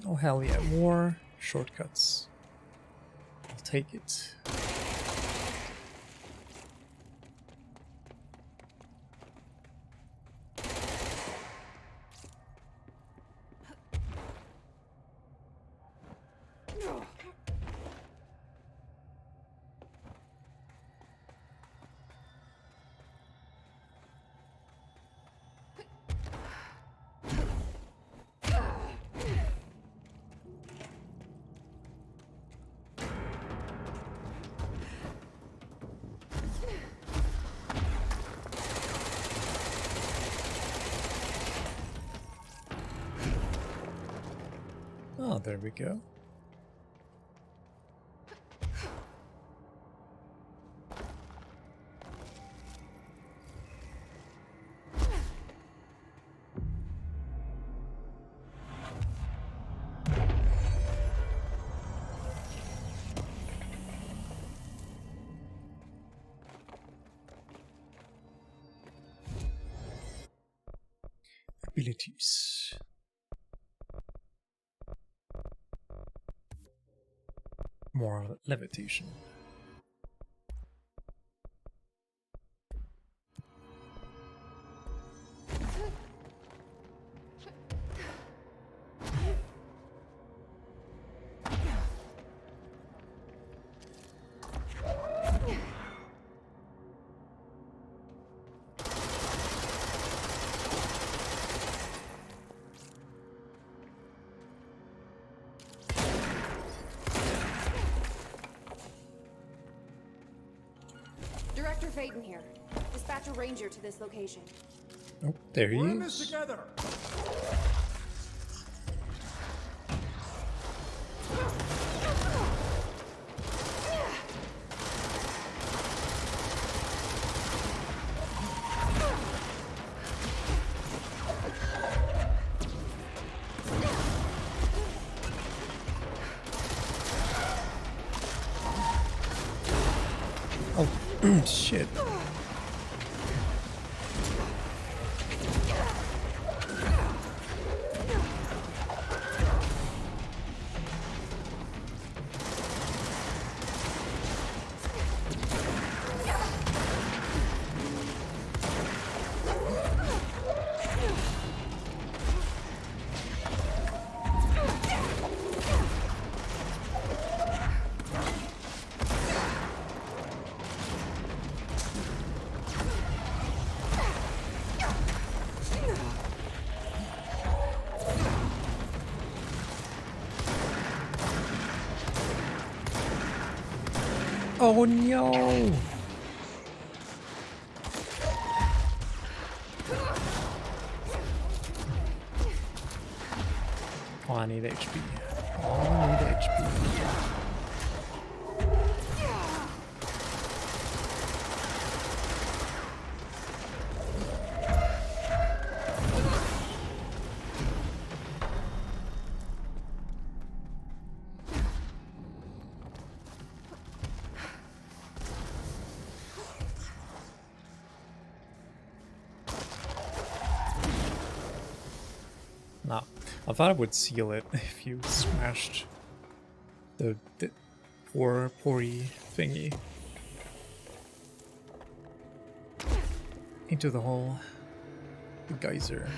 Oh hell yeah, more shortcuts. I'll take it. Oh, there we go. Abilities. More levitation. Faden here. Dispatch a ranger to this location. Oh, there he We're in this is. together. Oh, shit. Oh no! Oh, I need HP. Oh, I need HP. No, I thought I would seal it if you smashed the pori thingy into the hole, the geyser.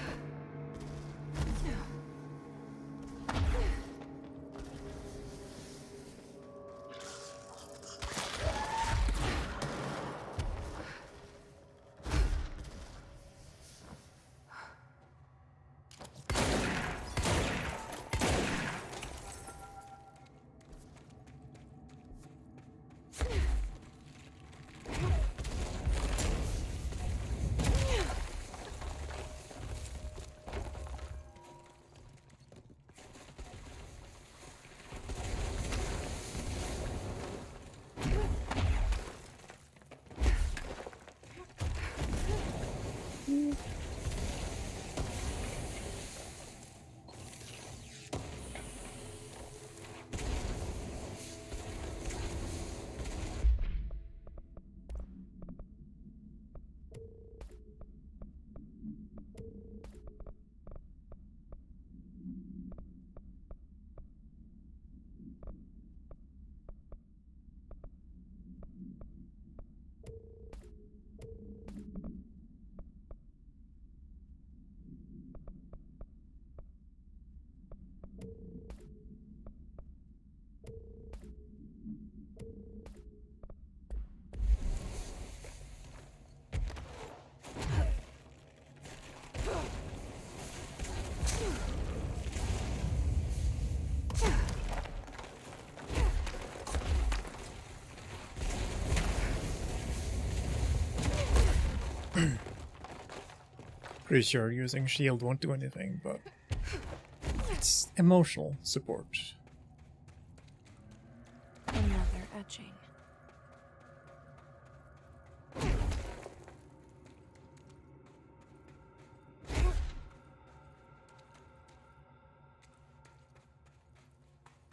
Pretty sure using shield won't do anything, but it's emotional support. Another etching.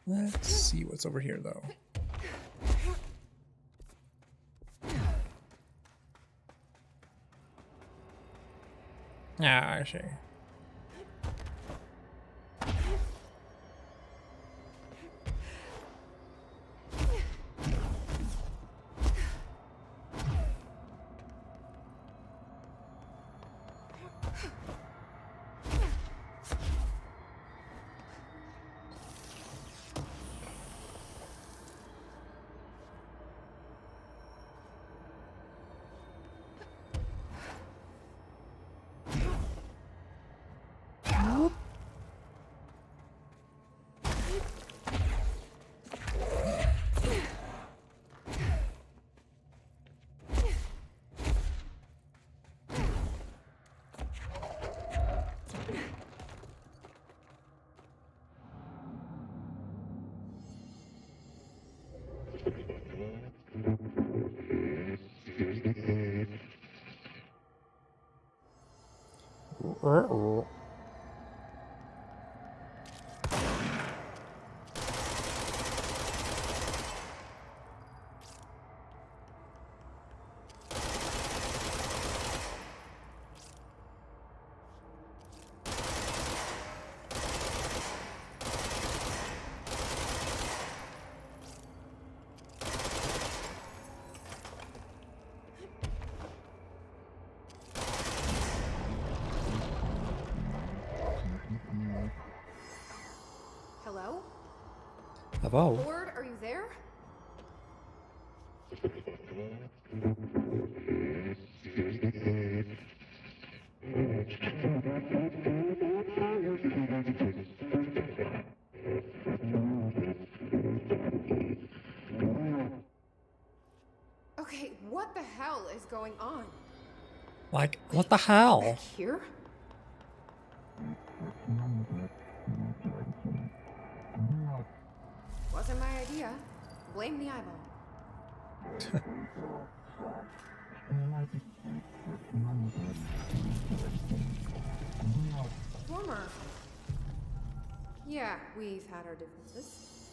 Let's see what's over here, though. Ah, I see. Uh-oh. Hello? Hello? Lord, are you there? Okay, what the hell is going on? Like, what the hell? Here? Wasn't my idea. Blame the eyeball. Warmer. Yeah, we've had our differences.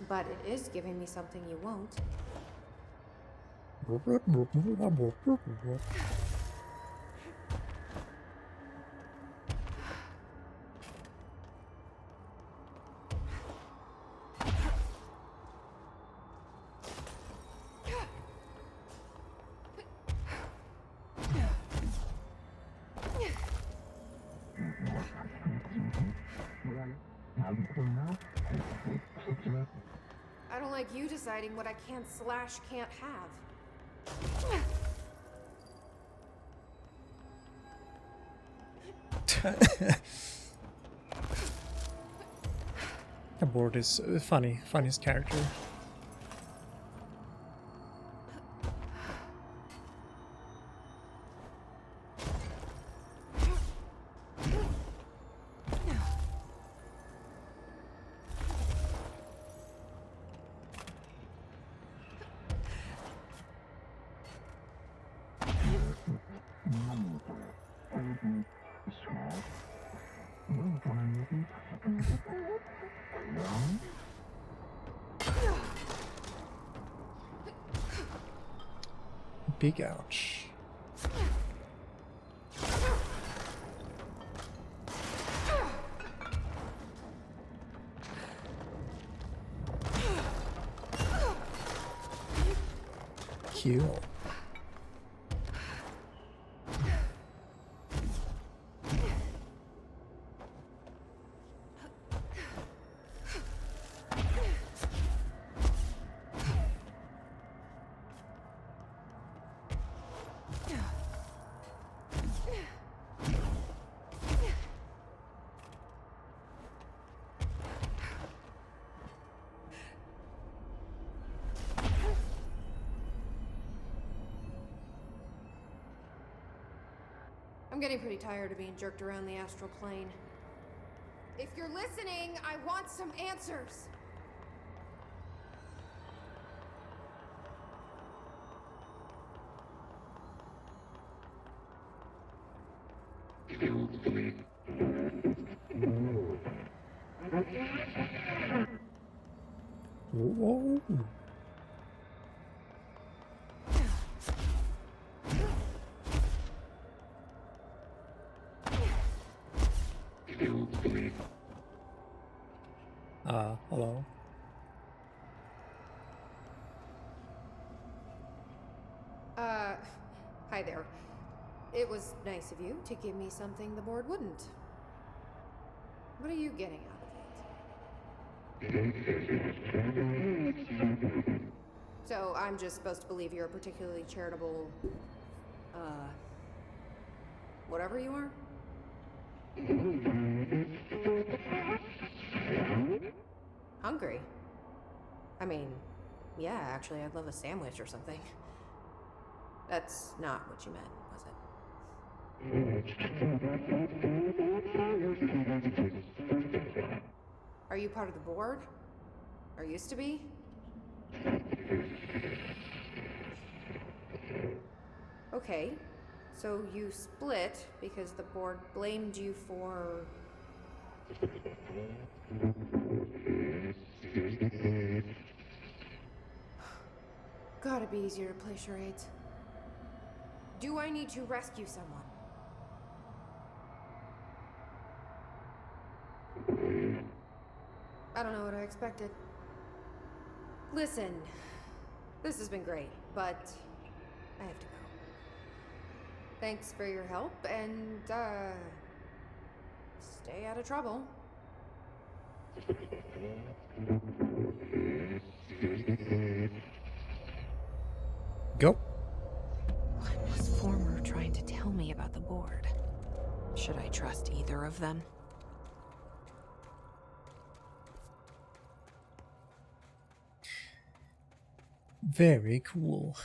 But it is giving me something you won't. I don't like you deciding what I can't have. The board is funniest character. Big ouch. Kill. I'm getting pretty tired of being jerked around the astral plane. If you're listening, I want some answers. Whoa. Hello. Hi there. It was nice of you to give me something the board wouldn't. What are you getting out of it? So I'm just supposed to believe you're a particularly charitable, whatever you are? Hungry? I mean, yeah, actually, I'd love a sandwich or something. That's not what you meant, was it? Are you part of the board? Or used to be? Okay, So you split because the board blamed you for... Gotta be easier to play charades. Do I need to rescue someone? I don't know what I expected. Listen, this has been great, but I have to go. Thanks for your help, and, stay out of trouble. Go. What was Former trying to tell me about the board? Should I trust either of them? Very cool.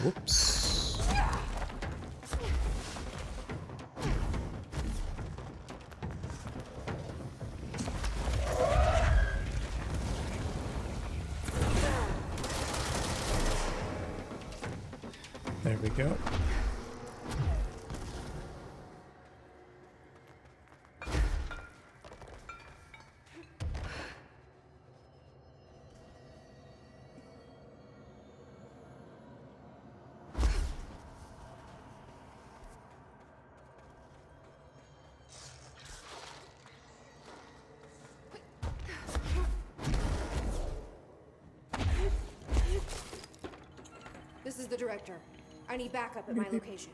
Whoops. There we go. This is the director. I need backup at my location.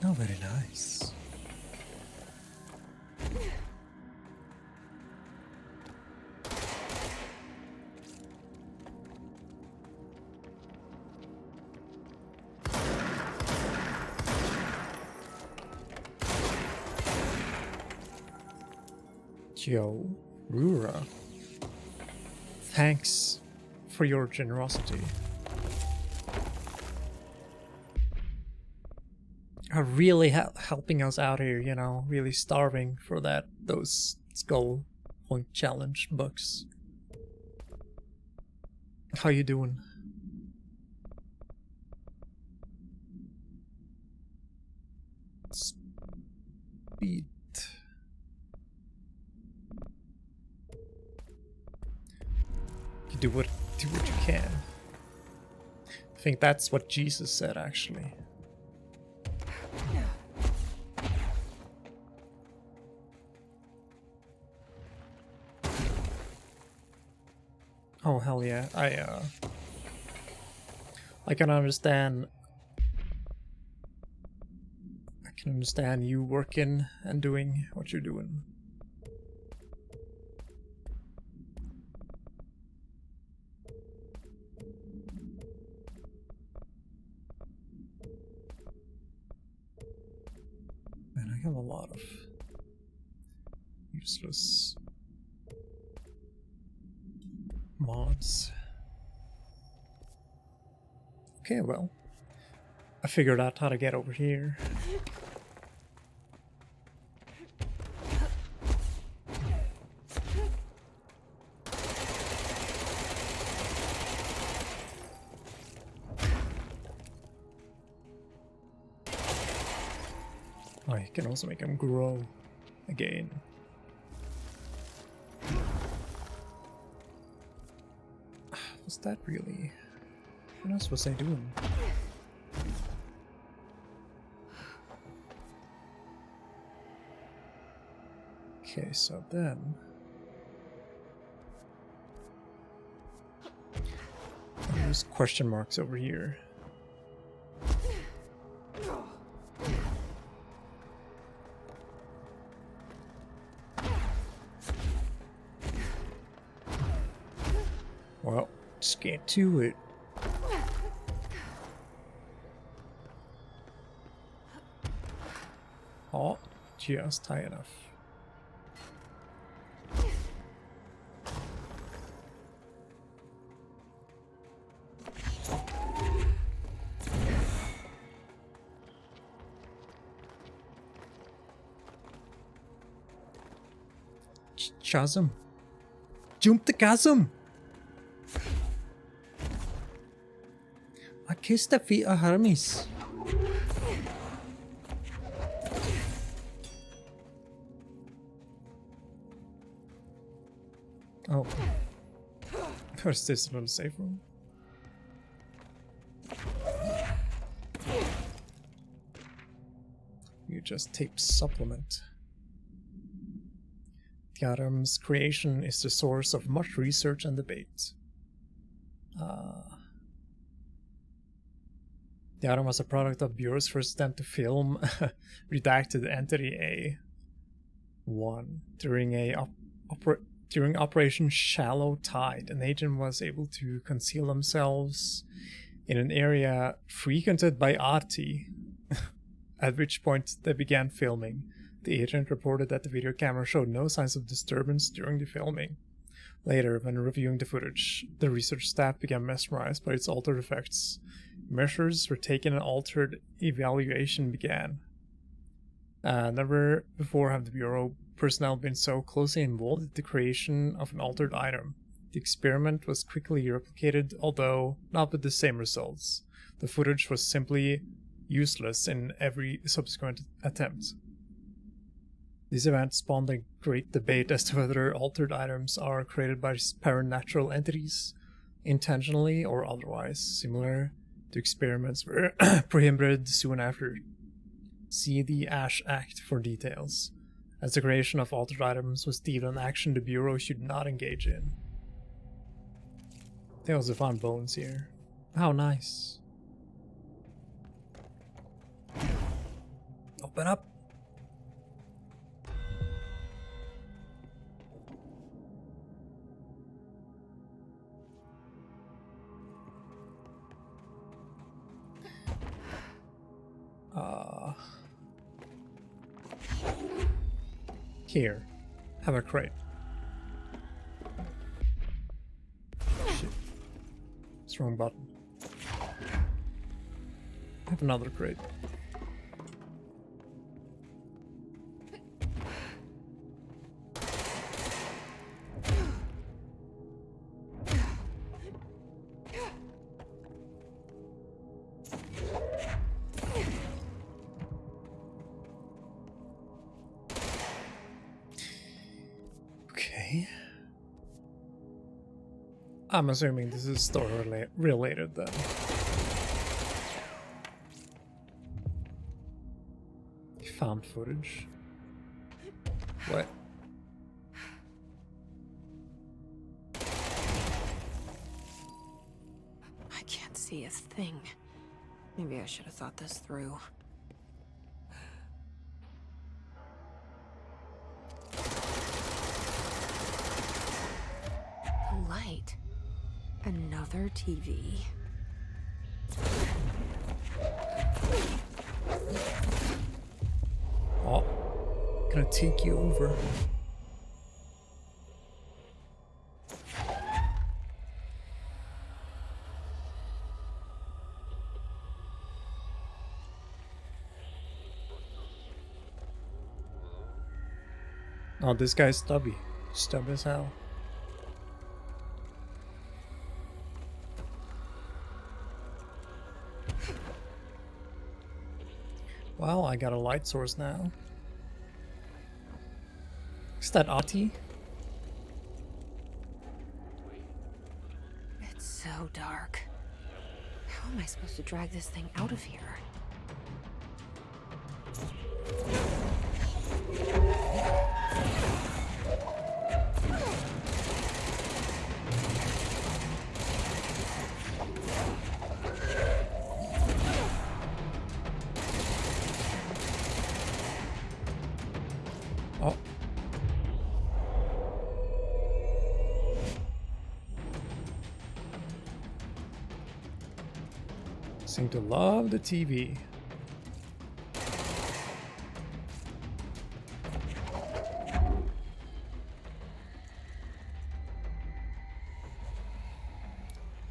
Oh, very nice. Yo, Rura. Thanks for your generosity. Are really helping us out here, you know, really starving for those skull point challenge books. How you doing? Speed. You do what you can. I think that's what Jesus said, actually. Oh hell yeah! I can understand. I can understand you working and doing what you're doing. Man, I have a lot of useless mods. Okay, well, I figured out how to get over here. Oh, you can also make them grow again. Was that really? What else was I doing? Okay, so then there's question marks over here. Well, just get to it. Oh, just high enough. Chasm. Jump the chasm! I kissed the feet of Hermes. Oh. First this little safe room. You just tape supplement. The Atom's creation is the source of much research and debate. The Atom was a product of Bureau's first attempt to film redacted Entity A1. During Operation Shallow Tide, an agent was able to conceal themselves in an area frequented by Ahti, at which point they began filming. The agent reported that the video camera showed no signs of disturbance during the filming. Later, when reviewing the footage, the research staff became mesmerized by its altered effects. Measures were taken and altered evaluation began. Never before have the Bureau personnel been so closely involved in the creation of an altered item. The experiment was quickly replicated, although not with the same results. The footage was simply useless in every subsequent attempt. These events spawned a great debate as to whether altered items are created by supernatural entities, intentionally or otherwise. Similar to experiments were prohibited soon after. See the Ash Act for details, as the creation of altered items was deemed an action the Bureau should not engage in. They also found bones here. How nice. Open up. Here, have a crate. Shit. It's wrong button. Have another crate. I'm assuming this is story related then. Found footage. What? I can't see a thing. Maybe I should have thought this through. The light. Another TV. Oh, gonna take you over. Oh, this guy's stubby. Stubby as hell. Well, I got a light source now. Is that Ahti? It's so dark. How am I supposed to drag this thing out of here? Oh. Seem to love the TV.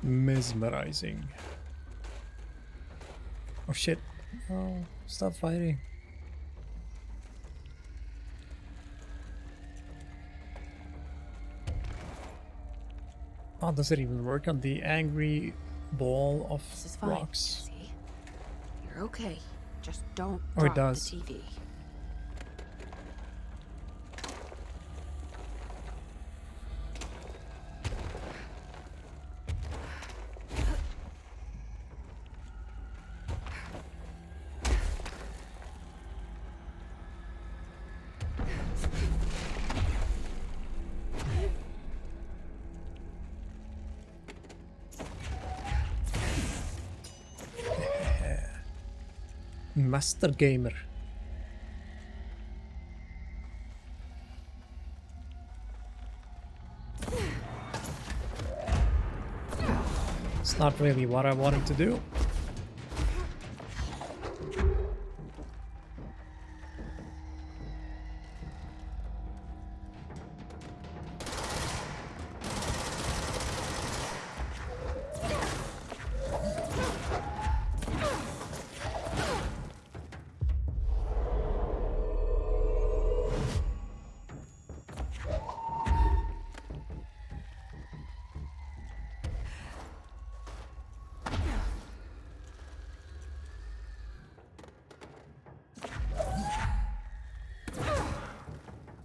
Mesmerizing. Oh shit. Oh, stop fighting. Oh, does it even work on the angry ball of This is fine, rocks? Jesse. You're okay. Just don't Oh, it drop does. the TV. Master gamer. It's not really what I wanted to do.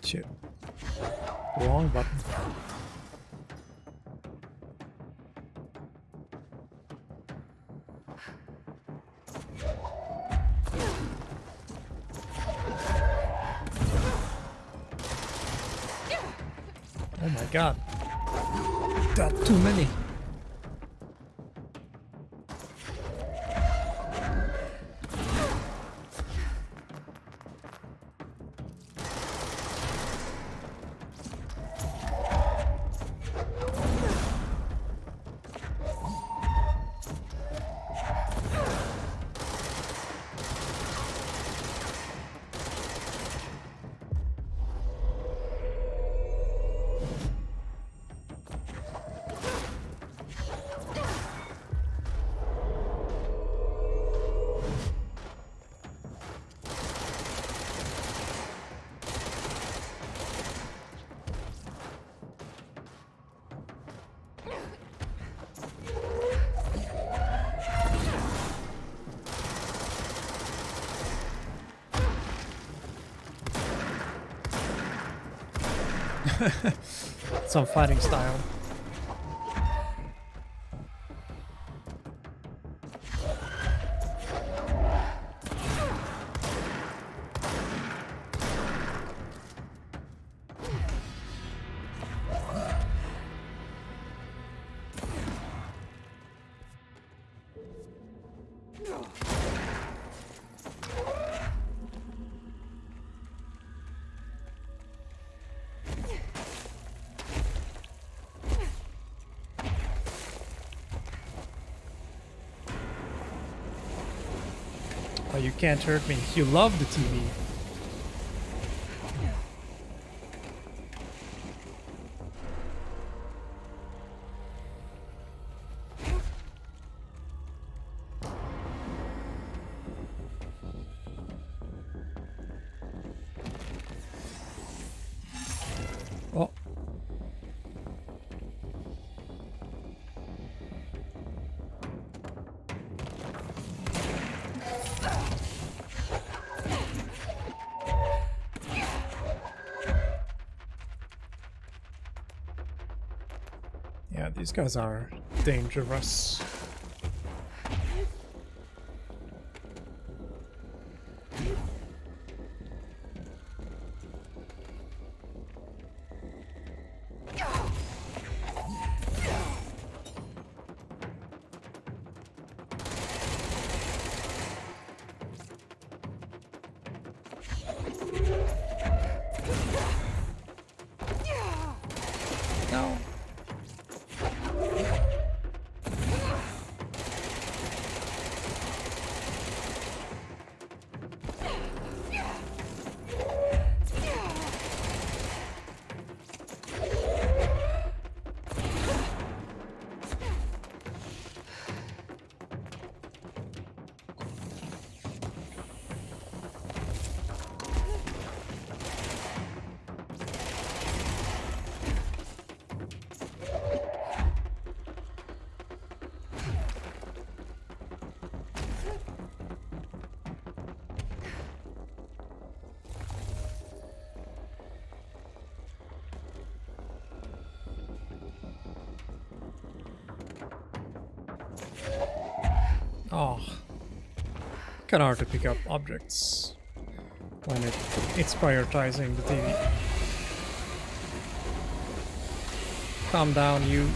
Shit. Wrong button. Oh my god. Got too many. Some fighting style. Oh, you can't hurt me. You love the TV. Oh. Yeah, these guys are dangerous. No. Oh, kind of hard to pick up objects when it's prioritizing the TV. Calm down, you.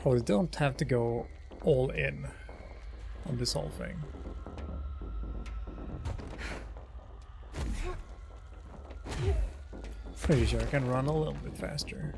Probably don't have to go all in on this whole thing. Pretty sure I can run a little bit faster.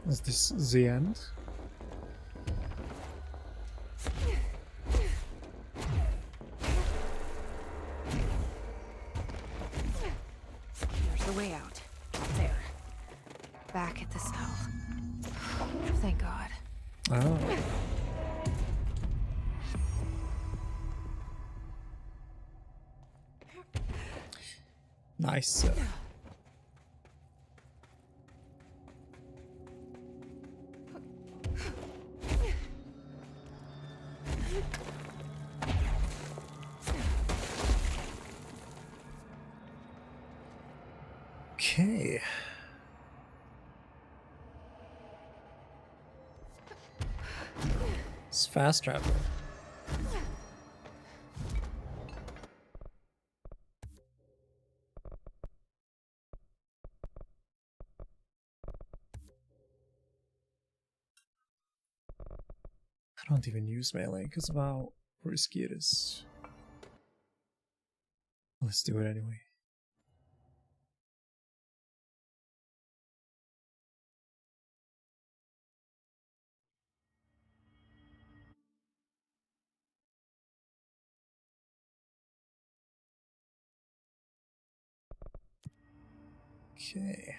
Is this the end? There's the way out. There. Back at the cell. Thank God. Oh. Nice. Okay. It's fast travel. I don't even use melee because of how risky it is. Let's do it anyway. Okay.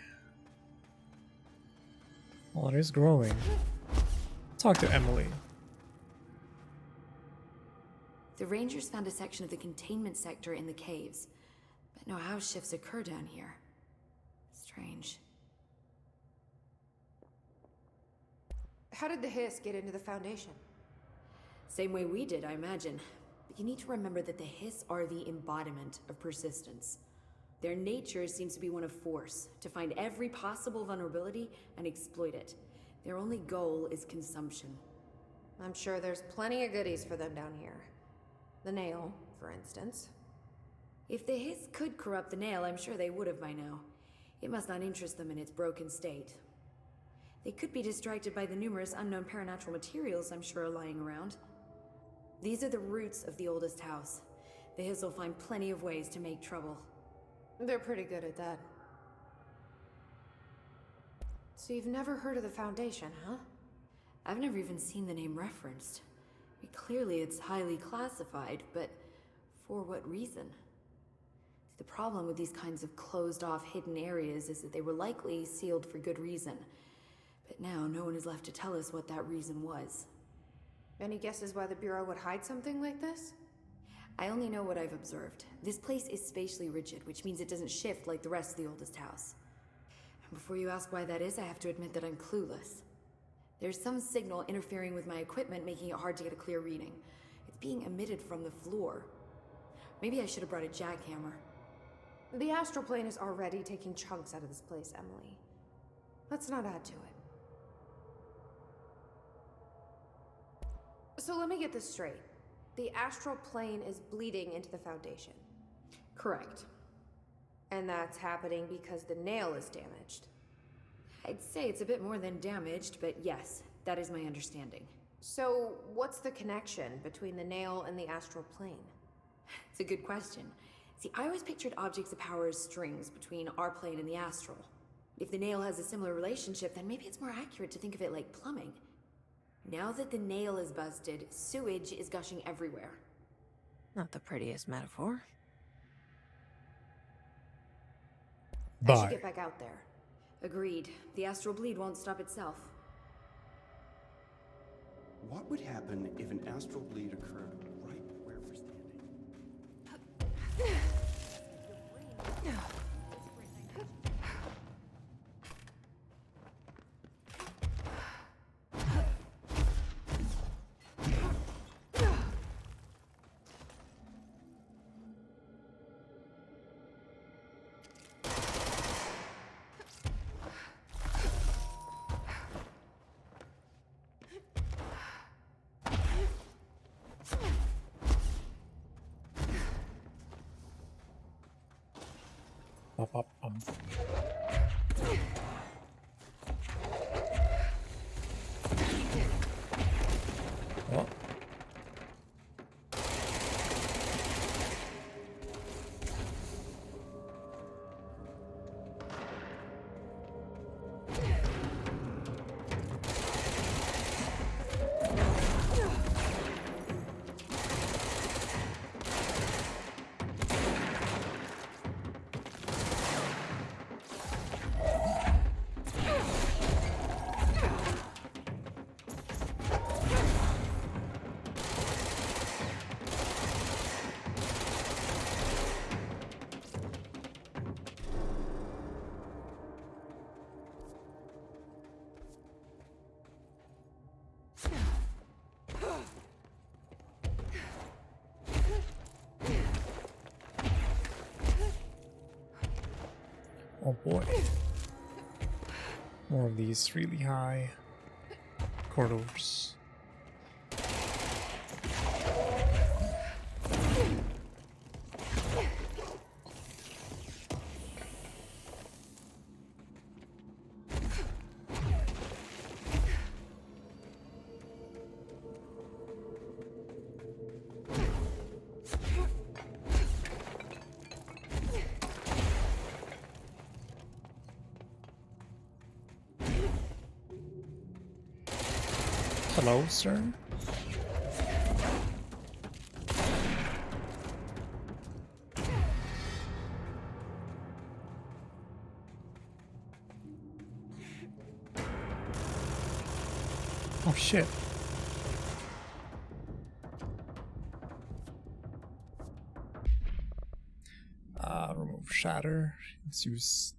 Well, it is growing. Talk to Emily. The Rangers found a section of the containment sector in the caves, but no house shifts occur down here. Strange. How did the Hiss get into the Foundation? Same way we did, I imagine. But you need to remember that the Hiss are the embodiment of persistence. Their nature seems to be one of force, to find every possible vulnerability and exploit it. Their only goal is consumption. I'm sure there's plenty of goodies for them down here. The nail, for instance. If the Hiss could corrupt the nail, I'm sure they would have by now. It must not interest them in its broken state. They could be distracted by the numerous unknown paranatural materials I'm sure are lying around. These are the roots of the oldest house. The Hiss will find plenty of ways to make trouble. They're pretty good at that. So you've never heard of the Foundation, huh? I've never even seen the name referenced. Clearly it's highly classified, but for what reason? The problem with these kinds of closed-off hidden areas is that they were likely sealed for good reason. But now no one is left to tell us what that reason was. Any guesses why the Bureau would hide something like this? I only know what I've observed. This place is spatially rigid, which means it doesn't shift like the rest of the oldest house. And before you ask why that is, I have to admit that I'm clueless. There's some signal interfering with my equipment, making it hard to get a clear reading. It's being emitted from the floor. Maybe I should have brought a jackhammer. The astral plane is already taking chunks out of this place, Emily. Let's not add to it. So let me get this straight. The astral plane is bleeding into the Foundation. Correct. And that's happening because the nail is damaged. I'd say it's a bit more than damaged, but yes, that is my understanding. So what's the connection between the nail and the astral plane? It's a good question. See, I always pictured objects of power as strings between our plane and the astral. If the nail has a similar relationship, then maybe it's more accurate to think of it like plumbing. Now that the nail is busted, sewage is gushing everywhere. Not the prettiest metaphor. I should get back out there. Agreed. The astral bleed won't stop itself. What would happen if an astral bleed occurred right where we're standing? Well. Oh boy. More of these really high corridors. Hello, sir. shit. Remove shatter. Let's use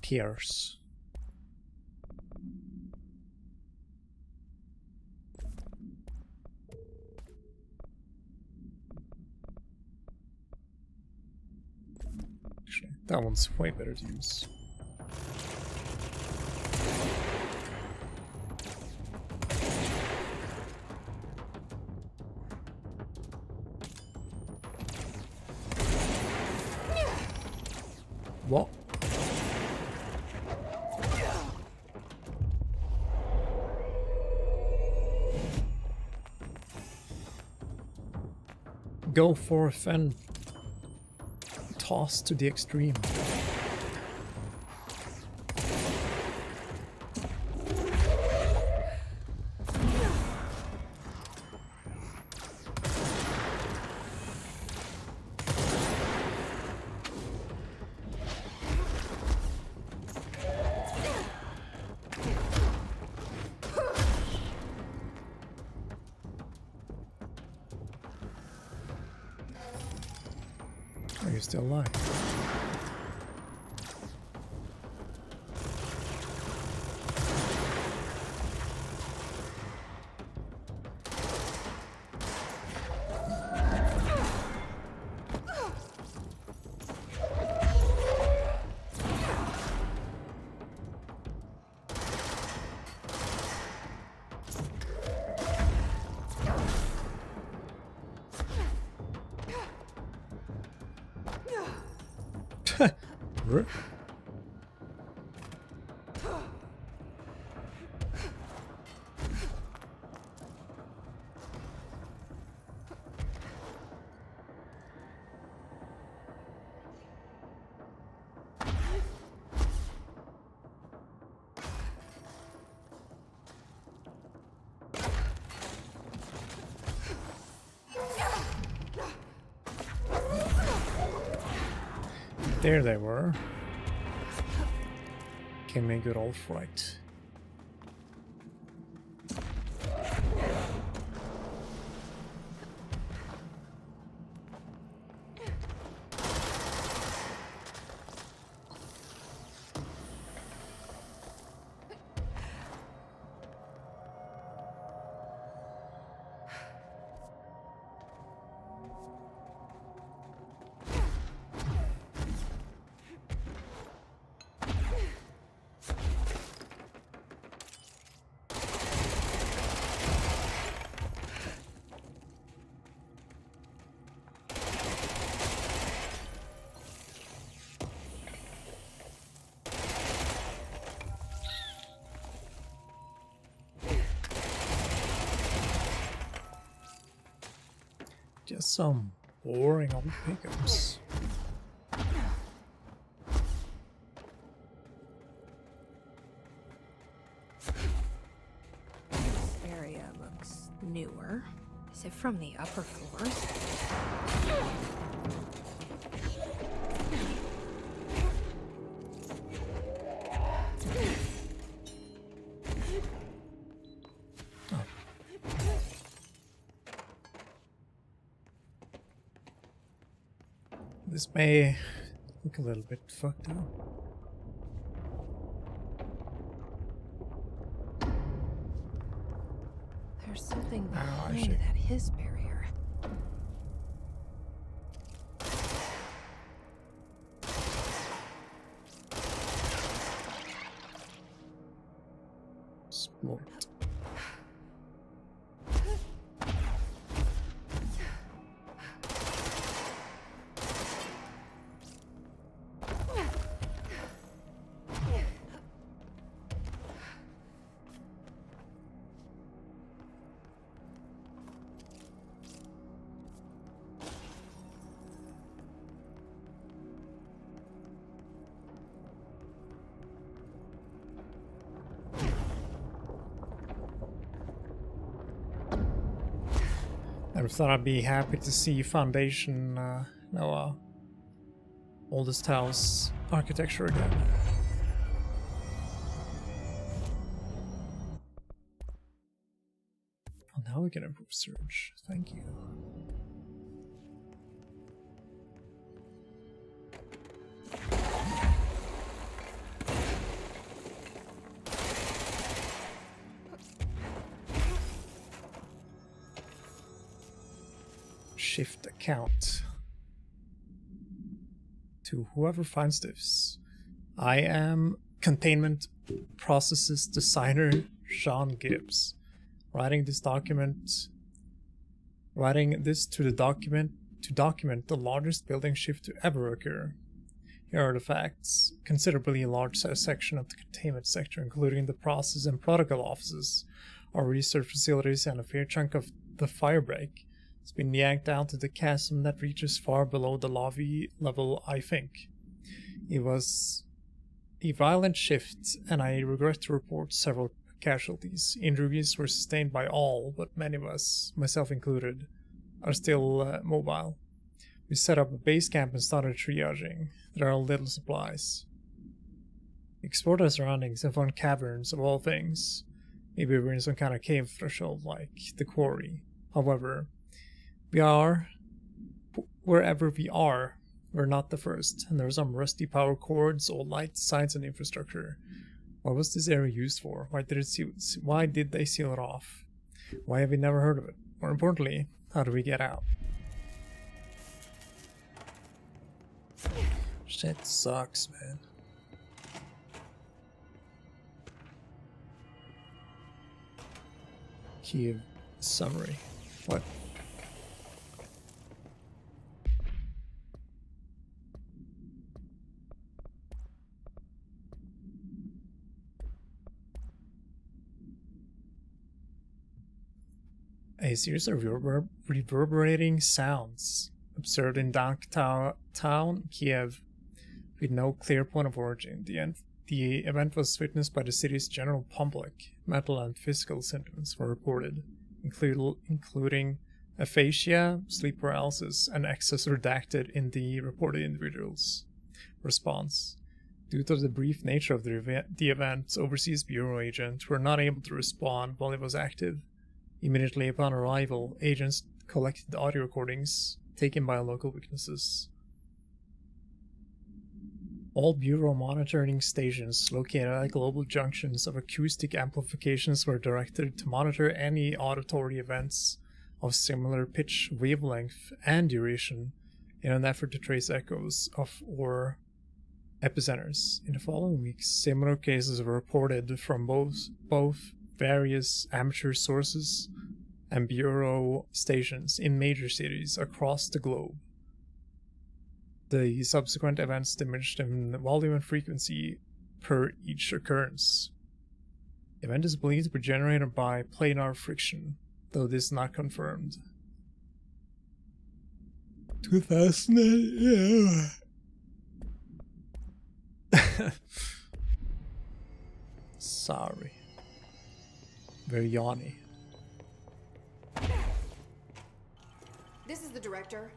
pierce. Actually, that one's way better to use. What? Go forth and toss to the extreme. Are you still alive? There they were. Can make it all right. Just some boring old pickups. This area looks newer. Is it from the upper floors? This may look a little bit fucked up. There's something Oh, I behind see. that his barrier. Smart. I thought I'd be happy to see Foundation, Oldest House architecture again. Now we can improve search. Thank you. Shift account to whoever finds this. I am Containment Processes Designer Sean Gibbs. Writing this to document the largest building shift to ever occur. Here are the facts. Considerably large section of the containment sector, including the process and protocol offices, our research facilities, and a fair chunk of the firebreak, has been yanked down to the chasm that reaches far below the lobby level, I think. It was a violent shift, and I regret to report several casualties. Injuries were sustained by all, but many of us, myself included, are still mobile. We set up a base camp and started triaging. There are little supplies. We explored our surroundings and found caverns of all things. Maybe we're in some kind of cave threshold like the quarry. However, wherever we are, we're not the first, and there are some rusty power cords, old lights, signs, and infrastructure. What was this area used for? Why did they seal it off? Why have we never heard of it? More importantly, how do we get out? Shit sucks, man. Kiev summary. What? A series of reverberating sounds observed in downtown Kiev with no clear point of origin. The event was witnessed by the city's general public. Mental and physical symptoms were reported, including aphasia, sleep paralysis, and excess redacted in the reported individuals. Response. Due to the brief nature of the event, Overseas Bureau agents were not able to respond while it was active. Immediately upon arrival, agents collected audio recordings taken by local witnesses. All Bureau monitoring stations located at global junctions of acoustic amplifications were directed to monitor any auditory events of similar pitch, wavelength, and duration in an effort to trace echoes of or epicenters. In the following weeks, similar cases were reported from both various amateur sources and Bureau stations in major cities across the globe. The subsequent events diminished in volume and frequency per each occurrence. The event is believed to be generated by planar friction, though this is not confirmed. 2008. Sorry. Very yawny. This is the director.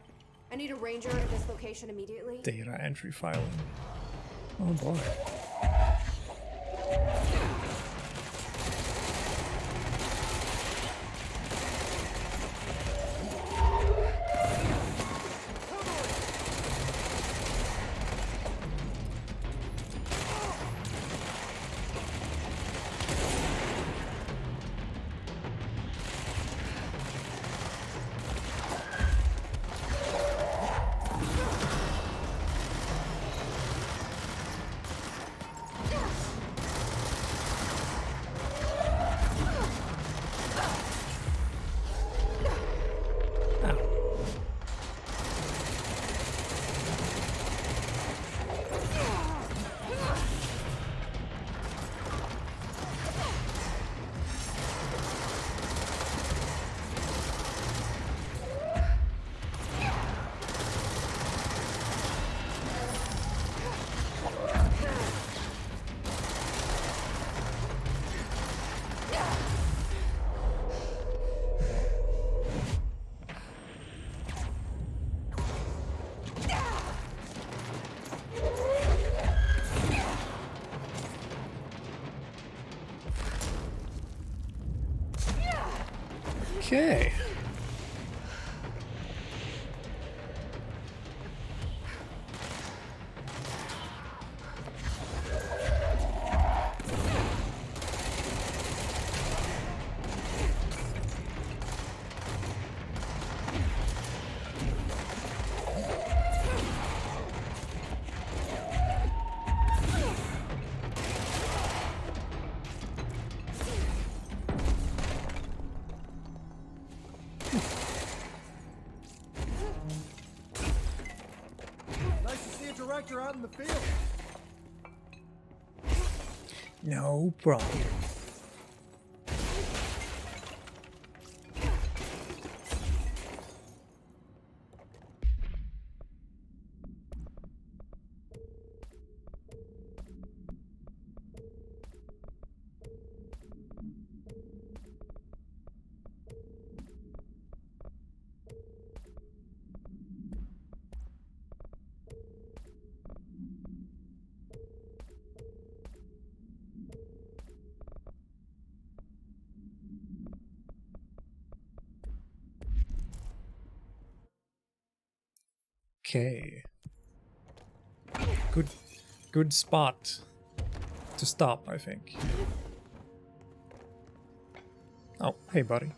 I need a ranger at this location immediately. Data entry filing. Oh boy. Okay. Nice to see a director out in the field. No problem. Okay. Good spot to stop, I think. Oh, hey buddy.